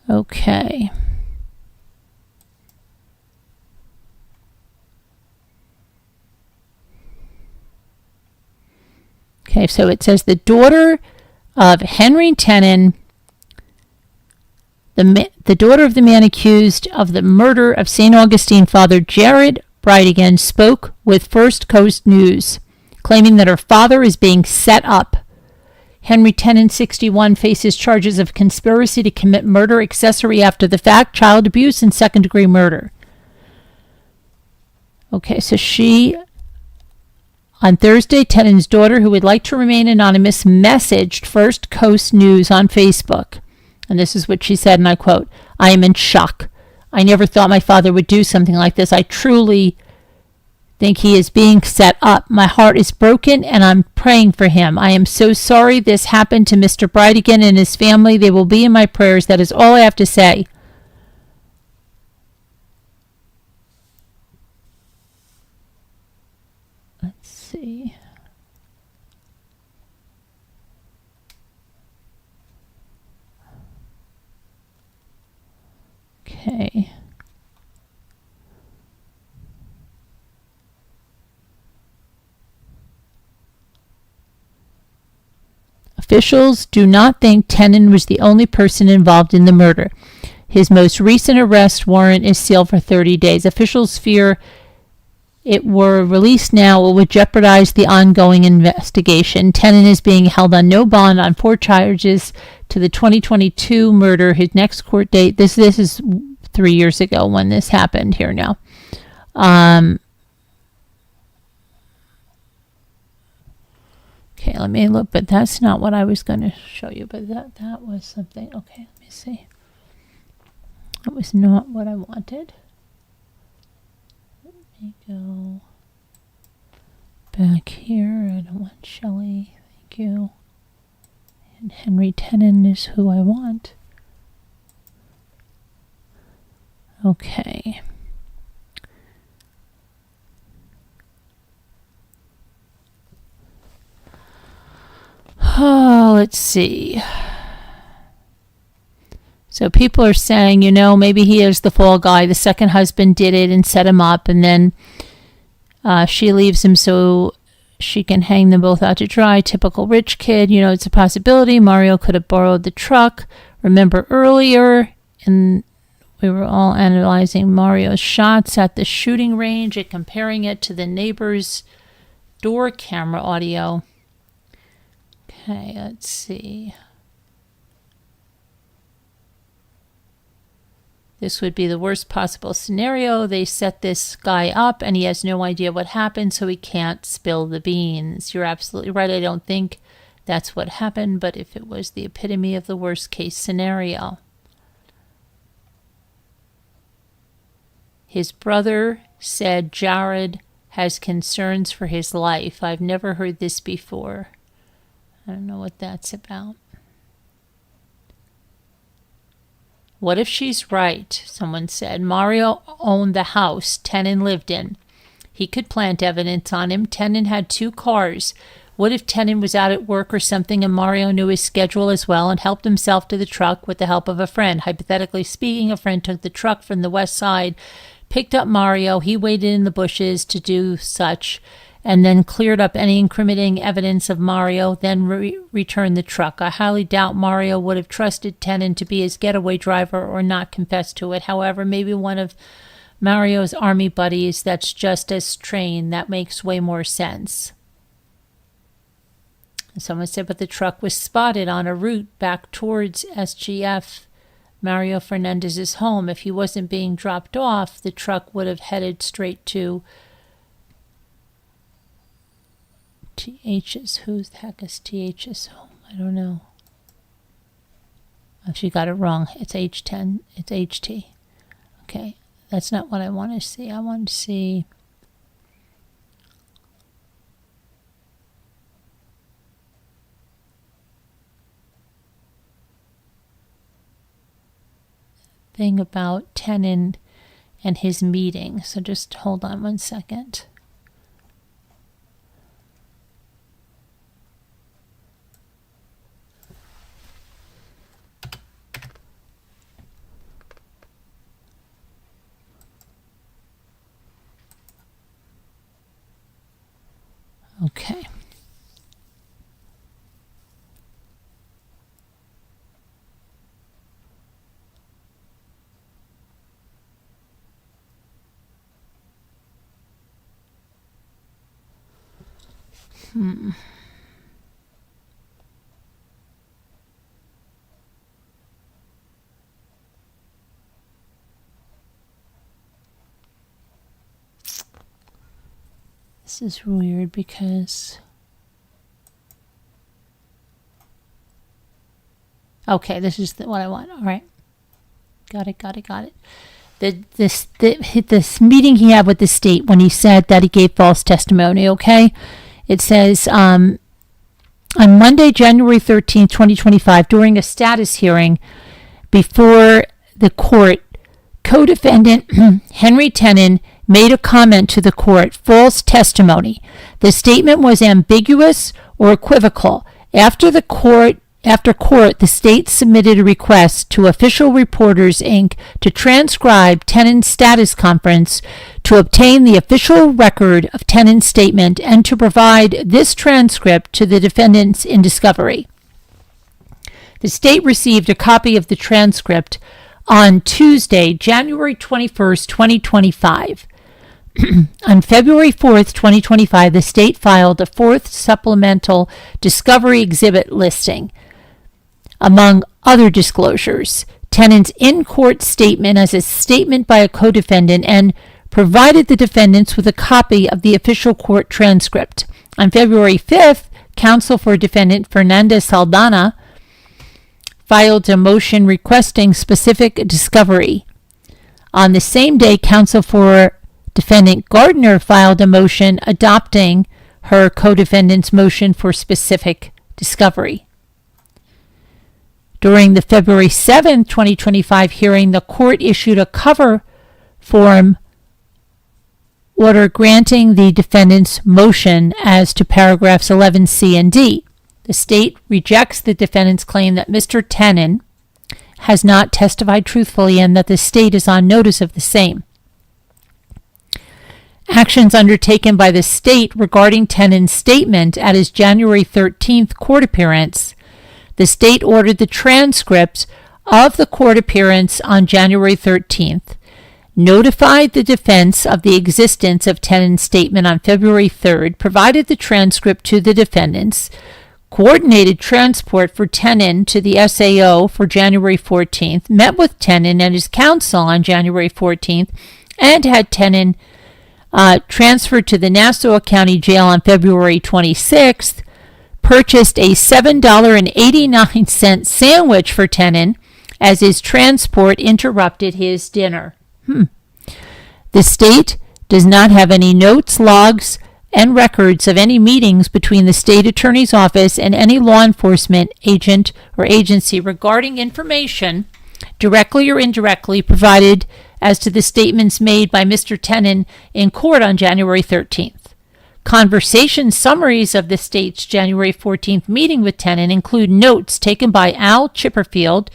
Okay. Okay, so it says the daughter of Henry Tenon, the daughter of the man accused of the murder of St. Augustine father Jared Bridegan, spoke with First Coast News, claiming that her father is being set up. Henry Tenon, 61, faces charges of conspiracy to commit murder, accessory after the fact, child abuse, and second-degree murder. Okay, so on Thursday, Tenon's daughter, who would like to remain anonymous, messaged First Coast News on Facebook. And this is what she said, and I quote, "I am in shock. I never thought my father would do something like this. I truly think he is being set up. My heart is broken, and I'm praying for him. I am so sorry this happened to Mr. Bridegan and his family. They will be in my prayers. That is all I have to say." Let's see. Okay. Officials do not think Tenon was the only person involved in the murder. His most recent arrest warrant is sealed for 30 days. Officials fear it were released now, it would jeopardize the ongoing investigation. Tenon is being held on no bond on 4 charges to the 2022 murder. His next court date, this is 3 years ago when this happened here now. Okay, let me look, but that's not what I was going to show you, but that was something. Okay, let me see. That was not what I wanted. Let me go back here. I don't want Shelley. Thank you. And Henry Tenon is who I want. Okay. Oh, let's see. So people are saying, maybe he is the fall guy. The second husband did it and set him up, and then she leaves him so she can hang them both out to dry. Typical rich kid. It's a possibility. Mario could have borrowed the truck. Remember earlier, and we were all analyzing Mario's shots at the shooting range and comparing it to the neighbor's door camera audio. Okay, let's see. This would be the worst possible scenario. They set this guy up and he has no idea what happened, so he can't spill the beans. You're absolutely right. I don't think that's what happened, but if it was the epitome of the worst case scenario. His brother said Jared has concerns for his life. I've never heard this before. I don't know what that's about. What if she's right? Someone said. Mario owned the house Tenon lived in. He could plant evidence on him. Tenon had 2 cars. What if Tenon was out at work or something and Mario knew his schedule as well and helped himself to the truck with the help of a friend? Hypothetically speaking, a friend took the truck from the west side, picked up Mario. He waited in the bushes to do such, and then cleared up any incriminating evidence of Mario, then returned the truck. I highly doubt Mario would have trusted Tenon to be his getaway driver or not confess to it. However, maybe one of Mario's army buddies that's just as trained. That makes way more sense. Someone said, but the truck was spotted on a route back towards SGF, Mario Fernandez's home. If he wasn't being dropped off, the truck would have headed straight to TH's. Who the heck is TH's home? I don't know. Oh, she got it wrong. It's H10. It's HT. Okay, that's not what I want to see. I want to see thing about Tenon and his meeting. So just hold on one second. Okay. This is weird because... Okay, this is what I want. All right. Got it. This meeting he had with the state when he said that he gave false testimony, okay? It says, on Monday, January 13th, 2025, during a status hearing before the court, co-defendant Henry Tenon made a comment to the court, false testimony. The statement was ambiguous or equivocal. After court, the state submitted a request to Official Reporters, Inc. to transcribe Tenon's status conference to obtain the official record of Tenon's statement and to provide this transcript to the defendants in discovery. The state received a copy of the transcript on Tuesday, January 21st, 2025. On February 4th, 2025, the state filed a 4th supplemental discovery exhibit listing, among other disclosures, Tenon's in-court statement as a statement by a co-defendant and provided the defendants with a copy of the official court transcript. On February 5th, counsel for defendant Fernandez Saldana filed a motion requesting specific discovery. On the same day, counsel for defendant Gardner filed a motion adopting her co-defendant's motion for specific discovery. During the February 7, 2025 hearing, the court issued a cover form order granting the defendant's motion as to paragraphs 11C and D. The state rejects the defendant's claim that Mr. Tenon has not testified truthfully and that the state is on notice of the same. Actions undertaken by the state regarding Tenon's statement at his January 13th court appearance. The state ordered the transcripts of the court appearance on January 13th, notified the defense of the existence of Tenon's statement on February 3rd, provided the transcript to the defendants, coordinated transport for Tenon to the SAO for January 14th, met with Tenon and his counsel on January 14th, and had Tenon transferred to the Nassau County Jail on February 26th, purchased a $7.89 sandwich for Tenon as his transport interrupted his dinner. The state does not have any notes, logs, and records of any meetings between the state attorney's office and any law enforcement agent or agency regarding information, directly or indirectly, provided as to the statements made by Mr. Tenon in court on January 13th. Conversation summaries of the state's January 14th meeting with Tenon include notes taken by Al Chipperfield,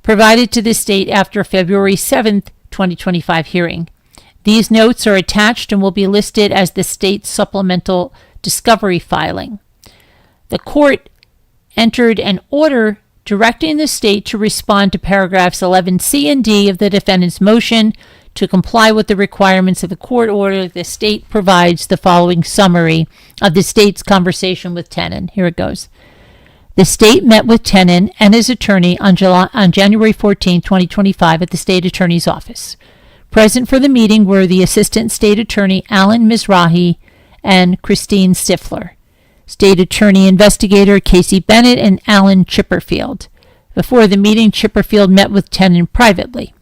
provided to the state after February 7th, 2025 hearing. These notes are attached and will be listed as the state's supplemental discovery filing. The court entered an order directing the state to respond to paragraphs 11C and D of the defendant's motion to comply with the requirements of the court order. The state provides the following summary of the state's conversation with Tenon. Here it goes. The state met with Tenon and his attorney on January 14, 2025 at the state attorney's office. Present for the meeting were the Assistant State Attorney Alan Mizrahi and Christine Stifler, State Attorney Investigator Casey Bennett, and Alan Chipperfield. Before the meeting, Chipperfield met with Tenon privately.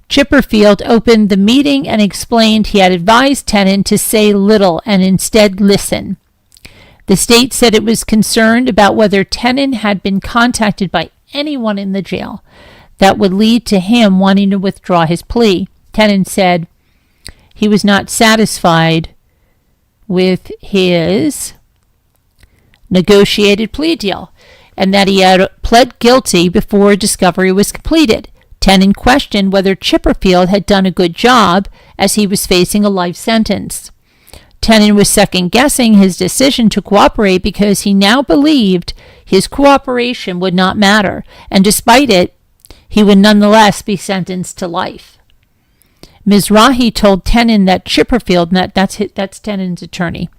Chipperfield opened the meeting and explained he had advised Tenon to say little and instead listen. The state said it was concerned about whether Tenon had been contacted by anyone in the jail that would lead to him wanting to withdraw his plea. Tenon said he was not satisfied with his negotiated plea deal and that he had pled guilty before discovery was completed. Tenon questioned whether Chipperfield had done a good job as he was facing a life sentence. Tenon was second-guessing his decision to cooperate because he now believed his cooperation would not matter, and despite it, he would nonetheless be sentenced to life. Mizrahi told Tenon that Chipperfield, that's Tenon's attorney,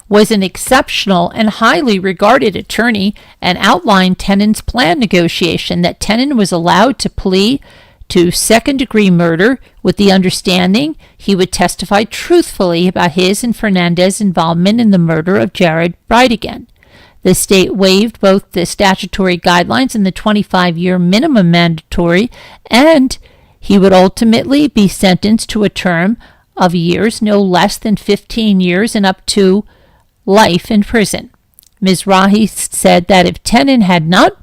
was an exceptional and highly regarded attorney and outlined Tenon's planned negotiation that Tenon was allowed to plea to second-degree murder with the understanding he would testify truthfully about his and Fernandez's involvement in the murder of Jared Bridegan. The state waived both the statutory guidelines and the 25-year minimum mandatory, and he would ultimately be sentenced to a term of years, no less than 15 years and up to life in prison. Mizrahi said that if Tenon had not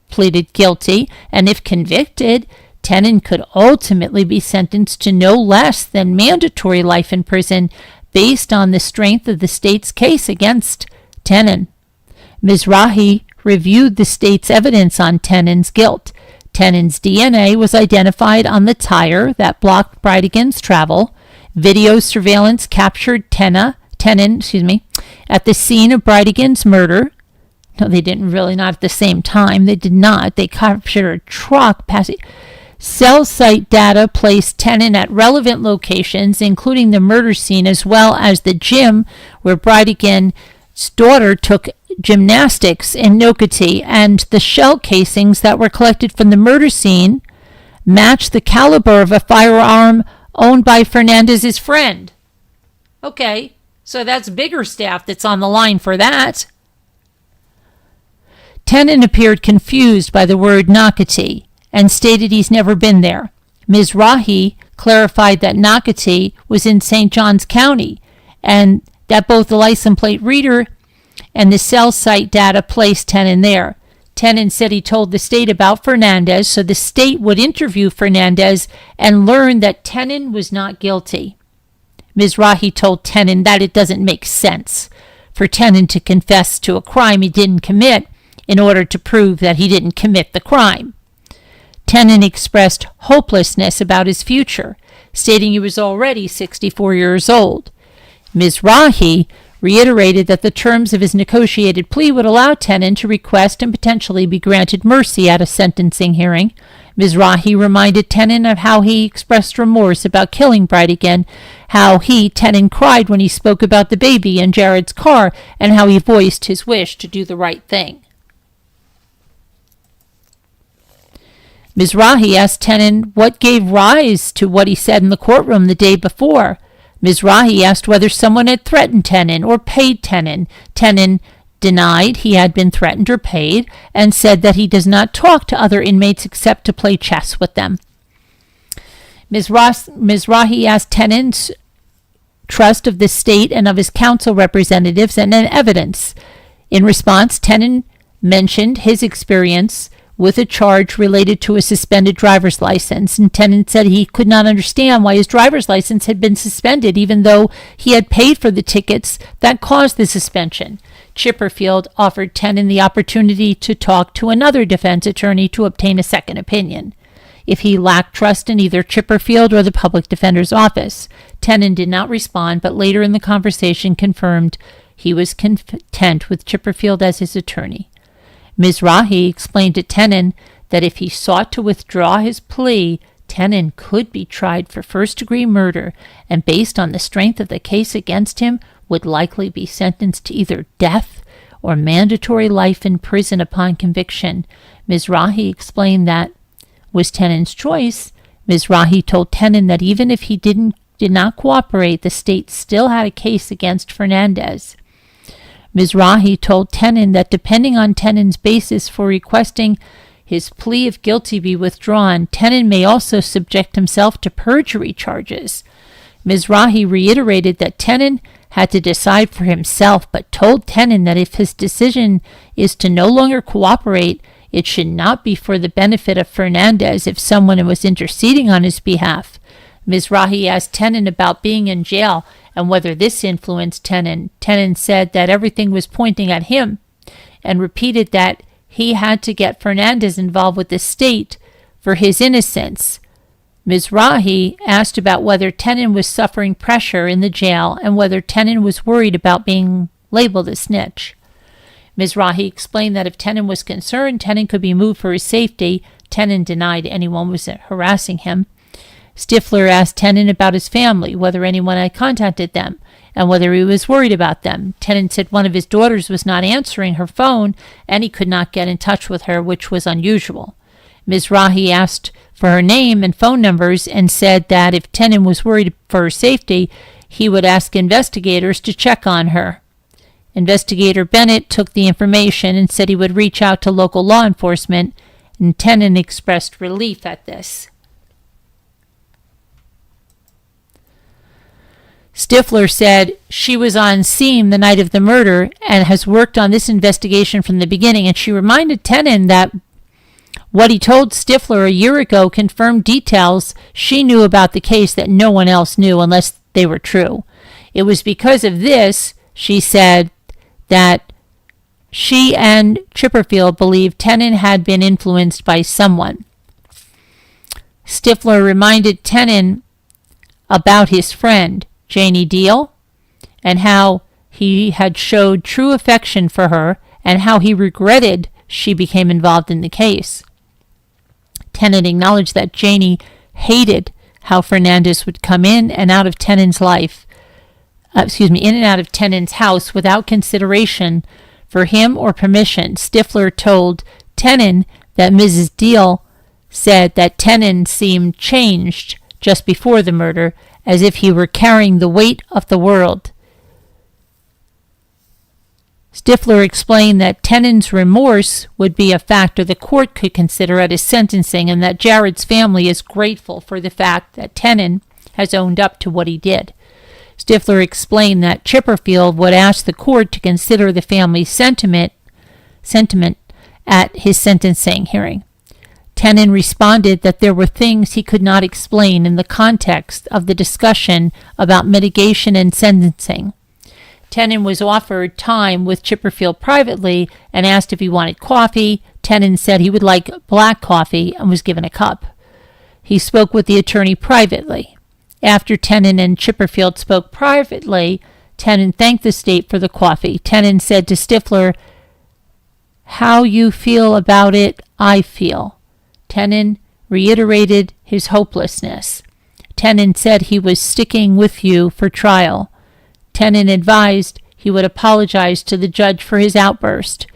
pleaded guilty and if convicted, Tenon could ultimately be sentenced to no less than mandatory life in prison based on the strength of the state's case against Tenon. Mizrahi reviewed the state's evidence on Tenon's guilt. Tenon's DNA was identified on the tire that blocked Bridegan's travel. Video surveillance captured Tenon at the scene of Bridegan's murder. No, they didn't really, not at the same time. They did not. They captured a truck passing. Cell site data placed Tenon at relevant locations, including the murder scene as well as the gym where Bridegan's daughter took gymnastics in Nocatee, and the shell casings that were collected from the murder scene matched the caliber of a firearm owned by Fernandez's friend. Okay, so that's bigger staff that's on the line for that. Tenon appeared confused by the word Nocatee and stated he's never been there. Mizrahi clarified that Nocatee was in St. Johns County and that both the license plate reader and the cell site data placed Tenon there. Tenon said he told the state about Fernandez so the state would interview Fernandez and learn that Tenon was not guilty. Mizrahi told Tenon that it doesn't make sense for Tenon to confess to a crime he didn't commit in order to prove that he didn't commit the crime. Tenon expressed hopelessness about his future, stating he was already 64 years old. Mizrahi reiterated that the terms of his negotiated plea would allow Tenon to request and potentially be granted mercy at a sentencing hearing. Mizrahi reminded Tenon of how he expressed remorse about killing Bridegan, how he, Tenon, cried when he spoke about the baby in Jared's car, and how he voiced his wish to do the right thing. Mizrahi asked Tenon what gave rise to what he said in the courtroom the day before. Mizrahi asked whether someone had threatened Tenon or paid Tenon. Tenon denied he had been threatened or paid and said that he does not talk to other inmates except to play chess with them. Mizrahi asked Tenon's trust of the state and of his council representatives and evidence. In response, Tenon mentioned his experience with a charge related to a suspended driver's license, and Tenon said he could not understand why his driver's license had been suspended even though he had paid for the tickets that caused the suspension. Chipperfield offered Tenon the opportunity to talk to another defense attorney to obtain a second opinion if he lacked trust in either Chipperfield or the public defender's office. Tenon did not respond, but later in the conversation confirmed he was content with Chipperfield as his attorney. Mizrahi explained to Tenon that if he sought to withdraw his plea, Tenon could be tried for first-degree murder and, based on the strength of the case against him, would likely be sentenced to either death or mandatory life in prison upon conviction. Mizrahi explained that was Tenon's choice. Mizrahi told Tenon that even if he did not cooperate, the state still had a case against Fernandez. Mizrahi told Tenon that depending on Tenon's basis for requesting his plea of guilty be withdrawn, Tenon may also subject himself to perjury charges. Mizrahi reiterated that Tenon had to decide for himself, but told Tenon that if his decision is to no longer cooperate, it should not be for the benefit of Fernandez if someone was interceding on his behalf. Mizrahi asked Tenon about being in jail and whether this influenced Tenon. Tenon said that everything was pointing at him and repeated that he had to get Fernandez involved with the state for his innocence. Mizrahi asked about whether Tenon was suffering pressure in the jail and whether Tenon was worried about being labeled a snitch. Mizrahi explained that if Tenon was concerned, Tenon could be moved for his safety. Tenon denied anyone was harassing him. Stifler asked Tenon about his family, whether anyone had contacted them, and whether he was worried about them. Tenon said one of his daughters was not answering her phone, and he could not get in touch with her, which was unusual. Mizrahi asked for her name and phone numbers and said that if Tenon was worried for her safety, he would ask investigators to check on her. Investigator Bennett took the information and said he would reach out to local law enforcement, and Tenon expressed relief at this. Stifler said she was on scene the night of the murder and has worked on this investigation from the beginning, and she reminded Tenon that what he told Stifler a year ago confirmed details she knew about the case that no one else knew unless they were true. It was because of this, she said, that she and Chipperfield believed Tenon had been influenced by someone. Stifler reminded Tenon about his friend, Janie Deal, and how he had showed true affection for her and how he regretted she became involved in the case. Tenon acknowledged that Janie hated how Fernandez would come in and out of Tenon's house without consideration for him or permission. Stifler told Tenon that Mrs. Deal said that Tenon seemed changed just before the murder, as if he were carrying the weight of the world. Stifler explained that Tenon's remorse would be a factor the court could consider at his sentencing, and that Jared's family is grateful for the fact that Tenon has owned up to what he did. Stifler explained that Chipperfield would ask the court to consider the family's sentiment at his sentencing hearing. Tenon responded that there were things he could not explain in the context of the discussion about mitigation and sentencing. Tenon was offered time with Chipperfield privately and asked if he wanted coffee. Tenon said he would like black coffee and was given a cup. He spoke with the attorney privately. After Tenon and Chipperfield spoke privately, Tenon thanked the state for the coffee. Tenon said to Stifler, "How you feel about it, I feel." Tenon reiterated his hopelessness. Tenon said he was sticking with you for trial. Tenon advised he would apologize to the judge for his outburst.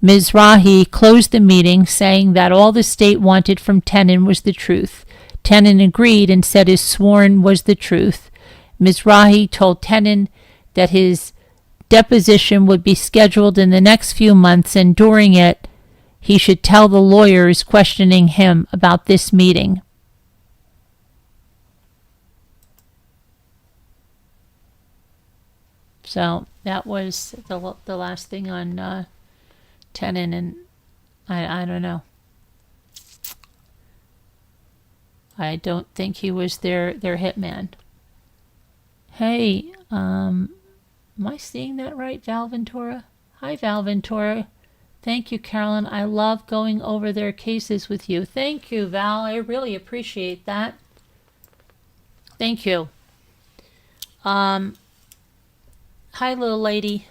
Mizrahi closed the meeting, saying that all the state wanted from Tenon was the truth. Tenon agreed and said his sworn was the truth. Mizrahi told Tenon that his deposition would be scheduled in the next few months, and during it, he should tell the lawyers questioning him about this meeting. So that was the last thing on Tenon, and I don't know. I don't think he was their hitman. Hey, am I seeing that right, Val Ventura? Hi, Val Ventura. Thank you, Carolyn. I love going over their cases with you. Thank you, Val. I really appreciate that. Thank you. Hi, little lady.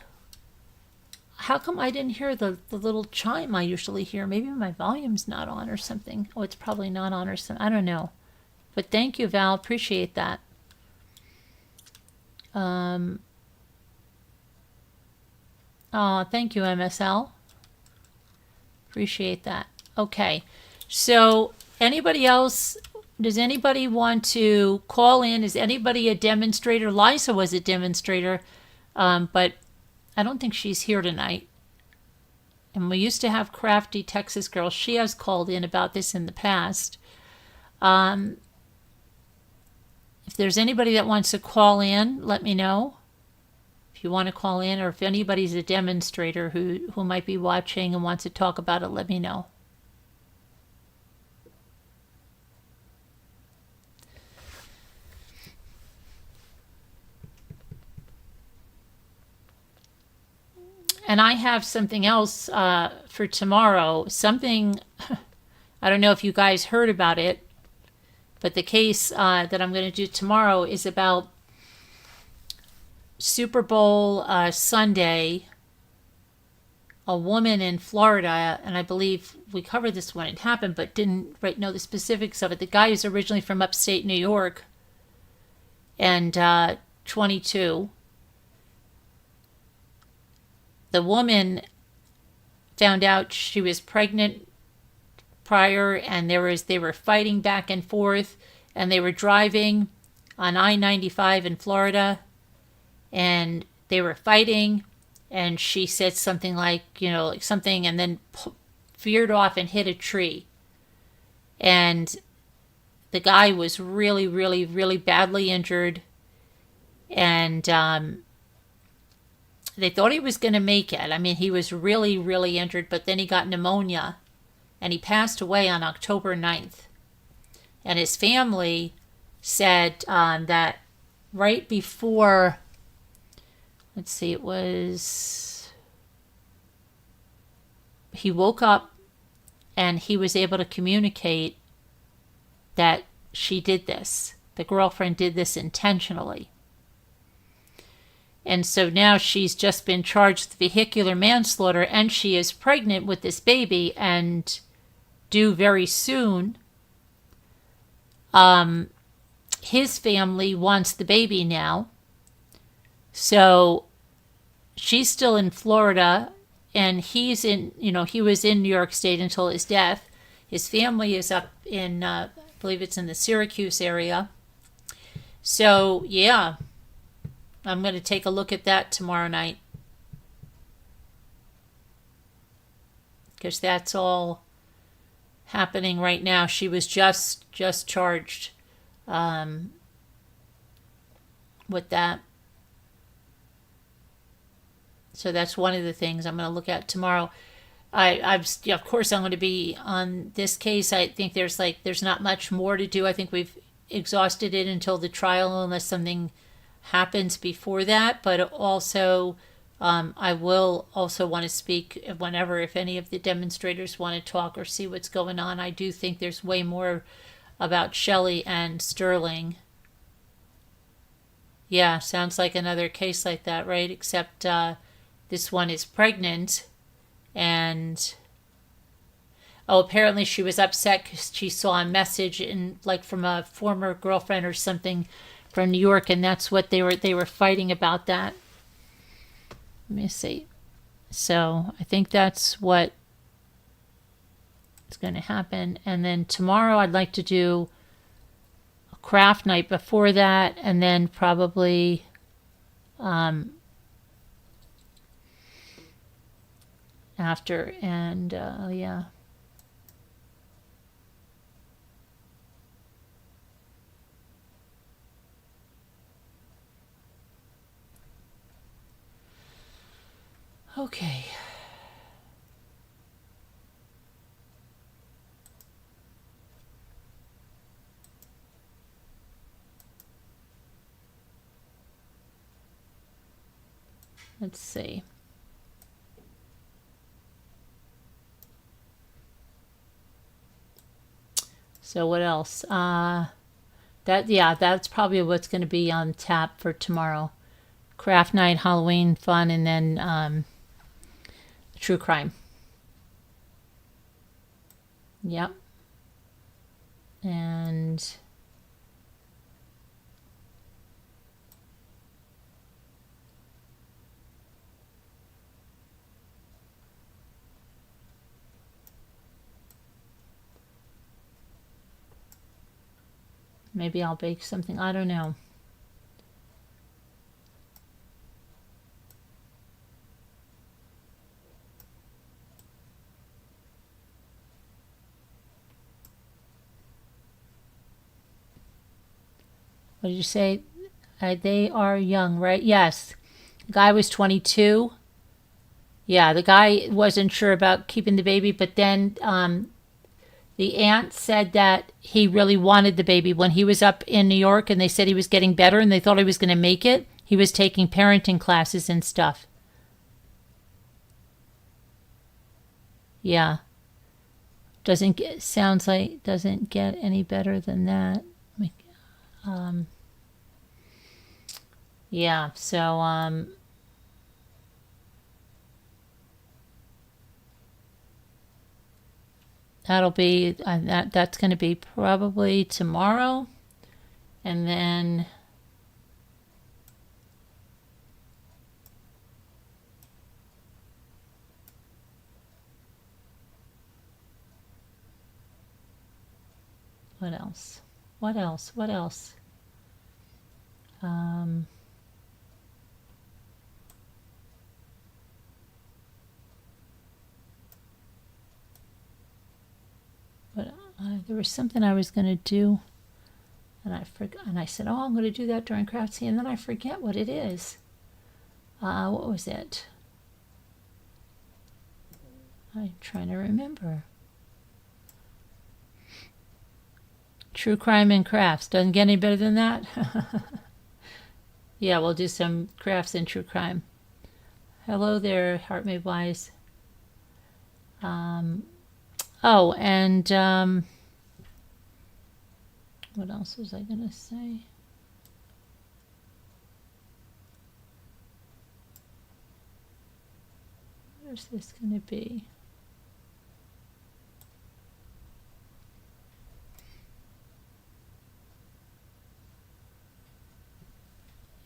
How come I didn't hear the little chime I usually hear? Maybe my volume's not on or something. Oh, it's probably not on or something. I don't know. But thank you, Val. Appreciate that. Oh, thank you, MSL. Appreciate that. Okay. So anybody else, does anybody want to call in? Is anybody a demonstrator? Liza was a demonstrator, but I don't think she's here tonight. And we used to have Crafty Texas Girl. She has called in about this in the past. If there's anybody that wants to call in, let me know. If you want to call in, or if anybody's a demonstrator who might be watching and wants to talk about it, let me know. And I have something else for tomorrow. Something, I don't know if you guys heard about it, but the case that I'm going to do tomorrow is about Super Bowl Sunday. A woman in Florida, and I believe we covered this when it happened, but didn't know the specifics of it. The guy is originally from upstate New York, and 22. The woman found out she was pregnant prior, and they were fighting back and forth, and they were driving on I-95 in Florida, and they were fighting, and she said something like something, and then veered off and hit a tree, and the guy was really, really, really badly injured, and they thought he was going to make it. I mean, he was really, really injured, but then he got pneumonia, and he passed away on October 9th. And his family said that right before, let's see, it was, he woke up and he was able to communicate that she did this. The girlfriend did this intentionally. And so now she's just been charged with vehicular manslaughter, and she is pregnant with this baby and due very soon. His family wants the baby now. So she's still in Florida, and he's in, he was in New York State until his death. His family is up in, I believe it's in the Syracuse area. So, yeah, I'm going to take a look at that tomorrow night, because that's all happening right now. She was just charged with that. So that's one of the things I'm going to look at tomorrow. Of course, I'm going to be on this case. I think there's not much more to do. I think we've exhausted it until the trial, unless something happens before that. But also, I will also want to speak whenever, if any of the demonstrators want to talk or see what's going on. I do think there's way more about Shelley and Sterling. Yeah, sounds like another case like that, right? Except this one is pregnant, and oh, apparently she was upset because she saw a message in like from a former girlfriend or something from New York, and that's what they were fighting about that. Let me see. So I think that's what is going to happen, and then tomorrow I'd like to do a craft night before that, and then probably after, and yeah. Okay. Let's see. So what else? That's probably what's going to be on tap for tomorrow. Craft night, Halloween fun, and then true crime. Yep. And maybe I'll bake something. I don't know. What did you say? They are young, right? Yes. The guy was 22. Yeah, the guy wasn't sure about keeping the baby, but then the aunt said that he really wanted the baby. When he was up in New York and they said he was getting better and they thought he was going to make it, he was taking parenting classes and stuff. Yeah. Sounds like doesn't get any better than that. Yeah, so that'll be that's going to be probably tomorrow, and then what else? What else? What else? But there was something I was going to do, and I forgot. And I said, "Oh, I'm going to do that during crafts," and then I forget what it is. What was it? I'm trying to remember. True crime and crafts. Doesn't get any better than that. Yeah, we'll do some crafts and true crime. Hello there, Heart Made Wise. Oh, and what else was I going to say? Where's this going to be?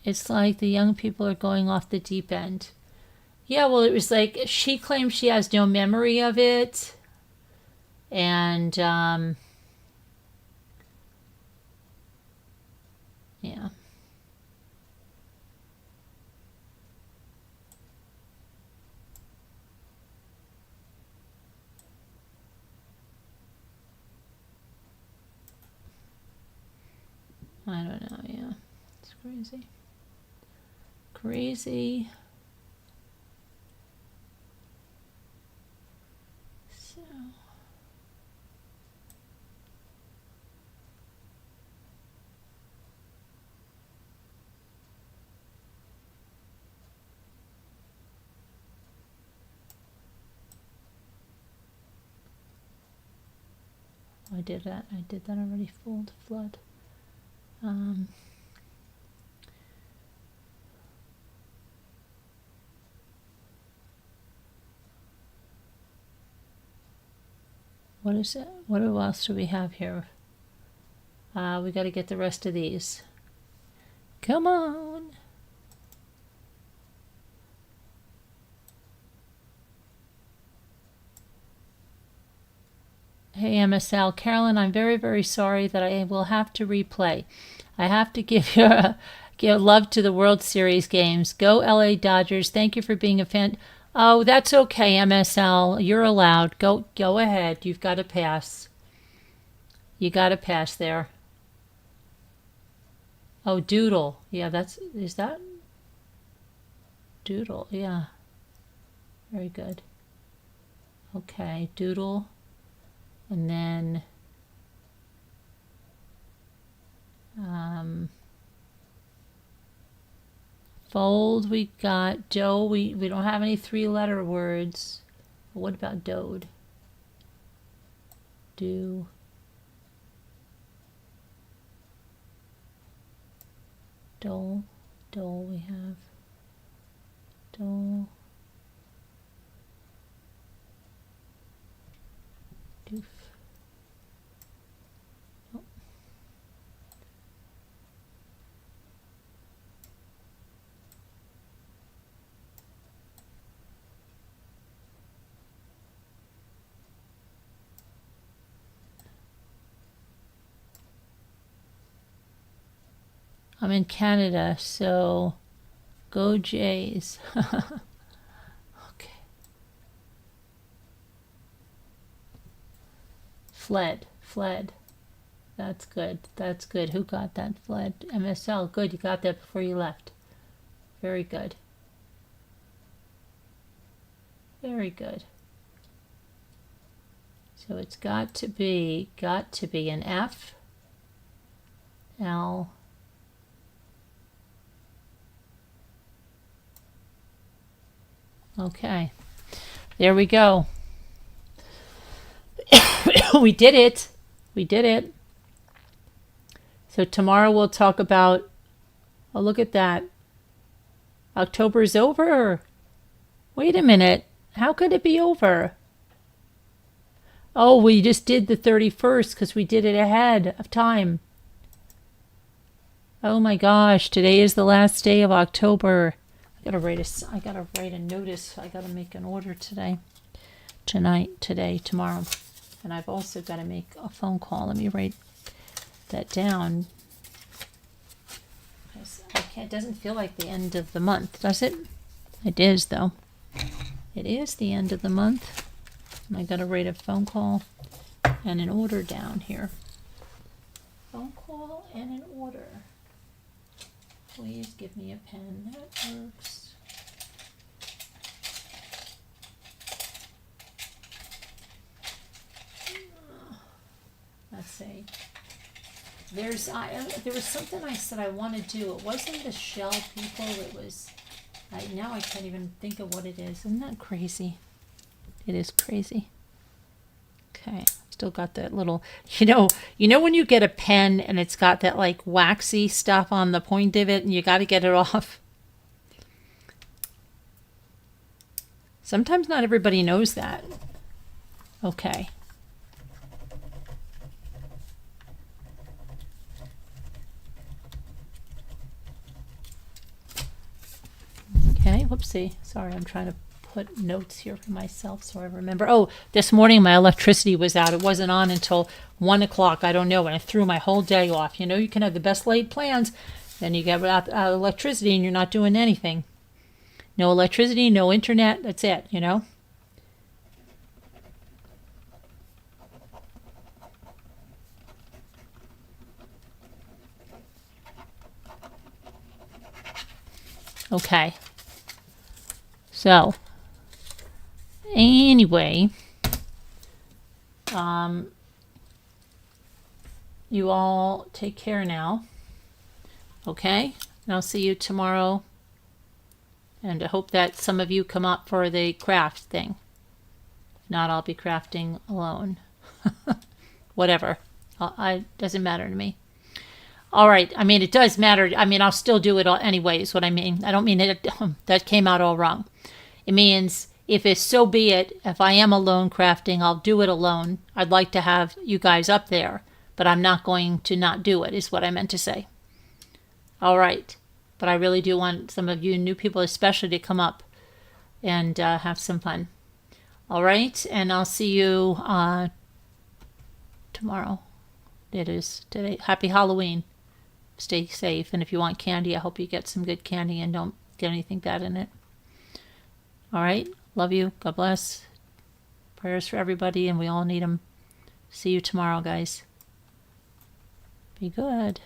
It's like the young people are going off the deep end. Yeah, well, it was like she claims she has no memory of it. And, yeah. I don't know, yeah. It's crazy. Crazy. So. I did that already. Fold, flood. What is it? What else do we have here? We got to get the rest of these. Come on. Hey MSL, Carolyn, I'm very, very sorry that I will have to replay. I have to give give love to the World Series games. Go LA Dodgers. Thank you for being a fan. Oh, that's okay, MSL. You're allowed. Go ahead. You've got to pass. You got to pass there. Oh, Doodle. Yeah, is that? Doodle, yeah. Very good. Okay, Doodle. And then fold, we got dough. We don't have any 3-letter words. But what about dode? Do. Dole. Dole we have. Dole. Doof. Oh. I'm in Canada, so go Jays. Okay. Fled. That's good. That's good. Who got that? Fled. MSL. Good. You got that before you left. Very good. Very good. So it's got to be an F, L, okay. There we go. We did it. We did it. So tomorrow we'll talk about, oh, look at that. October's over. Wait a minute. How could it be over? Oh, we just did the 31st because we did it ahead of time. Oh my gosh, today is the last day of October. I gotta write a notice. I gotta make an order today. Tomorrow. And I've also got to make a phone call. Let me write that down. It doesn't feel like the end of the month, does it? It is, though. It is the end of the month. And I got to write a phone call and an order down here. Phone call and an order. Please give me a pen. That works. Let's see. There was something I said I want to do. It wasn't the shell people. It was. Now I can't even think of what it is. Isn't that crazy? It is crazy. Okay, still got that little. You know when you get a pen and it's got that like waxy stuff on the point of it, and you got to get it off. Sometimes not everybody knows that. Okay. Okay, whoopsie. Sorry, I'm trying to put notes here for myself so I remember. Oh, this morning my electricity was out. It wasn't on until 1 o'clock. I don't know. And I threw my whole day off. You know, you can have the best laid plans. Then you get without electricity and you're not doing anything. No electricity, no internet. That's it, you know. Okay. So, anyway, you all take care now, okay? And I'll see you tomorrow, and I hope that some of you come up for the craft thing. If not, I'll be crafting alone. Whatever. It doesn't matter to me. All right. I mean, it does matter. I mean, I'll still do it anyways, what I mean. I don't mean it. That came out all wrong. It means if it's so be it, if I am alone crafting, I'll do it alone. I'd like to have you guys up there, but I'm not going to not do it, is what I meant to say. All right. But I really do want some of you new people especially to come up and have some fun. All right. And I'll see you tomorrow. It is today. Happy Halloween. Stay safe. And if you want candy, I hope you get some good candy and don't get anything bad in it. All right. Love you. God bless. Prayers for everybody, and we all need them. See you tomorrow, guys. Be good.